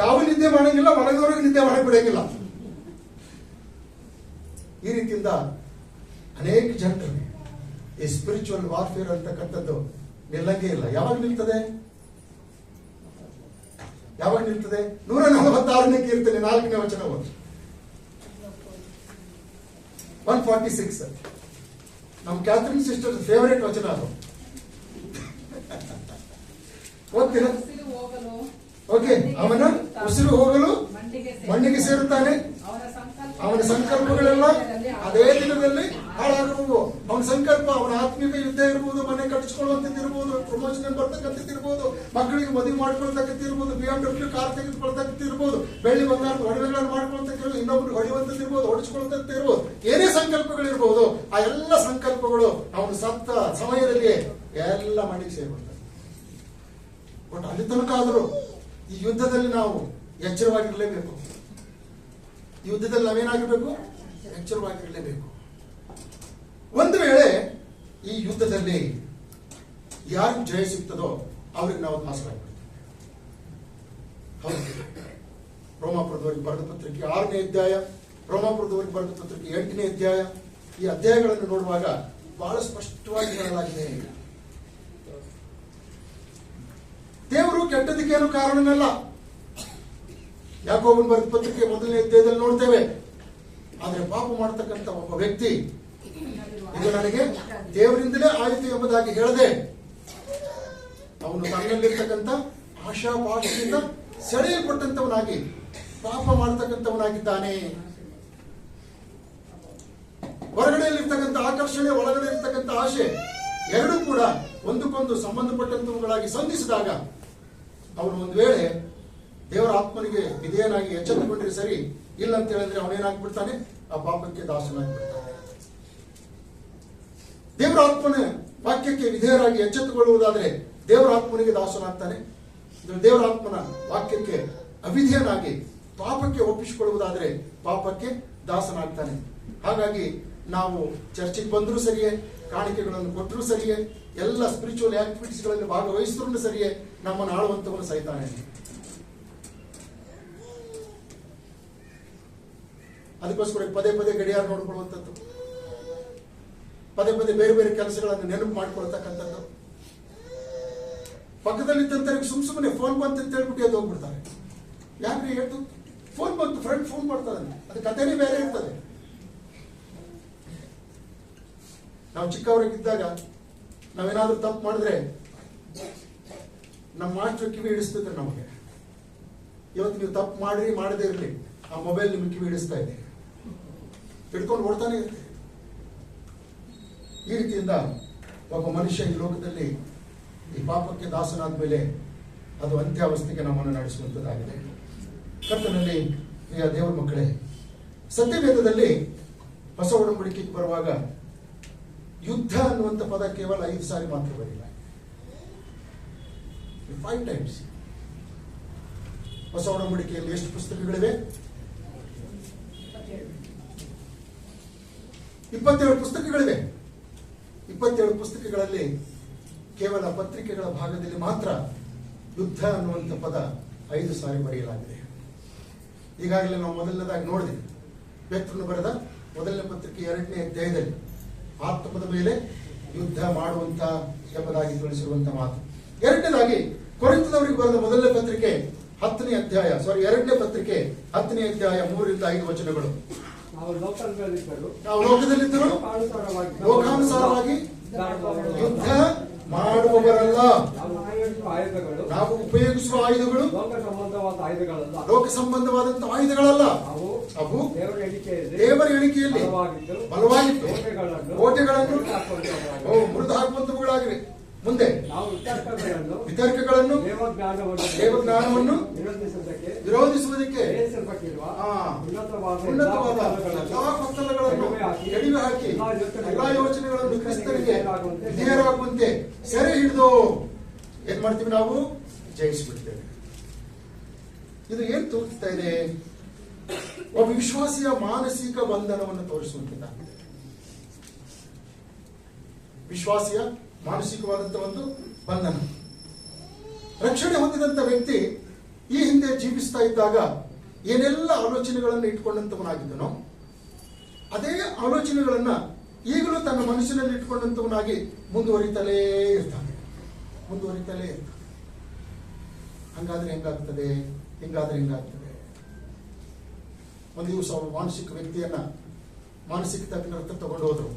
ತಾವು ನಿದ್ದೆ ಮಾಡಂಗಿಲ್ಲ, ಮನೆದವರೆಗೆ ನಿದ್ದೆ ಮಾಡಕ್ ಬಿಡಂಗಿಲ್ಲ. ಈ ರೀತಿಯಿಂದ ಅನೇಕ ಜನರು ಈ ಸ್ಪಿರಿಚುವಲ್ ವಾರ್ಫೇರ್ ಅಂತಕ್ಕಂಥದ್ದು ನಿಲ್ಲಂಗೆ ಇಲ್ಲ. ಯಾವಾಗ ನಿಲ್ತದೆ? ಯಾವಾಗ ನಿಲ್ತದೆ? 146ನೇ ಕೀರ್ತನೆ 4ನೇ ವಚನ ಓದಿ. 146 ನಮ್ಮ ಕ್ಯಾಥರಿನ್ ಸಿಸ್ಟರ್ ಫೇವರೇಟ್ ವಚನ ಅದು. ಓದ್ತೀರಾ? ಓಕೆ. ಅವನ ಉಸಿರು ಹೋಗಲು ಮಣ್ಣಿಗೆ ಸೇರುತ್ತಾನೆ, ಅವನ ಸಂಕಲ್ಪಗಳೆಲ್ಲ ಅದೇ ದಿನದಲ್ಲಿ ಹಾಳಾಗುವುದು. ಅವನ ಸಂಕಲ್ಪ, ಅವನ ಆತ್ಮೀಕ ಯುದ್ಧ ಇರ್ಬೋದು, ಮನೆ ಕಟ್ಟಿಸ್ಕೊಳ್ಳುವಂಥದ್ದು ಇರ್ಬೋದು, ಪ್ರಮೋಷನ್ ಬರ್ತಕ್ಕಂಥದ್ದು ಇರ್ಬೋದು, ಮಕ್ಕಳಿಗೆ ಮದುವೆ ಮಾಡ್ಕೊಳ್ತಕ್ಕಂಥ ಇರ್ಬೋದು, BMW ಕಾರ್ ತೆಗೆದುಕೊಳ್ತಕ್ಕಂಥ ಇರ್ಬೋದು, ಬೆಳ್ಳಿ ಬಂಗಾರದ ಒಡವೆಗಳನ್ನು ಮಾಡ್ಕೊಳ್ತಕ್ಕ, ಇನ್ನೊಬ್ರು ಹೊಡೆಯುವಂಥದ್ದು ಇರ್ಬೋದು, ಹೊಡಿಸ್ಕೊಳ್ತಕ್ಕಂಥ ಇರ್ಬೋದು, ಏನೇ ಸಂಕಲ್ಪಗಳಿರ್ಬೋದು, ಆ ಎಲ್ಲ ಸಂಕಲ್ಪಗಳು ಅವನು ಸತ್ತ ಸಮಯದಲ್ಲಿ ಎಲ್ಲ ಮಣ್ಣಿಗೆ ಸೇರ್ಬಿಡ್ತಾರೆ. ಬಟ್ ಅಲ್ಲಿ ತನಕ ಆದರೂ ಈ ಯುದ್ಧದಲ್ಲಿ ನಾವು ಎಚ್ಚರವಾಗಿರಲೇಬೇಕು. ಈ ಯುದ್ಧದಲ್ಲಿ ನಾವೇನಾಗಿರ್ಬೇಕು? ಎಚ್ಚರವಾಗಿರಲೇಬೇಕು. ಒಂದು ವೇಳೆ ಈ ಯುದ್ಧದಲ್ಲಿ ಯಾರಿಗೆ ಜಯ ಸಿಗ್ತದೋ ಅವ್ರಿಗೆ ನಾವು ದಾಸರಾಗ್ಬಿಡ್ತೀವಿ. ಹೌದು. ರೋಮಾಪುರದವರಿಗೆ ಬರೆದ ಪತ್ರಿಕೆ 6ನೇ ಅಧ್ಯಾಯ, ರೋಮಾಪುರದವರಿಗೆ ಬರೆದ ಪತ್ರಿಕೆ 8ನೇ ಅಧ್ಯಾಯ, ಈ ಅಧ್ಯಾಯಗಳನ್ನು ನೋಡುವಾಗ ಬಹಳ ಸ್ಪಷ್ಟವಾಗಿ ಹೇಳಲಾಗಿದೆ. ದೇವರು ಕೆಟ್ಟದಕ್ಕೇನು ಕಾರಣನಲ್ಲ. ಯಾಕೋಬನ ಬರೆದ ಪತ್ರಿಕೆ 1ನೇ ಅಧ್ಯಾಯದಲ್ಲಿ ನೋಡ್ತೇವೆ. ಆದ್ರೆ ಪಾಪ ಮಾಡತಕ್ಕಂಥ ಒಬ್ಬ ವ್ಯಕ್ತಿ ಇದು ನನಗೆ ದೇವರಿಂದಲೇ ಆಯಿತು ಎಂಬುದಾಗಿ ಹೇಳದೆ ಅವನು ತನ್ನಲ್ಲಿರ್ತಕ್ಕಂಥ ಆಶಾಪಾಶದಿಂದ ಸೆಳೆಯಲ್ಪಟ್ಟಂತವನಾಗಿ ಪಾಪ ಮಾಡತಕ್ಕಂಥವನಾಗಿದ್ದಾನೆ. ಹೊರಗಡೆಯಲ್ಲಿರ್ತಕ್ಕಂಥ ಆಕರ್ಷಣೆ, ಒಳಗಡೆ ಇರ್ತಕ್ಕಂಥ ಆಶೆ ಎರಡೂ ಕೂಡ ಒಂದಕ್ಕೊಂದು ಸಂಬಂಧಪಟ್ಟಂತವುಗಳಾಗಿ ಸಂಧಿಸಿದಾಗ ಅವನು ಒಂದು ವೇಳೆ ದೇವರ ಆತ್ಮನಿಗೆ ವಿಧೇಯನಾಗಿ ಎಚ್ಚೆತ್ತುಕೊಂಡ್ರೆ ಸರಿ, ಇಲ್ಲ ಅಂತ ಹೇಳಿದ್ರೆ ಅವನೇನಾಗ್ಬಿಡ್ತಾನೆ? ಆ ಪಾಪಕ್ಕೆ ದಾಸನಾಗ್ಬಿಡ್ತಾನೆ. ದೇವರ ಆತ್ಮನ ವಾಕ್ಯಕ್ಕೆ ವಿಧೇಯರಾಗಿ ಎಚ್ಚೆತ್ತುಕೊಳ್ಳುವುದಾದ್ರೆ ದೇವರ ಆತ್ಮನಿಗೆ ದಾಸನಾಗ್ತಾನೆ. ದೇವರ ಆತ್ಮನ ವಾಕ್ಯಕ್ಕೆ ಅವಿಧೇಯನಾಗಿ ಪಾಪಕ್ಕೆ ಒಪ್ಪಿಸಿಕೊಳ್ಳುವುದಾದ್ರೆ ಪಾಪಕ್ಕೆ ದಾಸನಾಗ್ತಾನೆ. ಹಾಗಾಗಿ ನಾವು ಚರ್ಚಿಗೆ ಬಂದರೂ ಸರಿಯೇ, ಕಾಣಿಕೆಗಳನ್ನು ಕೊಟ್ಟರೂ ಸರಿಯೇ, ಎಲ್ಲ ಸ್ಪಿರಿಚುವಲ್ ಆಕ್ಟಿವಿಟೀಸ್ಗಳಲ್ಲಿ ಭಾಗವಹಿಸಿದ್ರು ಸರಿಯೇ, ನಮ್ಮನ್ನು ಆಳುವಂತವನು ಸೈತಾನೆ. ಅದಕ್ಕೋಸ್ಕರ ಪದೇ ಪದೇ ಗಡಿಯಾರ ನೋಡ್ಕೊಳ್ಳುವಂಥದ್ದು, ಪದೇ ಪದೇ ಬೇರೆ ಬೇರೆ ಕೆಲಸಗಳನ್ನು ನೆನಪು ಮಾಡ್ಕೊಳ್ತಕ್ಕಂಥದ್ದು, ಪಕ್ಕದಲ್ಲಿದ್ದಂತರಿಗೆ ಸುಮ್ಮನೆ ಫೋನ್ ಬಂತು ಅಂತ ಹೇಳ್ಬಿಟ್ಟು ಎದ್ದು ಹೋಗ್ಬಿಡ್ತಾರೆ. ಯಾಕ್ರಿ ಹೇಳ್ತು? ಫೋನ್ ಬಂತು, ಫ್ರೆಂಡ್ ಫೋನ್ ಮಾಡ್ತಾನೆ, ಅದು ಕಥೆನೇ ಬೇರೆ ಇರ್ತದೆ. ನಾವು ಚಿಕ್ಕವರಾಗಿದ್ದಾಗ ನಾವೇನಾದ್ರೂ ತಪ್ಪು ಮಾಡಿದ್ರೆ ನಮ್ಮ ಮಾಸ್ಟರ್ ಕಿವಿ ಹಿಡಿಸ್ತಿದ್ರು ನಮಗೆ. ಇವತ್ತು ನೀವು ತಪ್ಪು ಮಾಡ್ರಿ, ಮಾಡದೇ ಇರಲಿ, ಆ ಮೊಬೈಲ್ ನಿಮ್ಗೆ ಕಿವಿ ಹಿಡಿಸ್ತಾ ಇದೆ, ಹಿಡ್ಕೊಂಡು ಓಡ್ತಾನೆ ಇರ್ತೀವಿ. ಈ ರೀತಿಯಿಂದ ಒಬ್ಬ ಮನುಷ್ಯ ಈ ಲೋಕದಲ್ಲಿ ಈ ಪಾಪಕ್ಕೆ ದಾಸನಾದ ಮೇಲೆ ಅದು ಅಂತ್ಯಾವಸ್ಥೆಗೆ ನಮ್ಮನ್ನು ನಡೆಸುವಂಥದ್ದಾಗಿದೆ. ಕರ್ತನಲ್ಲಿ ಪ್ರಿಯ ದೇವರ ಮಕ್ಕಳೇ, ಸತ್ಯವೇದದಲ್ಲಿ ಹೊಸ ಒಡಂಬಡಿಕೆಗೆ ಬರುವಾಗ ಯುದ್ಧ ಅನ್ನುವಂಥ ಪದ ಕೇವಲ 5 ಸಾರಿ ಮಾತ್ರ ಬರಿಲ್ಲ, 5 ಟೈಮ್ಸ್. ಹೊಸ ಒಡಂಬಡಿಕೆಯಲ್ಲಿ ಎಷ್ಟು ಪುಸ್ತಕಗಳಿವೆ? 27 ಪುಸ್ತಕಗಳಿವೆ. 27 ಪುಸ್ತಕಗಳಲ್ಲಿ ಕೇವಲ ಪತ್ರಿಕೆಗಳ ಭಾಗದಲ್ಲಿ ಮಾತ್ರ ಯುದ್ಧ ಅನ್ನುವಂಥ ಪದ 5 ಸಾರಿ ಬರೆಯಲಾಗಿದೆ. ಈಗಾಗಲೇ ನಾವು ಮೊದಲನೇದಾಗಿ ನೋಡಿದೆ, ಪೇತ್ರನು ಬರೆದ ಮೊದಲನೇ ಪತ್ರಿಕೆ 2ನೇ ಅಧ್ಯಾಯದಲ್ಲಿ ಆತ್ಮದ ಮೇಲೆ ಯುದ್ಧ ಮಾಡುವಂತ ಎಂಬುದಾಗಿ ತಿಳಿಸಿರುವಂತ ಮಾತು. ಎರಡನೇದಾಗಿ ಕೊರಿಂಥದವರಿಗೆ ಬರೆದ ಮೊದಲನೇ ಪತ್ರಿಕೆ 2ನೇ ಅಧ್ಯಾಯ 3-5 ವಚನಗಳು. ನಾವು ಲೋಕದಲ್ಲಿದ್ದರು, ಲೋಕಾನುಸಾರವಾಗಿ ಯುದ್ಧ ಮಾಡುವವರಲ್ಲ. ಆಯುಧಗಳು ನಾವು ಉಪಯೋಗಿಸುವ ಆಯುಧಗಳು ಲೋಕ ಸಂಬಂಧವಾದ ಆಯುಧಗಳಲ್ಲ. ಲೋಕ ಸಂಬಂಧವಾದಂತಹ ಆಯುಧಗಳಲ್ಲ. ಅವು ದೇವರ ಎಣಿಕೆಯಲ್ಲಿ ದೇವರ ಎಣಿಕೆಯಲ್ಲಿ ಬಲವಾಗಿತ್ತು. ಕೋಟೆಗಳನ್ನು ಮುರಿದು ಹಾಕುವಂತವುಗಳಾಗಿವೆ. ಮುಂದೆ ನಾವು ವಿತರ್ಕಗಳನ್ನು ದೇವಜ್ಞಾನವನ್ನು ವಿರೋಧಿಸುವುದಕ್ಕೆ ಉನ್ನತವಾದ ಎಲ್ಲಾ ಕತ್ತಲಗಳನ್ನು ಎಡಿವೆ ಹಾಕಿ ಎಲ್ಲಾ ಯೋಚನೆಗಳನ್ನು ಕ್ರಿಸ್ತನಿಗೆ ವಿಧೇಯರಾಗುವಂತೆ ಸೆರೆ ಹಿಡಿದು ಏನ್ ಮಾಡ್ತೀವಿ ನಾವು? ಜಯಿಸಿಬಿಡ್ತೇವೆ. ಇದು ಏನ್ ತೋರಿಸ್ತಾ ಇದೆ? ಒಬ್ಬ ವಿಶ್ವಾಸಿಯ ಮಾನಸಿಕ ಬಂಧನವನ್ನು ತೋರಿಸುವಂತದ್ದಾಗಿದೆ. ವಿಶ್ವಾಸಿಯ ಮಾನಸಿಕವಾದಂತಹ ಒಂದು ಬಂಧನ. ರಕ್ಷಣೆ ಹೊಂದಿದಂತ ವ್ಯಕ್ತಿ ಈ ಹಿಂದೆ ಜೀವಿಸ್ತಾ ಇದ್ದಾಗ ಏನೆಲ್ಲ ಆಲೋಚನೆಗಳನ್ನು ಇಟ್ಕೊಂಡಂತವನಾಗಿದ್ದನೋ ಅದೇ ಆಲೋಚನೆಗಳನ್ನ ಈಗಲೂ ತನ್ನ ಮನಸ್ಸಿನಲ್ಲಿ ಇಟ್ಕೊಂಡಂತವನಾಗಿ ಮುಂದುವರಿತಲೇ ಇರ್ತಾನೆ. ಹಂಗಾದ್ರೆ ಹೆಂಗಾಗ್ತದೆ? ಒಂದು ದಿವಸ ಮಾನಸಿಕ ವ್ಯಕ್ತಿಯನ್ನ ಮಾನಸಿಕ ತಜ್ಞರ ಹತ್ರ ತಗೊಂಡು ಹೋದ್ರು.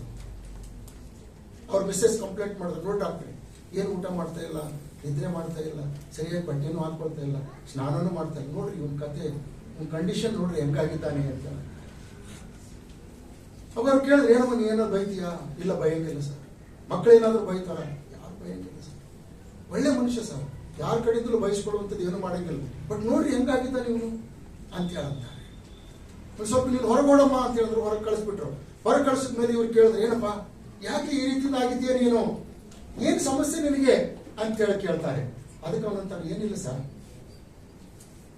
ಅವ್ರ ಮಿಸ್ಸೆಸ್ ಕಂಪ್ಲೇಂಟ್ ಮಾಡಿದ್ರು, ನೋಟ್ ಹಾಕ್ತೀನಿ, ಏನು ಊಟ ಮಾಡ್ತಾ ಇಲ್ಲ, ನಿದ್ರೆ ಮಾಡ್ತಾ ಇಲ್ಲ, ಸರಿಯಾಗಿ ಬಟ್ಟೆನೂ ಹಾಕೊಳ್ತಾ ಇಲ್ಲ, ಸ್ನಾನನೂ ಮಾಡ್ತಾ ಇಲ್ಲ, ನೋಡ್ರಿ ಇವನ್ ಕತೆ, ಇವನ್ ಕಂಡೀಷನ್ ನೋಡ್ರಿ ಹೆಂಗಾಗಿದ್ದಾನೆ ಅಂತ. ಅವ್ರು ಕೇಳಿದ್ರೆ ಏನಮ್ಮ ನೀ ಏನಾದ್ರು ಬೈತೀಯಾ? ಇಲ್ಲ ಬೈಯಂಗಿಲ್ಲ ಸರ್. ಮಕ್ಕಳೇನಾದ್ರೂ ಬೈತಾರ? ಯಾರು ಬೈಯಂಗಿಲ್ಲ ಸರ್. ಒಳ್ಳೆ ಮನುಷ್ಯ ಸರ್, ಯಾರ ಕಡೆಯಿಂದಲೂ ಬಯಸ್ಕೊಳ್ಳುವಂಥದ್ದು ಏನು ಮಾಡಂಗಿಲ್ಲ, ಬಟ್ ನೋಡ್ರಿ ಹೆಂಗಾಗಿದ್ದಾನೆ ಇವನು ಅಂತ ಹೇಳಂತಾರೆ. ಒಂದು ಸ್ವಲ್ಪ ನೀನು ಹೊರಗೋಡಮ್ಮ ಅಂತ ಹೇಳಿದ್ರು, ಹೊರಗೆ ಕಳಿಸ್ಬಿಟ್ರು. ಹೊರಗೆ ಕಳಿಸಿದ ಮೇಲೆ ಇವ್ರು ಕೇಳಿದ್ರೆ, ಏನಪ್ಪಾ ಯಾಕೆ ಈ ರೀತಿಯಿಂದ ಆಗಿದ್ದೀಯ ನೀನು, ಏನ್ ಸಮಸ್ಯೆ ನಿನಗೆ ಅಂತ ಹೇಳಿ ಕೇಳ್ತಾರೆ. ಅದಕ್ಕೆ ಅವನಂತಾರೆ, ಏನಿಲ್ಲ ಸರ್,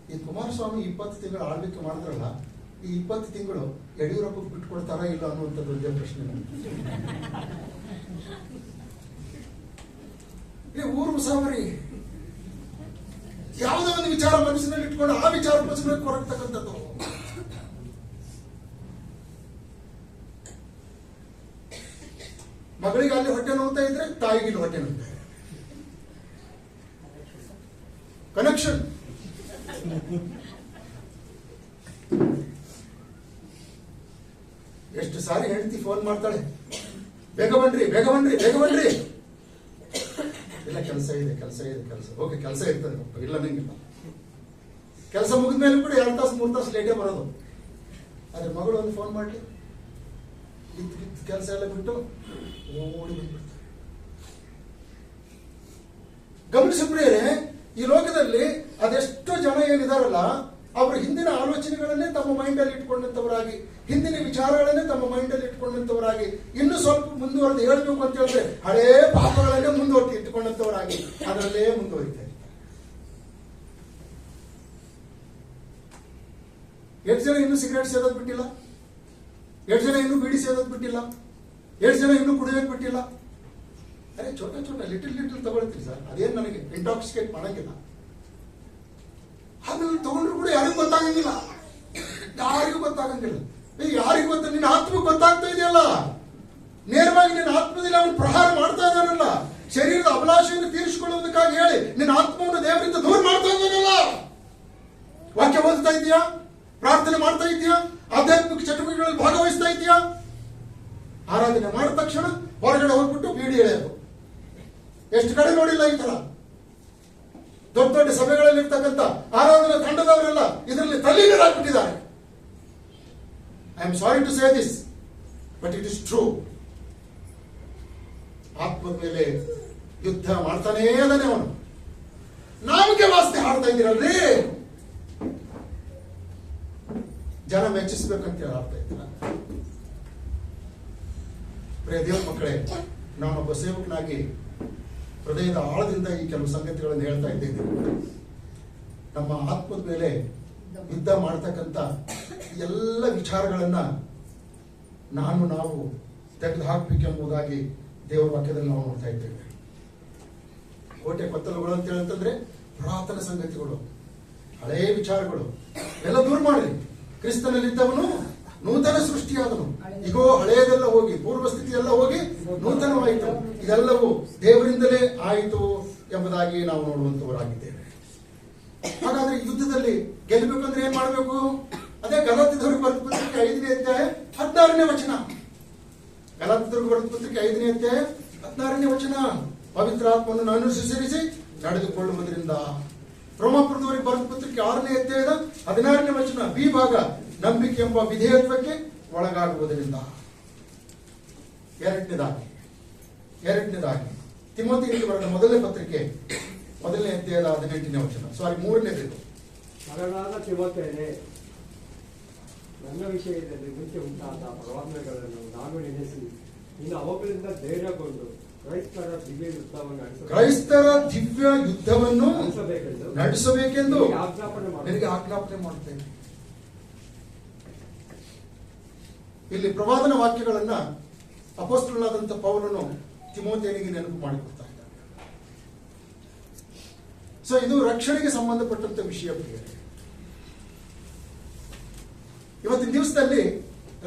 ಈ ಕುಮಾರಸ್ವಾಮಿ 20 ತಿಂಗಳು ಆಳ್ವಿಕೆ ಮಾಡಿದ್ರಲ್ಲ, ಈ 20 ತಿಂಗಳು ಯಡಿಯೂರಪ್ಪಗೆ ಬಿಟ್ಕೊಡ್ತಾರ ಇಲ್ಲ ಅನ್ನುವಂಥದ್ದು ಒಂದೇ ಪ್ರಶ್ನೆ. ಊರು ಮುಸಾವರಿ ಯಾವುದೋ ಒಂದು ವಿಚಾರ ಮನಸ್ಸಿನಲ್ಲಿ ಇಟ್ಕೊಂಡು ಆ ವಿಚಾರಕ್ಕೋಸ್ಕರ ಕೊರಗ್ತಕ್ಕಂಥದ್ದು. ಮಗಳಿಗೆ ಅಲ್ಲಿ ಹೊಟ್ಟೆ ನೋಡ್ತಾ ಇದ್ರೆ ತಾಯಿಗೆ ಇಲ್ಲಿ ಹೊಟ್ಟೆ ನೋಡ್ತಾ ಇದೆ. ಕನೆಕ್ಷನ್. ಎಷ್ಟು ಸಾರಿ ಹೆಂಡತಿ ಫೋನ್ ಮಾಡ್ತಾಳೆ, ಬೇಗ ಬನ್ರಿ ಇಲ್ಲ ಕೆಲಸ ಇದೆ. ಓಕೆ, ಕೆಲಸ ಇರ್ತದೆ, ಇಲ್ಲ ನಂಗಿಲ್ಲ. ಕೆಲಸ ಮುಗಿದ ಮೇಲೆ ಕೂಡ 2 ತಾಸು 3 ತಾಸು ಲೇಟೇ ಬರೋದು. ಆದ್ರೆ ಮಗಳು ಒಂದು ಫೋನ್ ಮಾಡ್ಲಿ, ಕೆಲಸ ಎಲ್ಲ ಬಿಟ್ಟು ಓಡಿ ಬಂದ್ಬಿಡ್ತಾರೆ. ಗಮನಿಸಿದ್ರೆ ಈ ಲೋಕದಲ್ಲಿ ಅದೆಷ್ಟೋ ಜನ ಏನಿದಾರಲ್ಲ, ಅವರು ಹಿಂದಿನ ಆಲೋಚನೆಗಳನ್ನೇ ತಮ್ಮ ಮೈಂಡ್ ಅಲ್ಲಿ ಇಟ್ಕೊಂಡಂತವರಾಗಿ, ಹಿಂದಿನ ವಿಚಾರಗಳನ್ನೇ ತಮ್ಮ ಮೈಂಡ್ ಅಲ್ಲಿ ಇಟ್ಕೊಂಡಂತವರಾಗಿ, ಇನ್ನು ಸ್ವಲ್ಪ ಮುಂದುವರೆದು ಹೇಳ್ಬೇಕು ಅಂತ ಹೇಳಿದ್ರೆ ಹಳೇ ಪಾಪಗಳನ್ನೇ ಮುಂದುವರೆದು ಇಟ್ಟುಕೊಂಡಂತವರಾಗಿ ಅದರಲ್ಲೇ ಮುಂದುವರಿತಾರೆ. ಎಷ್ಟು ಜನ ಇನ್ನೂ ಸಿಗರೇಟ್ ಸೇದೋದು ಬಿಟ್ಟಿಲ್ಲ, ಎಷ್ಟು ಜನ ಇನ್ನೂ ಬೀಡಿ ಸೇದೋದು ಬಿಟ್ಟಿಲ್ಲ, ಎಷ್ಟು ಜನ ಇನ್ನೂ ಕುಡಿಯೋದು ಬಿಟ್ಟಿಲ್ಲ. ಅರೆ ಚೋಟ ಲಿಟಲ್ ತಗೊಳ್ತೀರಿ ಸರ್, ಅದೇನು ನನಗೆ ಇಂಟಾಕ್ಸಿಕೇಟ್ ಮಾಡಂಗಿಲ್ಲ. ಅದನ್ನು ತಗೊಂಡ್ರು ಕೂಡ ಯಾರಿಗೂ ಗೊತ್ತಾಗಂಗಿಲ್ಲ. ಯಾರಿಗೂ ಗೊತ್ತ, ನಿನ್ನ ಆತ್ಮಕ್ಕೆ ಗೊತ್ತಾಗ್ತಾ ಇದೆಯಲ್ಲ, ನೇರವಾಗಿ ನಿನ್ನ ಆತ್ಮದಲ್ಲಿ ಅವನು ಪ್ರಹಾರ ಮಾಡ್ತಾ ಇದ್ದಾನಲ್ಲ, ಶರೀರದ ಅಭಿಲಾಷೆಯನ್ನು ತೀರಿಸಿಕೊಳ್ಳುವುದಕ್ಕಾಗಿ ಹೇಳಿ ನಿನ್ನ ಆತ್ಮವನ್ನು ದೇವರಿಂದ ದೂರ ಮಾಡ್ತಾ ಇದ್ದಾನಲ್ಲ. ವಾಕ್ಯ ಓದ್ತಾ ಇದೆಯಾ, ಪ್ರಾರ್ಥನೆ ಮಾಡ್ತಾ ಇದೆಯಾ, ಆಧ್ಯಾತ್ಮಿಕ ಚಟುವಟಿಕೆಗಳಲ್ಲಿ ಭಾಗವಹಿಸ್ತಾ ಇದೆಯಾ, ಆರಾಧನೆ ಮಾಡಿದ ತಕ್ಷಣ ಹೊರಗಡೆ ಹೋಗ್ಬಿಟ್ಟು ಬೀಡಿ ಎಳೆಯೋದು. ಎಷ್ಟು ಕಡೆ ನೋಡಿಲ್ಲ ಈ ತರ. ದೊಡ್ಡ ಸಭೆಗಳಲ್ಲಿ ಇರ್ತಕ್ಕಂಥ ಆರಾಧನಾ ತಂಡದವರೆಲ್ಲ ಇದರಲ್ಲಿ ತಲ್ಲೀನರಾಗ್ಬಿಟ್ಟಿದ್ದಾರೆ. I am sorry to say this, but it is true. ಆತ್ಮದ ಮೇಲೆ ಯುದ್ಧ ಮಾಡ್ತಾನೇ ಇದ್ದಾನೆ ಅವನು. ನಾಮಕೆ ವಾಸ್ತೆ ಹಾಡ್ತಾ ಇದ್ದೀರಲ್ರಿ, ಜನ ಮೆಚ್ಚಿಸ್ಬೇಕಂತ ಹೇಳಿ ಹಾಡ್ತಾ ಇದ್ದೀರ. ಪ್ರಿಯ ದೇವ ಮಕ್ಕಳೇ, ನಾನೊಬ್ಬ ಸೇವಕನಾಗಿ ಹೃದಯದ ಆಳದಿಂದ ಈ ಕೆಲವು ಸಂಗತಿಗಳನ್ನು ಹೇಳ್ತಾ ಇದ್ದೇನೆ. ನಮ್ಮ ಆತ್ಮದ ಮೇಲೆ ಯುದ್ಧ ಮಾಡ್ತಕ್ಕಂಥ ಎಲ್ಲ ವಿಚಾರಗಳನ್ನ ನಾವು ತೆಗೆದು ಹಾಕಬೇಕೆಂಬುದಾಗಿ ದೇವರ ವಾಕ್ಯದಲ್ಲಿ ನಾವು ನೋಡ್ತಾ ಇದ್ದೇವೆ. ಕೋಟೆ ಕೊತ್ತಲುಗಳು ಅಂತ ಹೇಳಂತಂದ್ರೆ ಪುರಾತನ ಸಂಗತಿಗಳು, ಹಳೆಯ ವಿಚಾರಗಳು ಎಲ್ಲ ದೂರ ಮಾಡ್ರಿ. ಕ್ರಿಸ್ತನಲ್ಲಿದ್ದವನು ನೂತನ ಸೃಷ್ಟಿಯಾದನು, ಈಗೋ ಹಳೆಯದೆಲ್ಲ ಹೋಗಿ ಪೂರ್ವ ಸ್ಥಿತಿ ಎಲ್ಲ ಹೋಗಿ ನೂತನವಾಯಿತು, ಇದೆಲ್ಲವೂ ದೇವರಿಂದಲೇ ಆಯಿತು ಎಂಬುದಾಗಿ ನಾವು ನೋಡುವಂತವರಾಗಿದ್ದೇವೆ. ಹಾಗಾದ್ರೆ ಯುದ್ಧದಲ್ಲಿ ಗೆಲ್ಲಬೇಕಂದ್ರೆ ಏನ್ ಮಾಡಬೇಕು? ಅದೇ ಗಲಾತ್ಯದವರಿಗೆ ಬರೆದ ಪತ್ರಿಕೆ 5ನೇ ಅಧ್ಯಾಯ 16ನೇ ವಚನ. ಗಲಾತ್ಯದವರಿಗೆ ಬರೆದ ಪತ್ರಿಕೆ 5ನೇ ಅಧ್ಯಾಯ 16ನೇ ವಚನ, ಪವಿತ್ರಾತ್ಮವನ್ನು ಅನುಸರಿಸಿ ನಡೆದುಕೊಳ್ಳುವುದರಿಂದ. ರೋಮಾಪುರದವರಿಗೆ ಬರೆದ ಪತ್ರಿಕೆ 6ನೇ ಅಧ್ಯಾಯದ 16ನೇ ವಚನ, ಬಿ ಭಾಗ, ನಂಬಿಕೆ ಎಂಬ ವಿಧೇಯತ್ವಕ್ಕೆ ಒಳಗಾಗುವುದರಿಂದ. ಎರಡನೇದಾಗಿ ತಿಮೋಥಿಯರಿಗೆ ಬರೆದ ಮೊದಲನೇ ಪತ್ರಿಕೆ 1ನೇ ಅಧ್ಯಾಯದ 18ನೇ ವಚನ, 3ನೇದು. ಮಗನಾದ ತಿಮೋಥೆಯನೇ, ನನ್ನ ವಿಷಯದಲ್ಲಿ ಮುಂಚೆ ಉಂಟಾದ ಪ್ರವಾದನೆಗಳನ್ನು ನಾನು ನೆನೆಸಿ ಇನ್ನು ಅವುಗಳಿಂದ ಧೈರ್ಯಗೊಂಡು ಕ್ರೈಸ್ತರ ದಿವ್ಯ ಯುದ್ಧವನ್ನು ನಡೆಸಬೇಕೆಂದು ಆಜ್ಞಾಪನೆ ಆಜ್ಞಾಪನೆ ಮಾಡುತ್ತೇನೆ. ಇಲ್ಲಿ ಪ್ರವಾದನ ವಾಕ್ಯಗಳನ್ನ ಅಪೊಸ್ತಲನಾದಂಥ ಪೌಲನು ತಿಮೋಥೆಯನಿಗೆ ನೆನಪು ಮಾಡಿಕೊಡ್ತಾ ಇದ್ದಾನೆ. ಸೊ ಇದು ರಕ್ಷಣೆಗೆ ಸಂಬಂಧಪಟ್ಟಂತ ವಿಷಯ. ಇವತ್ತಿನ ದಿವಸದಲ್ಲಿ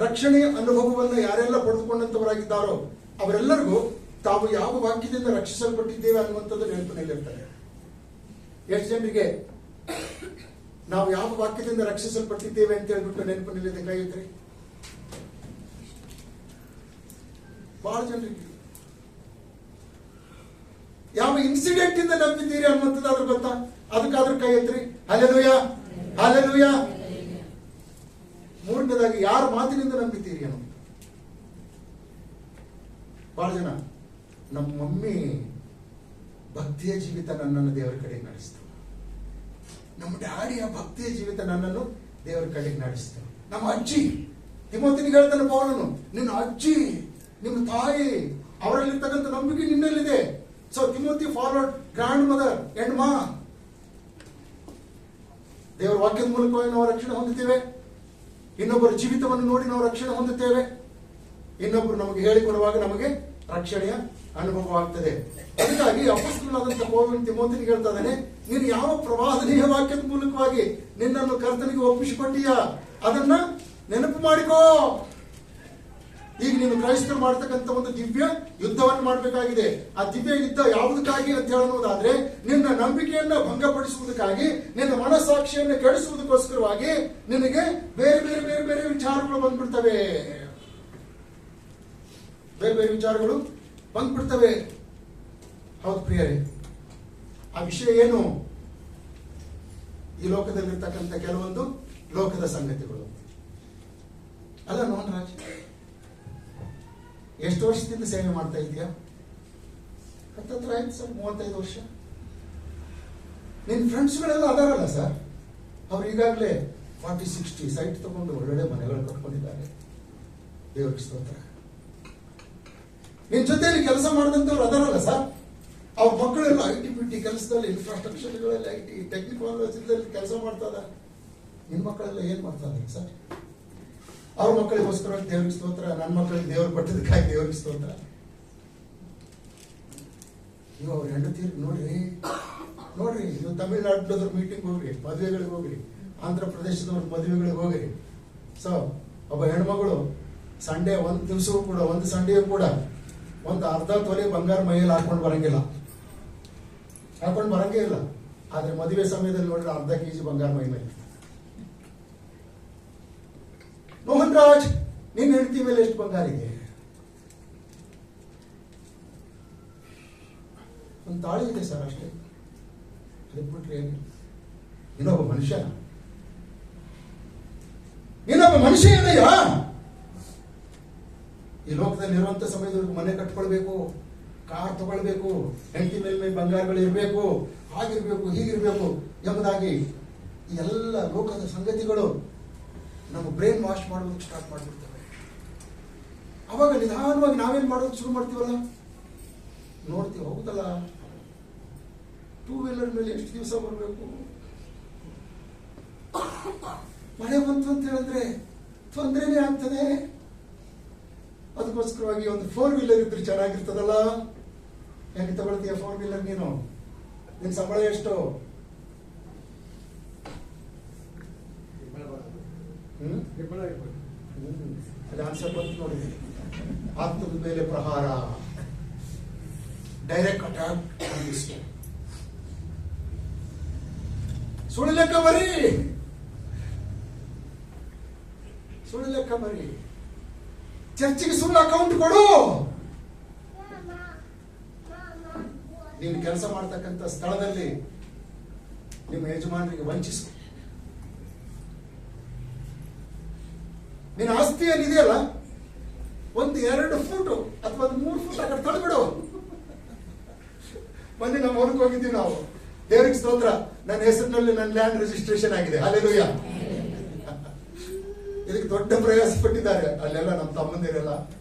ರಕ್ಷಣೆಯ ಅನುಭವವನ್ನು ಯಾರೆಲ್ಲ ಪಡೆದುಕೊಂಡಂತವರಾಗಿದ್ದಾರೋ ಅವರೆಲ್ಲರಿಗೂ ತಾವು ಯಾವ ವಾಕ್ಯದಿಂದ ರಕ್ಷಿಸಲ್ಪಟ್ಟಿದ್ದೇವೆ ಅನ್ನುವಂಥದ್ದು ನೆನಪಿನಲ್ಲಿರ್ತಾರೆ. ಎಷ್ಟು ಜನರಿಗೆ ನಾವು ಯಾವ ವಾಕ್ಯದಿಂದ ರಕ್ಷಿಸಲ್ಪಟ್ಟಿದ್ದೇವೆ ಅಂತ ಹೇಳ್ಬಿಟ್ಟು ನೆನಪಿನಲ್ಲಿದೆ? ಕೈ ಎತ್ತಿರಿ. ಬಹಳ ಜನರಿಗೆ ಯಾವ ಇನ್ಸಿಡೆಂಟ್ ಇಂದ ನಂಬಿದ್ದೀರಿ ಅನ್ನುವಂಥದ್ದಾದ್ರೂ ಗೊತ್ತಾ? ಅದಕ್ಕಾದ್ರೂ ಕೈ ಎತ್ತಿರಿ. Hallelujah, hallelujah. ಮೂರನೇದಾಗಿ ಯಾರ ಮಾತಿನಿಂದ ನಂಬಿದ್ದೀರಿ ಅನ್ನೋ. ಬಹಳ ಜನ, ನಮ್ಮ ಮಮ್ಮಿ ಭಕ್ತಿಯ ಜೀವಿತ ನನ್ನನ್ನು ದೇವರ ಕಡೆಗೆ ನಡೆಸ್ತು, ನಮ್ಮ ಡ್ಯಾಡಿಯ ಭಕ್ತಿಯ ಜೀವಿತ ನನ್ನನ್ನು ದೇವರ ಕಡೆಗೆ ನಡೆಸ್ತು, ನಮ್ಮ ಅಜ್ಜಿ, ತಿಮೋಥಿನಿಗೆ ಹೇಳ್ತಾನೆ ಪೌಲನು, ನಿನ್ನ ಅಜ್ಜಿ, ನಿಮ್ಮ ತಾಯಿ, ಅವರಲ್ಲಿರ್ತಕ್ಕಂಥ ನಂಬಿಕೆ ನಿನ್ನಲ್ಲಿದೆ. So Timothy forward grandmother and ma. ದೇವರ ವಾಕ್ಯದ ಮೂಲಕವಾಗಿ ನಾವು ರಕ್ಷಣೆ ಹೊಂದುತ್ತೇವೆ. ಇನ್ನೊಬ್ಬರ ಜೀವಿತವನ್ನು ನೋಡಿ ನಾವು ರಕ್ಷಣೆ ಹೊಂದುತ್ತೇವೆ. ಇನ್ನೊಬ್ಬರು ನಮಗೆ ಹೇಳಿಕೊಡುವಾಗ ನಮಗೆ ರಕ್ಷಣೆಯ ಅನುಭವವಾಗ್ತದೆ. ಅದಕ್ಕಾಗಿ ಅಪೊಸ್ತಲನಾದಂಥ ಪೌಲನು ತಿಮೋಥಿನಿಗೆ ಹೇಳ್ತಾ ಇದ್ದಾನೆ, ನೀನು ಯಾವ ಪ್ರವಾದನೀಯ ವಾಕ್ಯದ ಮೂಲಕವಾಗಿ ನಿನ್ನನ್ನು ಕರ್ತನಿಗೆ ಒಪ್ಪಿಸಿಕೊಟ್ಟೀಯ ಅದನ್ನ ನೆನಪು ಮಾಡಿಕೋ. ಈಗ ನೀನು ಕ್ರೈಸ್ತರು ಮಾಡತಕ್ಕಂಥ ಒಂದು ದಿವ್ಯ ಯುದ್ಧವನ್ನು ಮಾಡಬೇಕಾಗಿದೆ. ಆ ದಿವ್ಯ ಯುದ್ಧ ಯಾವುದಕ್ಕಾಗಿ ಅಂತ ಹೇಳೋದಾದ್ರೆ, ನಿನ್ನ ನಂಬಿಕೆಯನ್ನ ಭಂಗಪಡಿಸುವುದಕ್ಕಾಗಿ, ನಿನ್ನ ಮನಸ್ಸಾಕ್ಷಿಯನ್ನು ಕೆಡಿಸುವುದಕ್ಕೋಸ್ಕರವಾಗಿ ನಿನಗೆ ಬೇರೆ ಬೇರೆ ಬೇರೆ ಬೇರೆ ವಿಚಾರಗಳು ಬಂದ್ಬಿಡ್ತವೆ. ಬೇರೆ ಬೇರೆ ವಿಚಾರಗಳು ಬಂದ್ಬಿಡ್ತವೆ. ಹೌದು ಪ್ರಿಯರೇ, ಆ ವಿಷಯ ಏನು? ಈ ಲೋಕದಲ್ಲಿರ್ತಕ್ಕಂಥ ಕೆಲವೊಂದು ಲೋಕದ ಸಂಗತಿಗಳು ಅಲ್ಲ. ನೋನ್ ರಾಜ್, ಎಷ್ಟು ವರ್ಷದಿಂದ ಸೇವೆ ಮಾಡ್ತಾ ಇದೆಯಾ? ಹತ್ತತ್ರ ಆಯ್ತು ಸರ್, 35 ವರ್ಷ. ನಿನ್ ಫ್ರೆಂಡ್ಸ್ಗಳೆಲ್ಲ ಅದಾರಲ್ಲ ಸರ್, ಅವ್ರು ಈಗಾಗಲೇ 40-60 ಸೈಟ್ ತಗೊಂಡು ಒಳ್ಳೊಳ್ಳೆ ಮನೆಗಳು ಕಟ್ಕೊಂಡಿದ್ದಾರೆ. ದೇವರಿಗೆ ಸ್ತೋತ್ರ. ನಿನ್ ಜೊತೆಯಲ್ಲಿ ಕೆಲಸ ಮಾಡಿದಂಥವ್ರು ಅದಾರಲ್ಲ ಸರ್, ಅವ್ರ ಮಕ್ಕಳೆಲ್ಲ IT ಕೆಲಸದಲ್ಲಿ, ಇನ್ಫ್ರಾಸ್ಟ್ರಕ್ಚರ್ಗಳಲ್ಲಿ, IT ಟೆಕ್ನಿಕಲ್ ಕೆಲಸ ಮಾಡ್ತಾ ಇದ್ದಾರೆ. ನಿನ್ ಮಕ್ಕಳೆಲ್ಲ ಏನ್ ಮಾಡ್ತಾ ಇದ್ದಾರೆ ಸರ್? ಅವ್ರ ಮಕ್ಕಳಿಗೋಸ್ಕರ ದೇವರಿಗೆ ಸ್ತೋತ್ರ, ನನ್ನ ಮಕ್ಕಳಿಗೆ ದೇವರು ಕೊಟ್ಟದಕ್ಕಾಗಿ ದೇವರಿಗೆ ಸ್ತೋತ್ರ. ನೀವು ಅವ್ರ ಹೆಂಡತಿ ನೋಡ್ರಿ, ನೀವು ತಮಿಳ್ನಾಡದವ್ರ ಮೀಟಿಂಗ್ ಹೋಗ್ರಿ, ಮದುವೆಗಳಿಗೆ ಹೋಗ್ರಿ, ಆಂಧ್ರ ಪ್ರದೇಶದವ್ರ ಮದುವೆಗಳಿಗೆ ಹೋಗ್ರಿ. ಸೊ ಒಬ್ಬ ಹೆಣ್ಮಗಳು ಸಂಡೇ ಒಂದು ದಿವಸವೂ ಕೂಡ, ಒಂದು ಸಂಡೆಯೂ ಕೂಡ ಒಂದು ಅರ್ಧ ತೊಲೆ ಬಂಗಾರ ಮೈಯಲ್ಲಿ ಹಾಕೊಂಡು ಬರಂಗೇ ಇಲ್ಲ. ಆದ್ರೆ ಮದುವೆ ಸಮಯದಲ್ಲಿ ನೋಡ್ರೆ ಅರ್ಧ ಕೆಜಿ ಬಂಗಾರ ಮೈ ಮೇಲೆ. ಮೋಹನ್ ರಾಜ್, ನಿನ್ನ ಹೆಂಡತಿ ಮೇಲೆ ಎಷ್ಟು ಬಂಗಾರ ಇದೆ? ಒಂದು ತಾಳಿ ಇದೆ ಸರ್, ಅಷ್ಟೇ. ಅದಕ್ಕೆ ಬಿಟ್ರೆ ಏನಿಲ್ಲ. ಇನ್ನೊಬ್ಬ ಮನುಷ್ಯ ಏನಯ್ಯ? ಈ ಲೋಕದಲ್ಲಿ ಇರುವಂತ ಸಮಯದವರೆಗೂ ಮನೆ ಕಟ್ಕೊಳ್ಬೇಕು, ಕಾರ್ ತಗೊಳ್ಬೇಕು, ಹೆಂಡತಿ ಮೇಲೆ ಬಂಗಾರಗಳು ಇರಬೇಕು, ಹಾಗಿರ್ಬೇಕು, ಹೀಗಿರ್ಬೇಕು ಎಂಬುದಾಗಿ ಈ ಎಲ್ಲ ಲೋಕದ ಸಂಗತಿಗಳು ನಮ್ಮ ಬ್ರೈನ್ ವಾಶ್ ಮಾಡೋದಕ್ಕೆ ಸ್ಟಾರ್ಟ್ ಮಾಡ್ಬಿಡ್ತವೆ. ಅವಾಗ ನಿಧಾನವಾಗಿ ನಾವೇನ್ ಮಾಡೋದಕ್ಕೆ ಶುರು ಮಾಡ್ತೀವಲ್ಲ, ನೋಡ್ತೀವಿ, ಹೌದಲ್ಲ, 2 ವೀಲರ್ ಮೇಲೆ ಎಷ್ಟು ದಿವಸ ಬರಬೇಕು, ಮಳೆ ಬಂತು ಅಂತ ಹೇಳಿದ್ರೆ ತೊಂದರೆನೇ ಆಗ್ತದೆ. ಅದಕ್ಕೋಸ್ಕರವಾಗಿ ಒಂದು 4 ವೀಲರ್ ಇದ್ರೆ ಚೆನ್ನಾಗಿರ್ತದಲ್ಲ. ಯಾಕೆ ತಗೊಳ್ತೀಯ 4 ವೀಲರ್? ನೀನು ನಿನ್ ಸಂಬಳ ಎಷ್ಟು? ಅಲ್ಲಿ ಆನ್ಸರ್ ಬಂತು ನೋಡಿ. ಆತ್ಮದ ಮೇಲೆ ಪ್ರಹಾರ, ಡೈರೆಕ್ಟ್ ಅಟ್ಯಾಕ್. ಸುಳ್ಳು ಲೆಕ್ಕ ಬರಿ, ಚರ್ಚಿಗೆ ಸುಳ್ಳು ಅಕೌಂಟ್ ಕೊಡು. ನೀನು ಕೆಲಸ ಮಾಡ್ತಕ್ಕಂಥ ಸ್ಥಳದಲ್ಲಿ ನಿಮ್ಮ ಯಜಮಾನರಿಗೆ ವಂಚಿಸು. ನಿನ್ನ ಆಸ್ತಿ ಏನಿದೆಯಲ್ಲ, 1-2 ಫೂಟ್ ಅಥವಾ 3 ಫೂಟ್ ಆ ಕಡೆ ತಳ್ಬಿಡು. ಮೊನ್ನೆ ನಮ್ಮ ಹೊರಗೆ ಹೋಗಿದ್ದೀವಿ ನಾವು. ದೇವರಿಗೆ ಸ್ತೋತ್ರ, ನನ್ನ ಹೆಸರಿನಲ್ಲಿ ನನ್ನ ಲ್ಯಾಂಡ್ ರಿಜಿಸ್ಟ್ರೇಷನ್ ಆಗಿದೆ. ಹಲ್ಲೆಲೂಯಾ. ಇದಕ್ಕೆ ದೊಡ್ಡ ಪ್ರಯಾಸ ಪಟ್ಟಿದ್ದಾರೆ ಅಲ್ಲೆಲ್ಲ ನಮ್ಮ ತಮ್ಮಂದಿರೆಲ್ಲ.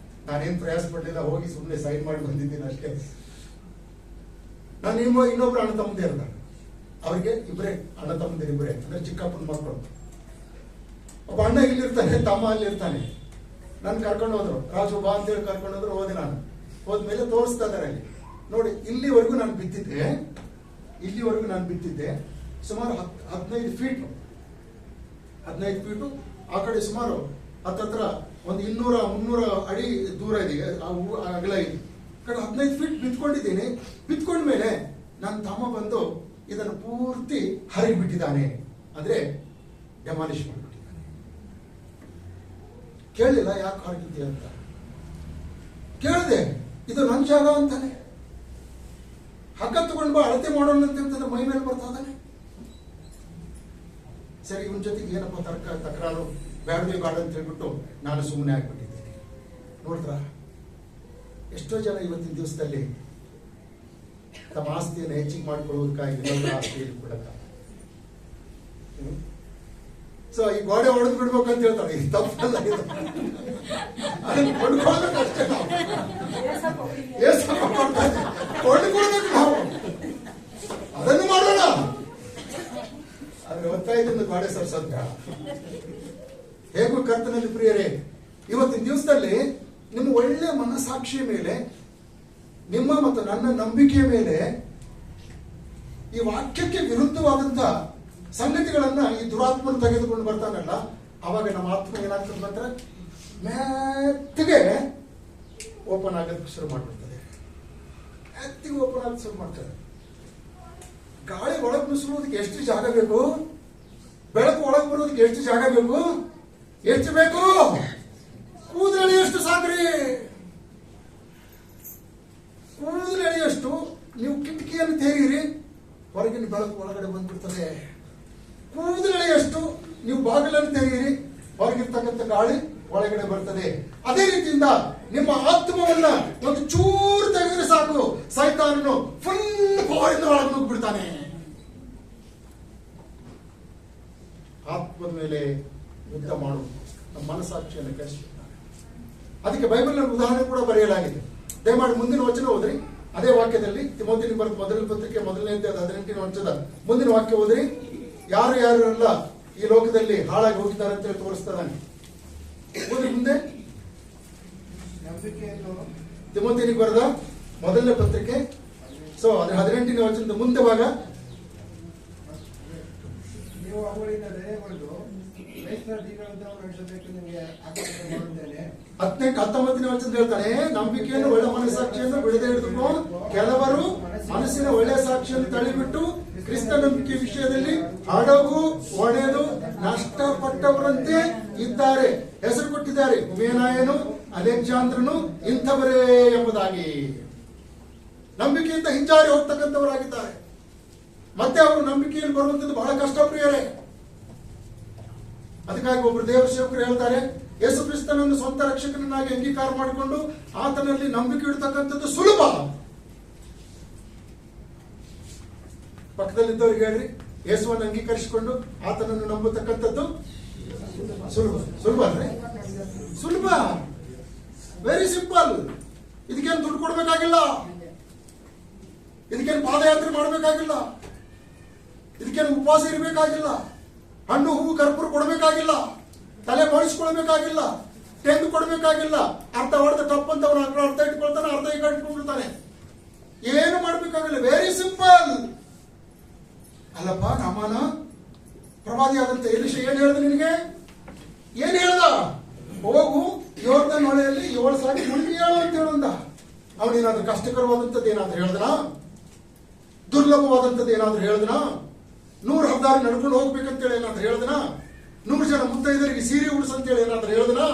ನಾನೇನ್ ಪ್ರಯಾಸ ಪಟ್ಟಿಲ್ಲ, ಹೋಗಿ ಸುಮ್ಮನೆ ಸೈನ್ ಮಾಡಿ ಬಂದಿದ್ದೀನಿ ಅಷ್ಟೇ. ನಾನು ಇನ್ನೊಬ್ರು ಅಣ್ಣ ತಮ್ಮಂದಿರ, ಅವ್ರಿಗೆ ಇಬ್ಬರೇ ಅಣ್ಣ ತಮ್ಮಂದಿರಿಬ್ಬರೇ, ಅಂದ್ರೆ ಚಿಕ್ಕಪ್ಪನ ಮಕ್ಕಳು. ಒಬ್ಬ ಅಣ್ಣ ಇಲ್ಲಿರ್ತಾನೆ, ತಮ್ಮ ಅಲ್ಲಿರ್ತಾನೆ. ನಾನು ಕರ್ಕೊಂಡು ಹೋದ್ರು, ರಾಜು ಬಾ ಅಂತೇಳಿ ಕರ್ಕೊಂಡು ಹೋದ್ರು. ಹೋದೆ ನಾನು. ಹೋದ್ಮೇಲೆ ತೋರಿಸ್ತಾ ಇದ್ದಾರೆ ಅಲ್ಲಿ ನೋಡಿ. ಇಲ್ಲಿವರೆಗೂ ನಾನು ಬಿತ್ತಿದ್ದೆ ಸುಮಾರು 15 ಫೀಟ್. 15 ಫೀಟು ಆ ಕಡೆ ಸುಮಾರು ಹತ್ತತ್ರ ಒಂದು 200-300 ಅಡಿ ದೂರ ಇದೆ, ಅಗಲ ಇದೆ. ಕಡೆ 15 ಫೀಟ್ ಬಿತ್ಕೊಂಡಿದ್ದೀನಿ. ಬಿತ್ಕೊಂಡ್ಮೇಲೆ ನನ್ನ ತಮ್ಮ ಬಂದು ಇದನ್ನು ಪೂರ್ತಿ ಹರಿಬಿಟ್ಟಿದ್ದಾನೆ, ಅಂದ್ರೆ ಡೆಮಾಲಿಷ್ ಮಾಡಿಬಿಟ್ಟಿದ್ದಾನೆ. ಕೇಳಲಿಲ್ಲ ಯಾಕೆ ಹರಿಗಿದ್ದೀಯ ಅಂತ. ಕೇಳಿದೆ, ಇದು ನನ್ನ ಜಾಗ ಅಂತಾನೆ. ಹಗ್ಗ ತಗೊಂಡು ಬಾ ಅಳತೆ ಮಾಡೋಣ ಅಂತ ಮೈ ಮೇಲೆ ಬರ್ತಾ ಇದ್ದಾನೆ. ಸರಿ, ಇವನ್ ಜೊತೆಗೆ ಏನಪ್ಪ ತಕರಾರು ಬೇಡ ಅಂತ ಹೇಳ್ಬಿಟ್ಟು ನಾನು ಸುಮ್ಮನೆ ಆಗ್ಬಿಟ್ಟಿದ್ದೇನೆ. ನೋಡ್ರ, ಎಷ್ಟೋ ಜನ ಇವತ್ತಿನ ದಿವಸದಲ್ಲಿ ತಮ್ಮ ಆಸ್ತಿಯನ್ನು ಹೆಚ್ಚಿಗೆ ಮಾಡ್ಕೊಳ್ಳೋದಕ್ಕಾಗಿ ಆಸ್ತಿಯಲ್ಲಿ ಕೊಡಕ. ಸೊ ಈ ಗೋಡೆ ಹೊಡೆದು ಬಿಡ್ಬೇಕು ಅಂತ ಹೇಳ್ತಾರೆ. ಇದು ತಪ್ಪಲ್ಲ, ಇದು ಅದನ್ನು ಕೊಂಡ್ಕೊಳ್ಳೋದಕ್ಕಷ್ಟೇ ನಾವು ಕೊಂಡ್ಕೊಳ್ಬೇಕು ನಾವು, ಅದನ್ನು ಮಾಡೋಣ. ಆದ್ರೆ ಒತ್ತಾಯದಿಂದ ಗೋಡೆ ಸರ್ಸೋದ್ ಬೇಡ. ಹೇಗೂ ಕರ್ತನಲ್ಲಿ ಪ್ರಿಯರೇ, ಇವತ್ತಿನ ದಿವಸದಲ್ಲಿ ನಿಮ್ಮ ಒಳ್ಳೆ ಮನಸ್ಸಾಕ್ಷಿಯ ಮೇಲೆ, ನಿಮ್ಮ ಮತ್ತು ನನ್ನ ನಂಬಿಕೆಯ ಮೇಲೆ ಈ ವಾಕ್ಯಕ್ಕೆ ವಿರುದ್ಧವಾದಂತ ಸಂಗತಿಗಳನ್ನ ಈ ದುರಾತ್ಮನು ತೆಗೆದುಕೊಂಡು ಬರ್ತಾನಲ್ಲ, ಅವಾಗ ನಮ್ಮ ಆತ್ಮ ಏನಾಗ್ತದೆ ಮಾತ್ರ ಮೆತ್ತಿಗೆ ಓಪನ್ ಆಗೋದಕ್ಕೆ ಶುರು ಮಾಡ್ಬಿಡ್ತದೆ. ಮೆತ್ತಿಗೆ ಓಪನ್ ಆಗೋದು ಶುರು ಮಾಡ್ತದೆ. ಗಾಳಿ ಒಳಗೆ ನುಸುಳೋದಕ್ಕೆ ಎಷ್ಟು ಜಾಗ ಬೇಕು? ಬೆಳಕು ಒಳಗೆ ಬರೋದಕ್ಕೆ ಎಷ್ಟು ಜಾಗ ಬೇಕು? ಎಷ್ಟು ಬೇಕು? ಕೂದಲೆಳೆಯಷ್ಟು ಸಾಕ್ರಿ. ಕೂದಲೆಳೆಯಷ್ಟು ನೀವು ಕಿಟಕಿಯನ್ನು ತೆರೀರಿ, ಹೊರಗಿನ ಬೆಳಕು ಒಳಗಡೆ ಬಂದ್ಬಿಡ್ತದೆ. ಕೂದಲೆಳೆಯಷ್ಟು ನೀವು ಬಾಗಿಲನ್ನು ತೆರೀರಿ, ಹೊರಗಿರ್ತಕ್ಕಂಥ ಗಾಳಿ ಒಳಗಡೆ ಬರ್ತದೆ. ಅದೇ ರೀತಿಯಿಂದ ನಿಮ್ಮ ಆತ್ಮವನ್ನ ಒಂದು ಚೂರು ತೆಗೆದ್ರೆ ಸಾಕು, ಸೈತಾನನು ಫುಲ್ ಪವರಿಂದ ಒಳಗೆ ನುಗ್ಗಿಬಿಡ್ತಾನೆ. ಆತ್ಮದ ಮೇಲೆ ಯುದ್ಧ ಮಾಡು, ನಮ್ಮ ಮನಸ್ಸಾಕ್ಷಿಯನ್ನು ಕೆಡಿಸ್ಬಿಡ್ತಾನೆ. ಅದಕ್ಕೆ ಬೈಬಲ್ ಉದಾಹರಣೆ ಕೂಡ ಬರೆಯಲಾಗಿದೆ. ದಯಮಾಡಿ ಮುಂದಿನ ವಚನ ಓದ್ರಿ. ಅದೇ ವಾಕ್ಯದಲ್ಲಿ ತಿಮೋಥಿಯನಿಗೆ ಬರೆದ ಮೊದಲ ಪತ್ರಿಕೆ 1ನೇ ಅಧ್ಯಾಯ 18ನೇ ವಚನದ ಮುಂದಿನ ವಾಕ್ಯ ಓದ್ರಿ. ಯಾರೆಲ್ಲ ಈ ಲೋಕದಲ್ಲಿ ಹಾಳಾಗಿ ಹೋಗಿದ್ದಾರೆ ಅಂತ ಹೇಳಿ ತೋರಿಸ್ತಾನೆ. ಓದ್ರಿ ಮುಂದೆ. ನಂಬಿಕೆಯನ್ನು ತಿಮೋಥಿಯನಿಗೆ ಬರೆದ ಮೊದಲನೇ ಪತ್ರಿಕೆ, ಸೊ ಅದ್ರ 18ನೇ ವಚನದ ಮುಂದೆ ಭಾಗ. ನೀವು ಅವುಗಳಿಂದ ಧೈರ್ಯಗೊಂಡು ಕ್ರೈಸ್ತರ ಜೀವನವನ್ನು ನಡೆಸಬೇಕು ನಿಮಗೆ ಆಜ್ಞೆ ಮಾಡುತ್ತೇನೆ. 19ನೇ ವಚನ ಹೇಳ್ತಾನೆ, ನಂಬಿಕೆಯನ್ನು ಒಳ್ಳೆ ಮನಸ್ಸಾಕ್ಷಿಯನ್ನು ಬಿಡದೆ ಹಿಡಿದುಕೋ. ಕೆಲವರು ಮನಸ್ಸಿನ ಒಳ್ಳೆ ಸಾಕ್ಷಿಯನ್ನು ತಳ್ಳಿಬಿಟ್ಟು ಕ್ರಿಸ್ತ ನಂಬಿಕೆ ವಿಷಯದಲ್ಲಿ ಹಡಗು ಒಡೆದು ನಷ್ಟಪಟ್ಟವರಂತೆ ಇದ್ದಾರೆ. ಹೆಸರು ಕೊಟ್ಟಿದ್ದಾರೆ, ಹುಮೇನಾಯನು, ಅಲೆಕ್ಸಾಂದ್ರನು ಇಂಥವರೇ ಎಂಬುದಾಗಿ. ನಂಬಿಕೆಯಿಂದ ಹಿಂಜಾರಿ ಹೋಗ್ತಕ್ಕಂಥವರಾಗಿದ್ದಾರೆ. ಮತ್ತೆ ಅವರು ನಂಬಿಕೆಯಲ್ಲಿ ಬರುವಂತದ್ದು ಬಹಳ ಕಷ್ಟ ಪ್ರಿಯರೇ. ಅದಕ್ಕಾಗಿ ಒಬ್ಬರು ದೇವರ ಸೇವಕರು ಹೇಳ್ತಾರೆ, ಯೇಸು ಕ್ರಿಸ್ತನನ್ನು ಸ್ವಂತ ರಕ್ಷಕನನ್ನಾಗಿ ಅಂಗೀಕಾರ ಮಾಡಿಕೊಂಡು ಆತನಲ್ಲಿ ನಂಬಿಕೆ ಇಡ್ತಕ್ಕಂಥದ್ದು ಸುಲಭ. ಪಕ್ಕದಲ್ಲಿದ್ದವ್ರಿಗೆ ಹೇಳ್ರಿ, ಯೇಸುವನ್ನು ಅಂಗೀಕರಿಸಿಕೊಂಡು ಆತನನ್ನು ನಂಬತಕ್ಕಂಥದ್ದು ಸುಲಭ. ಸುಲಭ ಅಂದ್ರೆ ಸುಲಭ, ವೆರಿ ಸಿಂಪಲ್. ಇದಕ್ಕೇನು ದುಡ್ಡು ಕೊಡ್ಬೇಕಾಗಿಲ್ಲ, ಇದಕ್ಕೇನು ಪಾದಯಾತ್ರೆ ಮಾಡಬೇಕಾಗಿಲ್ಲ, ಇದಕ್ಕೇನು ಉಪವಾಸ ಇರಬೇಕಾಗಿಲ್ಲ, ಹಣ್ಣು ಹೂವು ಕರ್ಪೂರ ಕೊಡಬೇಕಾಗಿಲ್ಲ, ತಲೆ ಬೋಳಿಸ್ಕೊಳ್ಬೇಕಾಗಿಲ್ಲ, ಟೆಂದು ಕೊಡಬೇಕಾಗಿಲ್ಲ. ಅರ್ಧ ಹೊಡೆದ ಟಪ್ ಅಂತ ಅವನು ಅರ್ಧ ಇಟ್ಕೊಳ್ತಾನೆ, ಅರ್ಧ ಈಗ ಇಟ್ಕೊಂಡ್ಬಿಡ್ತಾನೆ. ಏನು ಮಾಡ್ಬೇಕಾಗಿಲ್ಲ, ವೆರಿ ಸಿಂಪಲ್. ಅಲ್ಲಪ್ಪ, ನಮ್ಮನ ಪ್ರವಾದಿ ಆದಂತ ಎಲಿಷಾ ಏನ್ ಹೇಳ್ದ ನಿನಗೆ? ಏನ್ ಹೇಳ್ದ? ಹೋಗು ಯೋರ್ದನ್ ಹೊಳೆಯಲ್ಲಿ 7 ಸಾರಿ ಮುಳುಗಿ ಹೇಳು ಅಂತ ಹೇಳಂದ. ಅವನೇನಾದ್ರೂ ಕಷ್ಟಕರವಾದಂಥದ್ದು ಏನಾದ್ರೂ ಹೇಳ್ದನಾ? ದುರ್ಲಭವಾದಂಥದ್ದು ಏನಾದ್ರೂ ಹೇಳ್ದನಾ? 100 ಹದ್ದಾರಿ ನಡ್ಕೊಂಡು ಹೋಗ್ಬೇಕಂತೇಳಿ ಏನಾದ್ರೂ ಹೇಳ್ದನಾ? 100 ಜನ ಮುತ್ತೈದರಿಗೆ ಸೀರೆ ಉಡಿಸಂತೇಳಿ ಏನಾದ್ರೂ ಹೇಳ್ದನಾ?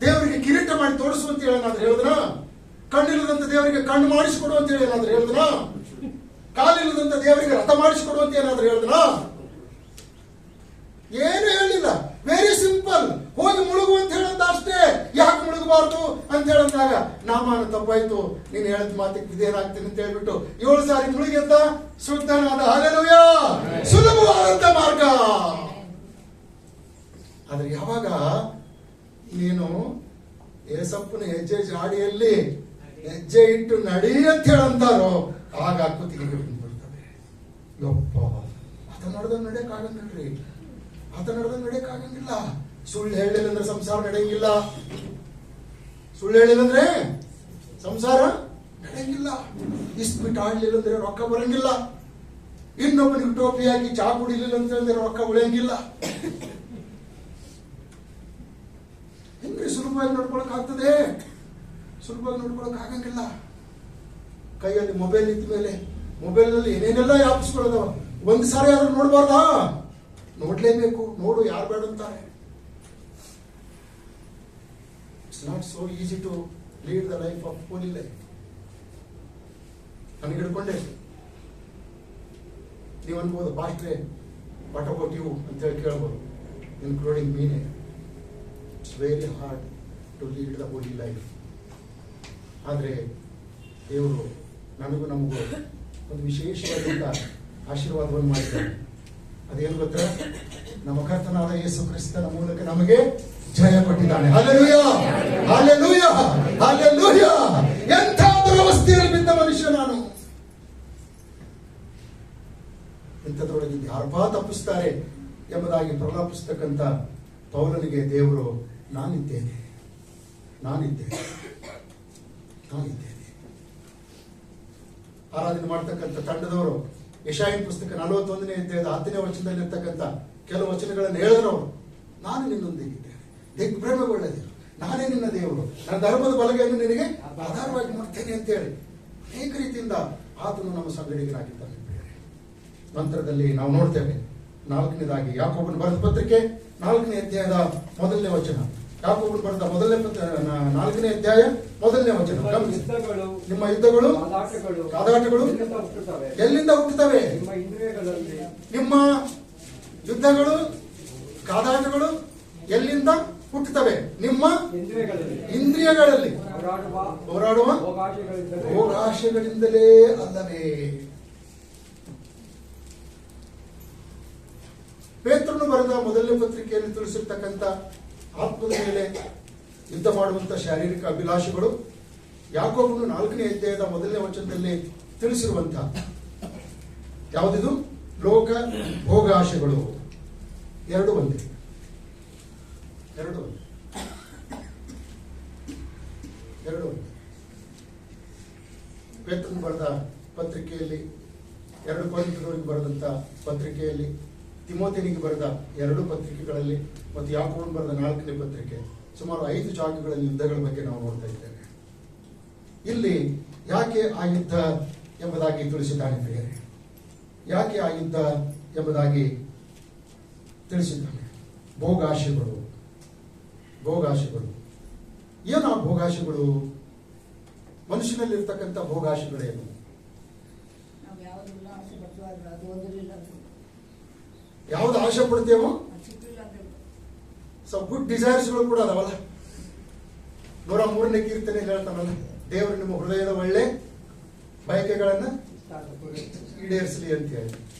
ದೇವರಿಗೆ ಕಿರೀಟ ಮಾಡಿ ತೋರಿಸುವಂತೇಳಿ ಏನಾದ್ರೂ ಹೇಳ್ದನಾ? ಕಣ್ಣಿಲ್ಲದಂತ ದೇವರಿಗೆ ಕಣ್ಣು ಮಾಡಿಸಿಕೊಡು ಅಂತ ಹೇಳಿ ಏನಾದ್ರು ಹೇಳಿದ್ನ? ಕಾಲಿಲ್ಲದಂತ ದೇವರಿಗೆ ರಥ ಮಾಡಿಸಿಕೊಡು ಅಂತ ಏನಾದ್ರು ಹೇಳಿದ್ನ? ಏನು ಹೇಳಿಲ್ಲ. Very simple. ಹೋಗಿ ಮುಳುಗು ಅಂತ ಹೇಳಂತ ಅಷ್ಟೇ. ಯಾಕೆ ಮುಳುಗಬಾರ್ದು ಅಂತ ಹೇಳಂದಾಗ ನಾಮಾನ ತಪ್ಪಾಯ್ತು, ನೀನು ಹೇಳಿದ ಮಾತಿಗೆ ಇದೇನಾಗ್ತೀನಿ ಅಂತ ಹೇಳ್ಬಿಟ್ಟು 7 ಸಾರಿ ಮುಳುಗೆದ್ದ, ಶುದ್ಧನಾದ. ಹಲ್ಲೆಲೂಯಾ! ಸುಲಭವಾದಂತ ಮಾರ್ಗ. ಆದ್ರೆ ಯಾವಾಗ ನೀನು ಏಸಪ್ಪನ ಹೆಜ್ಜೆ ಜಾಡಿಯಲ್ಲಿ ಹೆಜ್ಜೆ ಇಟ್ಟು ನಡಿ ಅಂತ ಹೇಳಂತಾರೋ ಆಗ ಕುತ್ತಿಗೆ ಬರ್ತವೆ. ಯಪ್ಪ, ಆತ ನಡೆದಂಗ್ ನಡೆಯಕ್ಕಾಗಂಗಿಲ್ರಿ, ಆತ ನಡೆದಂಗ್ ನಡೆಯಕ್ಕಾಗಂಗಿಲ್ಲ. ಸುಳ್ಳು ಹೇಳಿಲ್ಲ ಅಂದ್ರೆ ಸಂಸಾರ ನಡೆಯಂಗಿಲ್ಲ. ಸುಳ್ಳು ಹೇಳಿಲ್ಲ ಅಂದ್ರೆ ಸಂಸಾರ ನಡೆಯಂಗಿಲ್ಲ. ಇಸ್ಬಿಟ್ಟು ಆಡ್ಲಿಲ್ಲ ಅಂದ್ರೆ ರೊಕ್ಕ ಬರಂಗಿಲ್ಲ. ಇನ್ನೊಬ್ಬನಿಗೆ ಟೋಪಿ ಹಾಕಿ ಚಾ ಕುಡಿಲಿಲ್ಲ ಅಂತ ಹೇಳಿದ್ರೆ ರೊಕ್ಕ ಉಳಿಯಂಗಿಲ್ಲ. ಹೆಂಗ್ರಿ ಸುಲಭವಾಗಿ ನೋಡ್ಕೊಳಕ್ ಆಗ್ತದೆ? ಸುಲಭವಾಗಿ ನೋಡ್ಕೊಳಕ್ ಆಗಂಗಿಲ್ಲ. ಕೈಯಲ್ಲಿ ಮೊಬೈಲ್ ಇದ್ದ ಮೇಲೆ ಮೊಬೈಲ್ ನಲ್ಲಿ ಏನೇನೆಲ್ಲ ಆಪ್ಸ್ಗಳದಾವ. ಒಂದ್ ಸಾರಿ ಆದ್ರೂ ನೋಡ್ಬಾರ್ದಾ? ನೋಡ್ಲೇಬೇಕು. ನೋಡು, ಯಾರು ಬೇಡ ಅಂತಾರೆ. It's not so easy to lead the life of holy life. ನನಗೆ ಹಿಡ್ಕೊಂಡೆ ನೀವು ಅನ್ಬೋದು, ಪಾಸ್ಟ್ರೆ ವಾಟ್ ಅಬೌಟ್ ಯು ಅಂತ ಹೇಳಿ ಕೇಳ್ಬೋದು, ಇನ್ಕ್ಲೂಡಿಂಗ್ ಮೀನೇ. It's very hard to lead the holy life. ಆದರೆ ದೇವರು ನನಗೂ ನಮಗೂ ಒಂದು ವಿಶೇಷವಾದಂಥ ಆಶೀರ್ವಾದವನ್ನು ಮಾಡಿದ್ದಾರೆ. ಅದೇನು ಗೊತ್ತಾ? ನಮ್ಮ ಕರ್ತನಾದ ಯೇಸು ಕ್ರಿಸ್ತನ ಮೂಲಕ ನಮಗೆ ಜಯ ಕೊಟ್ಟಿದ್ದಾನೆ. ಹಲ್ಲೆಲೂಯಾ! ಹಲ್ಲೆಲೂಯಾ! ಹಲ್ಲೆಲೂಯಾ! ಎಂಥ ದುರವಸ್ಥೆಯಲ್ಲಿ ಬಿದ್ದ ಮನುಷ್ಯ ನಾನು. ಇಂಥದ್ರೊಳಗೆ ಯಾರಪ್ಪ ತಪ್ಪಿಸ್ತಾರೆ ಎಂಬುದಾಗಿ ಪ್ರಲಾಪಿಸ್ತಕ್ಕಂಥ ಪೌಲನಿಗೆ ದೇವರು ನಾನಿದ್ದೇನೆ. ಆರಾಧನೆ ಮಾಡ್ತಕ್ಕಂಥ ತಂಡದವರು ಯೆಶಾಯನ ಪುಸ್ತಕ 41ನೇ ಅಧ್ಯಾಯದ 10ನೇ ವಚನದಲ್ಲಿ ಇರ್ತಕ್ಕಂಥ ಕೆಲವು ವಚನಗಳನ್ನು ಹೇಳಿದವರು, ನಾನು ನಿನ್ನೊಂದಿಗಿದ್ದೇನೆ, ದಿಗ್ಭ್ರಮೆಗೊಳ್ಳದಿರು, ನಾನೇ ನಿನ್ನ ದೇವರು, ನನ್ನ ಧರ್ಮದ ಬಲಗೆಯನ್ನು ನಿನಗೆ ಆಧಾರವಾಗಿ ಮಾಡ್ತೇನೆ ಅಂತ ಹೇಳಿ ಅನೇಕ ರೀತಿಯಿಂದ ಆತನು ನಮ್ಮ ಸಂಗಡಿಗನಾಗಿದ್ದಾನೆ. ನಂತರದಲ್ಲಿ ನಾವು ನೋಡ್ತೇವೆ 4ನೇದಾಗಿ ಯಾಕೋಬನ ಬರೆದ ಪತ್ರಿಕೆ 4ನೇ ಅಧ್ಯಾಯದ 1ನೇ ವಚನ. ಯಾಕೋಬನ ಬರೆದ 4ನೇ ಅಧ್ಯಾಯ 1ನೇ ವಚನ. ನಿಮ್ಮ ಯುದ್ಧಗಳು ಕಾದಾಟಗಳು ಎಲ್ಲಿಂದ ಹುಟ್ಟುತ್ತವೆ? ನಿಮ್ಮ ಯುದ್ಧಗಳು ಕಾದಾಟಗಳು ಎಲ್ಲಿಂದ ಹುಟ್ಟುತ್ತವೆ? ನಿಮ್ಮ ಇಂದ್ರಿಯಗಳಲ್ಲಿ ಹೋರಾಡುವ ಭೋಗಾಶೆಗಳಿಂದಲೇ ಅಲ್ಲವೇ? ಪೇತ್ರನು ಬರೆದ 1ನೇ ಪತ್ರಿಕೆಯಲ್ಲಿ ತಿಳಿಸಿರ್ತಕ್ಕಂಥ ಆತ್ಮದ ಮೇಲೆ ಯುದ್ಧ ಮಾಡುವಂತ ಶಾರೀರಿಕ ಅಭಿಲಾಷೆಗಳು, ಯಾಕೋಬನು 4ನೇ ಅಧ್ಯಾಯದ 1ನೇ ವಚನದಲ್ಲಿ ತಿಳಿಸಿರುವಂತ ಯಾವುದಿದು? ಲೋಕ ಭೋಗಾಶೆಗಳು. ಎರಡು ಒಂದೇ. ಪೇತ್ರನು ಬರೆದ ಪತ್ರಿಕೆಯಲ್ಲಿ, 2 ಕೊರಿಂಥದವರಿಗೆ ಬರೆದಂತ ಪತ್ರಿಕೆಯಲ್ಲಿ, ತಿಮೋಥೆನಿಗೆ ಬರೆದ 2 ಪತ್ರಿಕೆಗಳಲ್ಲಿ ಮತ್ತು ಯಾಕೋಬನು ಬರೆದ 4ನೇ ಪತ್ರಿಕೆ, ಸುಮಾರು 5 ಜಾಗಗಳಲ್ಲಿ ಯುದ್ಧಗಳ ಬಗ್ಗೆ ನಾವು ನೋಡ್ತಾ ಇದ್ದೇವೆ. ಇಲ್ಲಿ ಯಾಕೆ ಆ ಯುದ್ಧ ಎಂಬುದಾಗಿ ತಿಳಿಸಿದ್ದಾನೆ ಪ್ರಿಯರೇ? ಯಾಕೆ ಆ ಯುದ್ಧ ಎಂಬುದಾಗಿ ತಿಳಿಸಿದ್ದಾನೆ? ಭೋಗಾಶೆಗಳು. ಏನು ಆ ಭೋಗಾಶೆಗಳು? ಮನುಷ್ಯನಲ್ಲಿರ್ತಕ್ಕಂಥ ಭೋಗಾಶೆಗಳೇನು? ಯಾವ್ದು ಆಶೆ ಪಡ್ತೇವೋ ಸೊ ಗುಡ್ ಡಿಸೈರ್ಸ್ಗಳು ಕೂಡ ಅದಾವಲ್ಲ. 103ನೇ ಕೀರ್ತನೆ ಹೇಳ್ತಾನಲ್ಲ, ದೇವರು ನಿಮ್ಮ ಹೃದಯದ ಒಳ್ಳೆ ಬಯಕೆಗಳನ್ನ ಈಡೇರಿಸಲಿ ಅಂತ ಹೇಳಿ.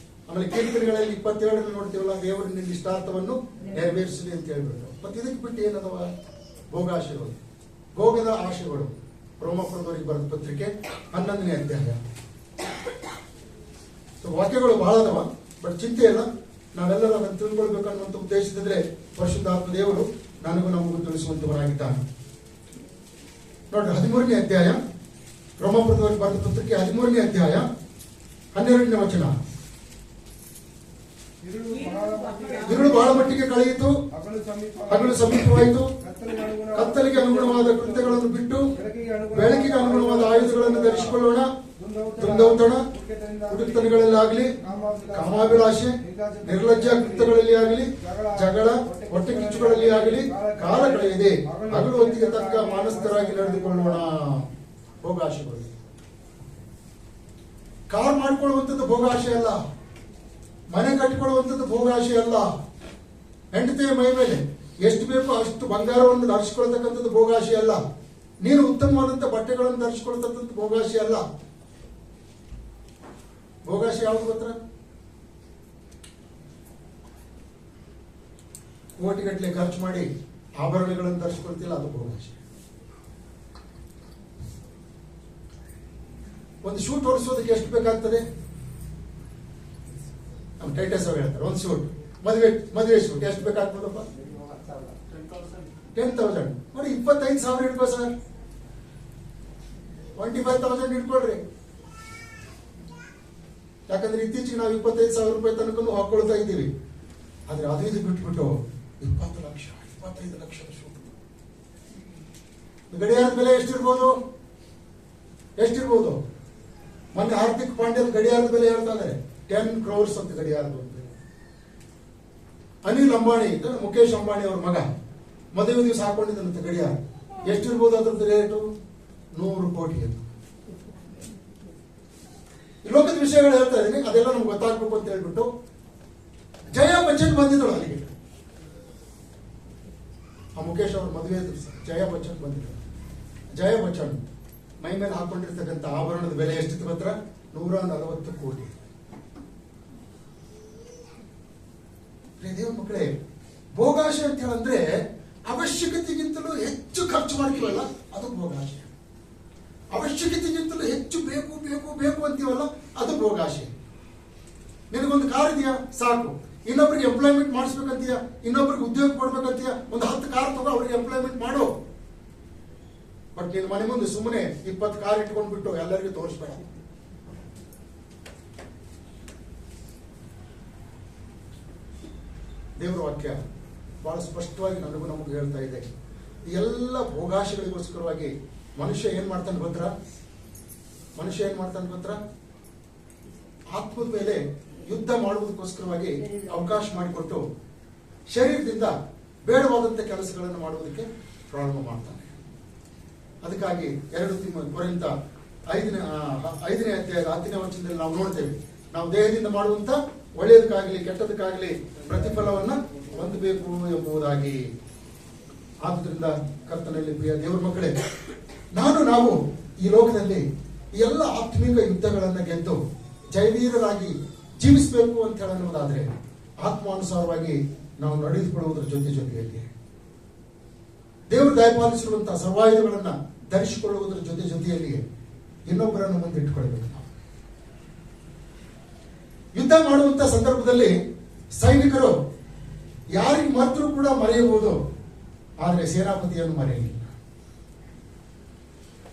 ಆಮೇಲೆ ಕೀರ್ತನೆಗಳಲ್ಲಿ 27ರಲ್ಲಿ ನೋಡ್ತೀವಲ್ಲ, ದೇವರು ನಿನ್ನ ಇಷ್ಟಾರ್ಥವನ್ನು ನೆರವೇರಿಸಲಿ ಅಂತ ಹೇಳ್ಬಿಟ್ಟು. ಮತ್ತೆ ಇದಕ್ಕೆ ಬಿಟ್ಟು ಏನದವ? ಭೋಗಾಶೆಗಳು, ಭೋಗದ ಆಶೆಗಳು. ರೋಮಾಪುರದವರಿಗೆ ಬರೆದ ಪತ್ರಿಕೆ 11ನೇ ಅಧ್ಯಾಯ. ವಾಕ್ಯಗಳು ಬಹಳ ಅದಾವ, ಬಟ್ ಚಿಂತೆ ಇಲ್ಲ, ನಾವೆಲ್ಲರೂ ಅದನ್ನು ತಿಳ್ಕೊಳ್ಬೇಕು ಅನ್ನುವಂಥ ಉದ್ದೇಶದಿದ್ರೆ ಪರಿಶುದ್ಧಾತ್ಮ ದೇವರು ನನಗೂ ನಮಗೂ ತಿಳಿಸುವಂತವರಾಗಿದ್ದಾನೆ. ನೋಡ್ರಿ 13ನೇ ಅಧ್ಯಾಯ, ರೋಮಾಪುರದವರಿಗೆ ಬರೆದ ಪತ್ರಿಕೆ 13ನೇ ಅಧ್ಯಾಯ 12ನೇ ವಚನ. ಇರುಳು ಬಹಳ ಮಟ್ಟಿಗೆ ಕಳೆಯಿತು, ಹಗಲು ಸಮೀಪವಾಯಿತು, ಕತ್ತಲಿಗೆ ಅನುಗುಣವಾದ ಕೃತ್ಯಗಳನ್ನು ಬಿಟ್ಟು ಬೆಳಕಿಗೆ ಅನುಗುಣವಾದ ಆಯುಧಗಳನ್ನು ಧರಿಸಿಕೊಳ್ಳೋಣ. ದುಂದೌತಣ, ಹುಡುಕ್ತನಗಳಲ್ಲಿ ಆಗಲಿ, ಕಾಮಾಭಿಲಾಷೆ, ನಿರ್ಲಜ್ಜ ಕೃತ್ಯಗಳಲ್ಲಿ ಆಗಲಿ, ಜಗಳ, ಹೊಟ್ಟೆ ಕಿಚ್ಚುಗಳಲ್ಲಿ ಆಗಲಿ ಕಾಲ ಕಳೆಯಿದೆ. ಹಗಲು ಹೊತ್ತಿಗೆ ತಕ್ಕ ಮಾನಸ್ಥರಾಗಿ ನಡೆದುಕೊಳ್ಳೋಣ. ಭೋಗಾಶೆಗಳು. ಕಾರ್ ಮಾಡ್ಕೊಳ್ಳುವಂಥದ್ದು ಭೋಗಾಶೆ ಅಲ್ಲ, ಮನೆ ಕಟ್ಟಿಕೊಳ್ಳುವಂಥದ್ದು ಭೋಗಾಶೆ ಅಲ್ಲ, ಹೆಂಡತಿಯ ಮೈ ಮೇಲೆ ಎಷ್ಟು ಬೇಕೋ ಅಷ್ಟು ಬಂಗಾರವನ್ನು ಧರಿಸಿಕೊಳ್ತಕ್ಕಂಥದ್ದು ಭೋಗಾಶೆ ಅಲ್ಲ, ನೀನು ಉತ್ತಮವಾದಂಥ ಬಟ್ಟೆಗಳನ್ನು ಧರಿಸಿಕೊಳ್ತಕ್ಕಂಥದ್ದು ಭೋಗಾಶೆ ಅಲ್ಲ. ಭೋಗಾಶೆ ಯಾವುದು ಗೊತ್ತಾ? ಕೋಟಿಗಟ್ಟಲೆ ಖರ್ಚು ಮಾಡಿ ಆಭರಣಗಳನ್ನು ಧರಿಸಿಕೊಳ್ತಿಲ್ಲ, ಅದು ಭೋಗಾಶೆ. ಒಂದು ಶೂಟ್ ಹೊರಿಸೋದಕ್ಕೆ ಎಷ್ಟು ಬೇಕಾಗ್ತದೆ? ನಮ್ಮ ಟೈಟಸ್ ಅವ್ರು ಹೇಳ್ತಾರೆ, ಒಂದು ಶೂಟ್ ಮದುವೆ ಶೂಟ್ ಎಷ್ಟು ಬೇಕಾಗ್ತದಪ್ಪ? 10,000. ನೋಡಿ, 25,000 ಇಟ್ಕೋ ಸರ್, 25,000 ಇಟ್ಕೊಳ್ರಿ. ಯಾಕಂದ್ರೆ ಇತ್ತೀಚೆಗೆ ನಾವು 25,000 ರೂಪಾಯಿ ತನಕ ಹಾಕೊಳ್ತಾ ಇದ್ದೀವಿ. ಆದ್ರೆ ಅದು ಇದು ಬಿಟ್ಬಿಟ್ಟು 20 ಲಕ್ಷ 25 ಲಕ್ಷದ ಶೂಟ್. ಗಡಿಯಾರದ ಬೆಲೆ ಎಷ್ಟಿರ್ಬೋದು? ಮೊನ್ನೆ ಹಾರ್ದಿಕ್ ಪಾಂಡ್ಯದ ಗಡಿಯಾರದ ಬೆಲೆ ಹೇಳ್ತಾ ಇದ್ದಾರೆ 10 crores ಅಂತ ಗಡಿಯಾರದ. ಅನಿಲ್ ಅಂಬಾನಿ, ಮುಖೇಶ್ ಅಂಬಾನಿ ಅವ್ರ ಮಗ ಮದುವೆ ದಿವಸ ಹಾಕೊಂಡಿದ್ದಂತೆ ಗಡಿಯಾರ. ಎಷ್ಟಿರ್ಬೋದು ಅದ್ರದ್ದು ರೇಟು? 100 ಕೋಟಿ ಅಂತ. ಈ ಲೋಕದ ವಿಷಯಗಳು ಹೇಳ್ತಾ ಇದ್ದೀನಿ, ಅದೆಲ್ಲ ನಮ್ಗೆ ಗೊತ್ತಾಗ್ಬೇಕು ಅಂತ ಹೇಳ್ಬಿಟ್ಟು ಜಯಾ ಬಚ್ಚನ್ ಬಂದಿದ್ದಳು ಅಲ್ಲಿಗೆ. ಆ ಮುಖೇಶ್ ಅವ್ರ ಮದುವೆ ದಿವಸ ಜಯಾ ಬಚ್ಚನ್ ಬಂದಿದ್ದಳು. ಜಯಾ ಬಚ್ಚನ್ ಮೈ ಮೇಲೆ ಹಾಕೊಂಡಿರ್ತಕ್ಕಂಥ ಆಭರಣದ ಬೆಲೆ ಎಷ್ಟಿತ್ತು ಗೊತ್ತಾ? 140 ಕೋಟಿ. ದೇವ್ರ ಮಕ್ಕಳೇ, ಭೋಗಾಶೆ ಅಂತ ಹೇಳಂದ್ರೆ ಅವಶ್ಯಕತೆಗಿಂತಲೂ ಹೆಚ್ಚು ಖರ್ಚು ಮಾಡ್ತೀವಲ್ಲ, ಅದು ಭೋಗಾಶೆ. ಅವಶ್ಯಕತೆಗಿಂತಲೂ ಹೆಚ್ಚು ಬೇಕು ಬೇಕು ಬೇಕು ಅಂತೀವಲ್ಲ, ಅದು ಭೋಗಾಶೆ. ನಿನಗೊಂದು ಕಾರ್ ಇದೆಯಾ, ಸಾಕು. ಇನ್ನೊಬ್ರಿಗೆ ಎಂಪ್ಲಾಯ್ಮೆಂಟ್ ಮಾಡಿಸ್ಬೇಕಂತೀಯ, ಇನ್ನೊಬ್ರಿಗೆ ಉದ್ಯೋಗ ಕೊಡ್ಬೇಕಂತೀಯ, ಒಂದು 10 ಕಾರ್ ತಗೋ, ಅವ್ರಿಗೆ ಎಂಪ್ಲಾಯ್ಮೆಂಟ್ ಮಾಡು. ಬಟ್ ನೀನು ಮನೆ ಮುಂದೆ ಸುಮ್ಮನೆ 20 ಕಾರ್ ಇಟ್ಕೊಂಡ್ಬಿಟ್ಟು ಎಲ್ಲರಿಗೂ ತೋರಿಸ್ಬೇಡ. ದೇವರ ವಾಕ್ಯ ಬಹಳ ಸ್ಪಷ್ಟವಾಗಿ ನಮಗೂ ಹೇಳ್ತಾ ಇದೆ. ಈ ಎಲ್ಲ ಭೋಗಾಶೆಗಳಿಗೋಸ್ಕರವಾಗಿ ಮನುಷ್ಯ ಏನ್ ಮಾಡ್ತಾನೆ ಗೊತ್ತಾ? ಆತ್ಮದ ಮೇಲೆ ಯುದ್ಧ ಮಾಡುವುದಕ್ಕೋಸ್ಕರವಾಗಿ ಅವಕಾಶ ಮಾಡಿಕೊಟ್ಟು ಶರೀರದಿಂದ ಬೇಡವಾದಂಥ ಕೆಲಸಗಳನ್ನು ಮಾಡುವುದಕ್ಕೆ ಪ್ರಾರಂಭ ಮಾಡ್ತಾನೆ. ಅದಕ್ಕಾಗಿ 2 ಕೊರಿಂಥ 5ನೇ ಅಧ್ಯಾಯದ 10ನೇ ವಚನದಲ್ಲಿ ನಾವು ನೋಡ್ತೇವೆ, ನಾವು ದೇಹದಿಂದ ಮಾಡುವಂತ ಒಳ್ಳೆಯದಕ್ಕಾಗಲಿ ಕೆಟ್ಟದಕ್ಕಾಗಲಿ ಪ್ರತಿಫಲವನ್ನ ಹೊಂದಬೇಕು ಎಂಬುದಾಗಿ. ಆದುದರಿಂದ ಕರ್ತನಲ್ಲಿ ಪ್ರಿಯ ದೇವರ ಮಕ್ಕಳೇ, ನಾವು ಈ ಲೋಕದಲ್ಲಿ ಎಲ್ಲ ಆತ್ಮಿಕ ಯುದ್ಧಗಳನ್ನು ಗೆದ್ದು ಜೈವೀರರಾಗಿ ಜೀವಿಸಬೇಕು ಅಂತ ಹೇಳೋದಾದ್ರೆ ಆತ್ಮಾನುಸಾರವಾಗಿ ನಾವು ನಡೆದುಕೊಳ್ಳುವುದರ ಜೊತೆಯಲ್ಲಿ ದೇವರು ದಯಪಾಲಿಸಿರುವಂತಹ ಸರ್ವಾಯುಧಗಳನ್ನ ಧರಿಸಿಕೊಳ್ಳುವುದರ ಜೊತೆಯಲ್ಲಿಯೇ ಇನ್ನೊಬ್ಬರನ್ನು ಮುಂದಿಟ್ಟುಕೊಳ್ಬೇಕು. ನಾವು ಯುದ್ಧ ಮಾಡುವಂತ ಸಂದರ್ಭದಲ್ಲಿ ಸೈನಿಕರು ಯಾರಿಗೆ ಮಾತ್ರ ಕೂಡ ಮರೆಯಬಹುದು, ಆದರೆ ಸೇನಾಪತಿಯನ್ನು ಮರೆಯಲಿಲ್ಲ,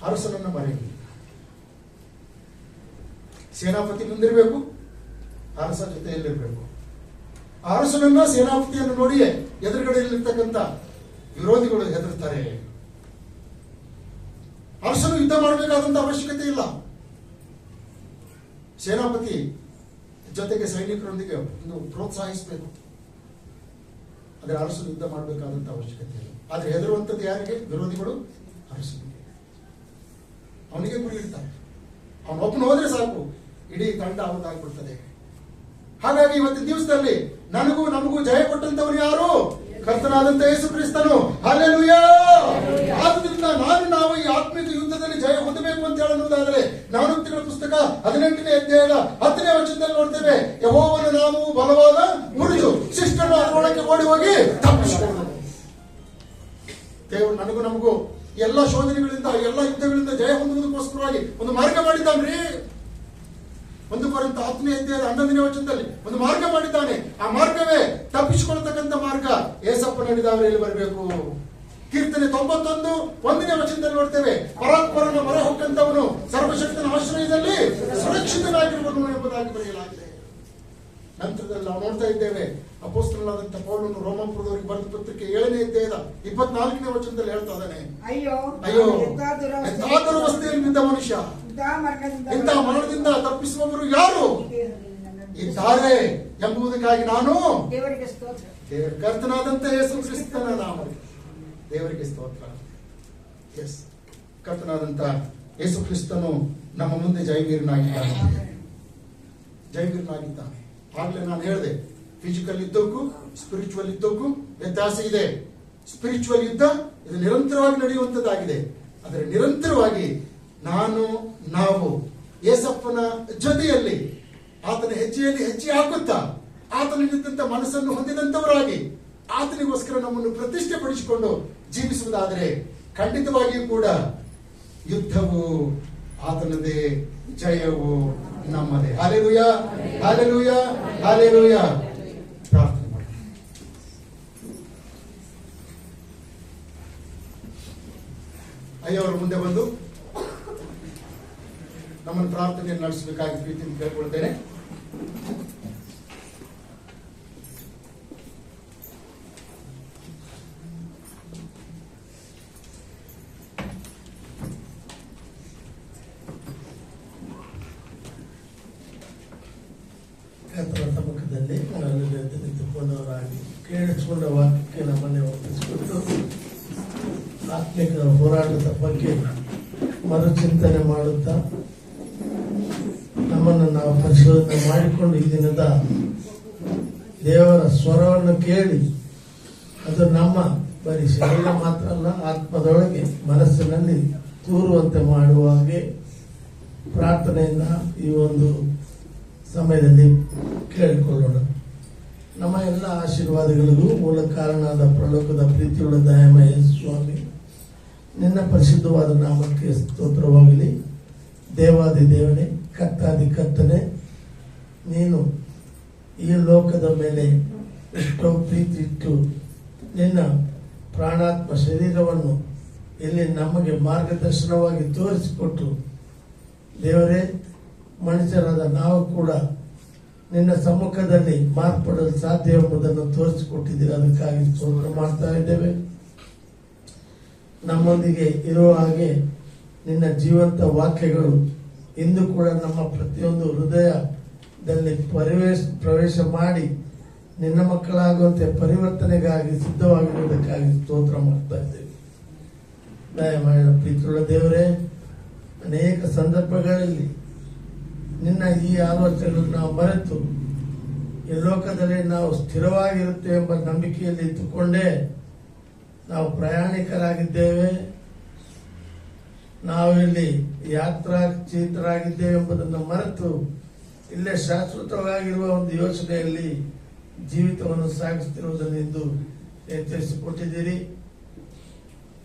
ಅರಸನನ್ನು ಮರೆಯಲಿಲ್ಲ. ಸೇನಾಪತಿ ಮುಂದಿರಬೇಕು, ಅರಸ ಜೊತೆಯಲ್ಲಿರಬೇಕು. ಅರಸನನ್ನ ಸೇನಾಪತಿಯನ್ನು ನೋಡಿಯೇ ಎದುರುಗಡೆಯಲ್ಲಿರ್ತಕ್ಕಂಥ ವಿರೋಧಿಗಳು ಹೆದರ್ತಾರೆ. ಅರಸನು ಯುದ್ಧ ಮಾಡಬೇಕಾದಂತ ಅವಶ್ಯಕತೆ ಇಲ್ಲ. ಸೇನಾಪತಿ ಜೊತೆಗೆ ಸೈನಿಕರೊಂದಿಗೆ ಪ್ರೋತ್ಸಾಹಿಸಬೇಕು. ಆದ್ರೆ ಅರಸನು ಯುದ್ಧ ಮಾಡಬೇಕಾದಂತ ಅವಶ್ಯಕತೆ ಇಲ್ಲ. ಆದ್ರೆ ಹೆದರುವಂತದ್ದು ಯಾರಿಗೆ? ವಿರೋಧಿಗಳು ಅರಸನಿಗೆ. ಅವನಿಗೆ ಗುರಿ ಇಡ್ತಾರೆ. ಅವನೊಬ್ಬನು ಹೋದ್ರೆ ಸಾಕು, ಇಡೀ ತಂಡ ಅವನಾಗ್ಬಿಡ್ತದೆ. ಹಾಗಾಗಿ ಇವತ್ತಿನ ದಿವಸದಲ್ಲಿ ನಮಗೂ ಜಯ ಕೊಟ್ಟಂತವನು ಯಾರು? ಕರ್ತನಾದಂತ ಯೇಸು ಕ್ರಿಸ್ತನು. ಹಲ್ಲೆಲೂಯಾ! ಆದ್ರಿಂದ ನಾವು ಈ ಆತ್ಮಿಕ ಯುದ್ಧದಲ್ಲಿ ಜಯ ಹೊಂದಬೇಕು ಅಂತ ಹೇಳುವುದಾದರೆ ಜ್ಞಾನೋಕ್ತಿಗಳ ಪುಸ್ತಕ 18ನೇ ಅಧ್ಯಾಯದ 10ನೇ ವಚನದಲ್ಲಿ ನೋಡ್ತೇವೆ, ಯೆಹೋವನ ನಾಮವು ಬಲವಾದ ಮುರಿದು ಶಿಷ್ಟನು ಅದರೊಳಗೆ ಓಡಿ ಹೋಗಿ ತಪ್ಪಿಸಿಕೊಳ್ಳುವುದು. ದೇವರು ನಮಗೂ ಎಲ್ಲ ಶೋಧನೆಗಳಿಂದ ಎಲ್ಲ ಯುದ್ಧಗಳಿಂದ ಜಯ ಹೊಂದುವುದಕ್ಕೋಸ್ಕರವಾಗಿ ಒಂದು ಮಾರ್ಗ ಮಾಡಿದ್ದಾನ್ರಿ. 1 ಕೊರಿಂಥ 10ನೇ ಅಧ್ಯಾಯದ 11ನೇ ವಚನದಲ್ಲಿ ಒಂದು ಮಾರ್ಗ ಮಾಡಿದ್ದಾನೆ. ಆ ಮಾರ್ಗವೇ ತಪ್ಪಿಸಿಕೊಳ್ಳತಕ್ಕಂಥ ಮಾರ್ಗ. ಏಸಪ್ಪ ನಡೆದವರಲ್ಲಿ ಬರಬೇಕು. ಕೀರ್ತನೆ 91 1ನೇ ವಚನದಲ್ಲಿ ನೋಡ್ತೇವೆ, ಪರಾತ್ಪರನ ಮೊರೆ ಹೊಕ್ಕಂತವನು ಸರ್ವಶಕ್ತನ ಆಶ್ರಯದಲ್ಲಿ ಸುರಕ್ಷಿತನಾಗಿರುವನು ಎಂಬುದಾಗಿ ಬರೆಯಲಾಗಿದೆ. ನಂತರದಲ್ಲಿ ನಾವು ನೋಡ್ತಾ ಇದ್ದೇವೆ, ಅಪೊಸ್ತಲನಾದಂಥ ಪೌಲನು ರೋಮಾಪುರದವರಿಗೆ ಬರೆದ ಪತ್ರಿಕೆ 7ನೇ ಅಧ್ಯಾಯದ 24ನೇ ವಚನದಲ್ಲಿ ಹೇಳ್ತಾ ಇದ್ದಾನೆ, ಅಯ್ಯೋ ಎಂಥ ದುರವಸ್ಥೆಯಲ್ಲಿ ಬಿದ್ದ ಮನುಷ್ಯ, ಇಂಥ ಮರಣದಿಂದ ತಪ್ಪಿಸುವವರು ಯಾರು ಇದ್ದಾರೆ ಎಂಬುದಕ್ಕಾಗಿ ನಾನು ಕರ್ತನಾದಂತ ಯೇಸು ಕ್ರಿಸ್ತನ ನಾಮ ದೇವರಿಗೆ ಸ್ತೋತ್ರ. ಎಸ್, ಕರ್ತನಾದಂತ ಯೇಸು ಕ್ರಿಸ್ತನು ನಮ್ಮ ಮುಂದೆ ಜಯವೀರನಾಗಿದ್ದಾನೆ. ಆಗ್ಲೇ ನಾನು ಹೇಳಿದೆ, ಫಿಸಿಕಲ್ ಯುದ್ಧಕ್ಕೂ ಸ್ಪಿರಿಚುವಲ್ ಯುದ್ಧಕ್ಕೂ ವ್ಯತ್ಯಾಸ ಇದೆ. ಸ್ಪಿರಿಚುವಲ್ ಯುದ್ಧ ಇದು ನಿರಂತರವಾಗಿ ನಡೆಯುವಂತದ್ದಾಗಿದೆ. ಆದರೆ ನಿರಂತರವಾಗಿ ನಾವು ಯೇಸಪ್ಪನ ಜೊತೆಯಲ್ಲಿ ಆತನ ಹೆಜ್ಜೆಯಲ್ಲಿ ಹೆಜ್ಜೆ ಹಾಕುತ್ತಾ ಆತನಿಗಿದ್ದಂತ ಮನಸ್ಸನ್ನು ಹೊಂದಿದಂತವರಾಗಿ ಆತನಿಗೋಸ್ಕರ ನಮ್ಮನ್ನು ಪ್ರತಿಷ್ಠೆ ಪಡಿಸಿಕೊಂಡು ಜೀವಿಸುವುದಾದರೆ ಖಂಡಿತವಾಗಿಯೂ ಕೂಡ ಯುದ್ಧವು ಆತನದೇ, ಜಯವು ನಮ್ಮದೇ. Hallelujah, hallelujah, hallelujah. ಪ್ರಾರ್ಥನೆ ಮಾಡಿ. ಅಯ್ಯವರು ಮುಂದೆ ಬಂದು ನಮ್ಮನ್ನು ಪ್ರಾರ್ಥನೆಯನ್ನು ನಡೆಸಬೇಕಾಗಿ ಪ್ರೀತಿಯಿಂದ ಕೇಳ್ಕೊಳ್ತೇನೆ. ಕರ್ತನ ಸಮ್ಮುಖದಲ್ಲಿ ನಿಂತುಕೊಂಡವರಾಗಿ ಕೇಳಿಸಿಕೊಂಡ ವಾಕ್ಯಕ್ಕೆ ನಮ್ಮನ್ನೇ ಒಪ್ಪಿಸಿಕೊಟ್ಟು ಆತ್ಮಿಕ ಹೋರಾಟದ ಬಗ್ಗೆ ಮರುಚಿಂತನೆ ಮಾಡುತ್ತಾ ನಮ್ಮನ್ನು ನಾವು ಪರಿಶೋಧನೆ ಮಾಡಿಕೊಂಡು ಈ ದಿನದ ದೇವರ ಸ್ವರವನ್ನು ಕೇಳಿ ಅದು ನಮ್ಮ ಬರೀ ಶರೀರ ಮಾತ್ರ ಅಲ್ಲ, ಆತ್ಮದೊಳಗೆ ಮನಸ್ಸಿನಲ್ಲಿ ತೂರುವಂತೆ ಮಾಡುವ ಹಾಗೆ ಪ್ರಾರ್ಥನೆಯಿಂದ ಈ ಒಂದು ಸಮಯದಲ್ಲಿ ಕೇಳಿಕೊಳ್ಳೋಣ. ನಮ್ಮ ಎಲ್ಲ ಆಶೀರ್ವಾದಗಳಿಗೂ ಮೂಲ ಕಾರಣವಾದ ಪ್ರಲೋಕದ ಪ್ರೀತಿಯುಳ್ಳ ದಯಾಮಯ ಸ್ವಾಮಿ, ನಿನ್ನ ಪರಿಶುದ್ಧವಾದ ನಾಮಕ್ಕೆ ಸ್ತೋತ್ರವಾಗಲಿ. ದೇವಾದಿ ದೇವನೇ, ಕರ್ತಾದಿ ಕರ್ತನೆ, ನೀನು ಈ ಲೋಕದ ಮೇಲೆ ಎಷ್ಟೋ ಪ್ರೀತಿ ಇಟ್ಟು ನಿನ್ನ ಪ್ರಾಣಾತ್ಮ ಶರೀರವನ್ನು ಇಲ್ಲಿ ನಮಗೆ ಮಾರ್ಗದರ್ಶನವಾಗಿ ತೋರಿಸಿಕೊಟ್ಟು, ದೇವರೇ, ಮನುಷ್ಯರಾದ ನಾವು ಕೂಡ ನಿನ್ನ ಸಮ್ಮುಖದಲ್ಲಿ ಮಾರ್ಪಡಲು ಸಾಧ್ಯ ಎಂಬುದನ್ನು ತೋರಿಸಿಕೊಟ್ಟಿದ್ದೀರಿ. ಅದಕ್ಕಾಗಿ ಸ್ತೋತ್ರ ಮಾಡ್ತಾ ಇದ್ದೇವೆ. ನಮ್ಮೊಂದಿಗೆ ಇರುವ ಹಾಗೆ ನಿನ್ನ ಜೀವಂತ ವಾಕ್ಯಗಳು ಇಂದು ಕೂಡ ನಮ್ಮ ಪ್ರತಿಯೊಂದು ಹೃದಯದಲ್ಲಿ ಪ್ರವೇಶ ಮಾಡಿ ನಿನ್ನ ಮಕ್ಕಳಾಗುವಂತೆ ಪರಿವರ್ತನೆಗಾಗಿ ಸಿದ್ಧವಾಗಿರುವುದಕ್ಕಾಗಿ ಸ್ತೋತ್ರ ಮಾಡ್ತಾ ಇದ್ದೇವೆ. ದಯಮಾಡಿದ ಪ್ರೀತಿಯುಳ್ಳ ದೇವರೇ, ಅನೇಕ ಸಂದರ್ಭಗಳಲ್ಲಿ ನಿನ್ನ ಈ ಆಲೋಚನೆಗಳನ್ನು ನಾವು ಮರೆತು ಈ ಲೋಕದಲ್ಲಿ ನಾವು ಸ್ಥಿರವಾಗಿರುತ್ತೇವೆ ಎಂಬ ನಂಬಿಕೆಯಲ್ಲಿ ಇಟ್ಟುಕೊಂಡೇ ನಾವು ಪ್ರಯಾಣಿಕರಾಗಿದ್ದೇವೆ. ನಾವು ಇಲ್ಲಿ ಯಾತ್ರಾಚೀತರಾಗಿದ್ದೇವೆ ಎಂಬುದನ್ನು ಮರೆತು ಇಲ್ಲೇ ಶಾಶ್ವತವಾಗಿರುವ ಒಂದು ಯೋಚನೆಯಲ್ಲಿ ಜೀವಿತವನ್ನು ಸಾಗಿಸುತ್ತಿರುವುದನ್ನು ಇಂದು ಎಚ್ಚರಿಸಿಕೊಟ್ಟಿದ್ದೀರಿ.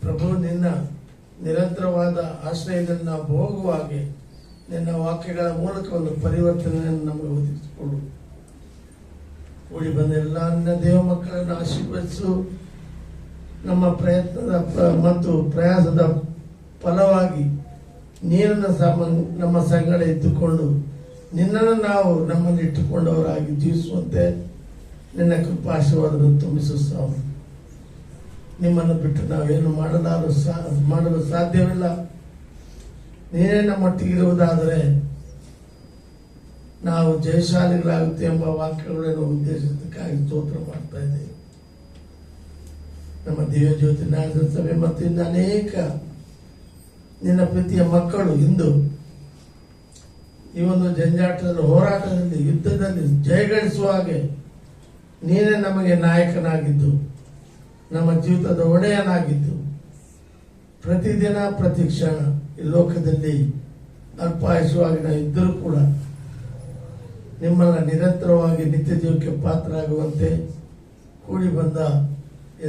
ಪ್ರಭು, ನಿನ್ನ ನಿರಂತರವಾದ ಆಶ್ರಯದಲ್ಲಿ ನಾವು ಹೋಗುವ ಹಾಗೆ ನಿನ್ನ ವಾಕ್ಯಗಳ ಮೂಲಕ ಒಂದು ಪರಿವರ್ತನೆಯನ್ನು ನಮಗೆ ಒದಗಿಸಿಕೊಡು. ಕೂಡಿ ಬಂದ ಎಲ್ಲ ನಿನ್ನ ದೇವ ಮಕ್ಕಳನ್ನು ಆಶೀರ್ವದಿಸು. ನಮ್ಮ ಪ್ರಯತ್ನದ ಮತ್ತು ಪ್ರಯಾಸದ ಫಲವಾಗಿ ನೀರನ್ನು ನಮ್ಮ ಸಂಗಡ ಇಟ್ಟುಕೊಂಡು ನಿನ್ನನ್ನು ನಾವು ನಮ್ಮನ್ನು ಇಟ್ಟುಕೊಂಡವರಾಗಿ ಜೀವಿಸುವಂತೆ ನಿನ್ನ ಕೃಪಾಶೀರ್ವಾದವನ್ನು ತುಂಬಿಸು ಸ್ವಾಮಿ. ನಿಮ್ಮನ್ನು ಬಿಟ್ಟು ನಾವೇನು ಮಾಡಲು ಸಾಧ್ಯವಿಲ್ಲ. ನೀನೇ ನಮ್ಮೊಟ್ಟಿಗಿರುವುದಾದರೆ ನಾವು ಜಯಶಾಲಿಗಳಾಗುತ್ತೆ ಎಂಬ ವಾಕ್ಯಗಳನ್ನು ಉದ್ದೇಶಕ್ಕಾಗಿ ಸ್ತೋತ್ರ ಮಾಡ್ತಾ ಇದ್ದೇವೆ. ನಮ್ಮ ದಿವ್ಯ ಜ್ಯೋತಿ ನಾಯಕ ಸಭೆ ಮತ್ತು ಇನ್ನು ಅನೇಕ ನಿನ್ನ ಪ್ರೀತಿಯ ಮಕ್ಕಳು ಇಂದು ಈ ಒಂದು ಜಂಜಾಟದಲ್ಲಿ, ಹೋರಾಟದಲ್ಲಿ, ಯುದ್ಧದಲ್ಲಿ ಜಯಗಳಿಸುವ ಹಾಗೆ ನೀನೇ ನಮಗೆ ನಾಯಕನಾಗಿದ್ದು, ನಮ್ಮ ಜೀವಿತದ ಒಡೆಯನಾಗಿದ್ದು, ಪ್ರತಿದಿನ ಪ್ರತಿ ಕ್ಷಣ ಈ ಲೋಕದಲ್ಲಿ ಅಲ್ಪಾಯುಷವಾಗಿ ನಾವು ಇದ್ದರೂ ಕೂಡ ನಿಮ್ಮನ್ನ ನಿರಂತರವಾಗಿ ನಿತ್ಯ ಜೀವಕ್ಕೆ ಪಾತ್ರರಾಗುವಂತೆ ಕೂಡಿ ಬಂದ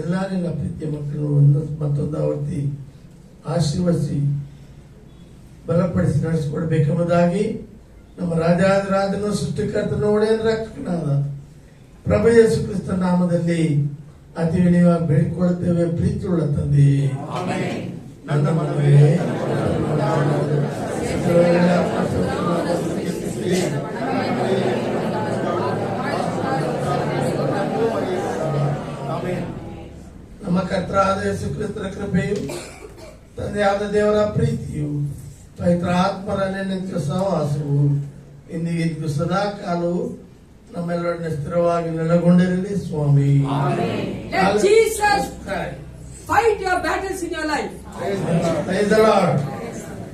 ಎಲ್ಲ ನಿನ್ನ ಪ್ರೀತಿಯ ಮಕ್ಕಳನ್ನು ಮತ್ತೊಂದು ಆವರ್ತಿ ಆಶೀರ್ವದಿಸಿ ಬಲಪಡಿಸಿ ನಡೆಸಿಕೊಡ್ಬೇಕೆಂಬುದಾಗಿ ನಮ್ಮ ರಾಜಾದಿರಾಜನು ಸೃಷ್ಟಿಕರ್ತನ ಒಡೆಯನ ರಕ್ಷಕನಾದ ಪ್ರಭು ಯೇಸು ಕ್ರಿಸ್ತ ನಾಮದಲ್ಲಿ ಅತಿ ವಿನಯವಾಗಿ ಬೇಡಿಕೊಳ್ಳುತ್ತೇವೆ. ಪ್ರೀತಿಯುಳ್ಳ ತಂದೆ, ನನ್ನ ಮನವೇ ನಮ್ಮ ಕರ್ತರಾದ ಯೇಸು ಕ್ರಿಸ್ತನ ಕೃಪೆಯು, ತಂದೆಯಾದ ದೇವರ ಪ್ರೀತಿಯು, ಪವಿತ್ರ ಆತ್ಮರ ನೆನಪಿನ ಸಹವಾಸವು ಇಂದಿಗೂ ಸದಾ ಕಾಲವು ನಮ್ಮೆಲ್ಲರನ್ನ ಸ್ಥಿರವಾಗಿ ನೆಲೆಗೊಂಡಿರಲಿ ಸ್ವಾಮಿ. Let Jesus fight your battles in your life. Praise the Lord.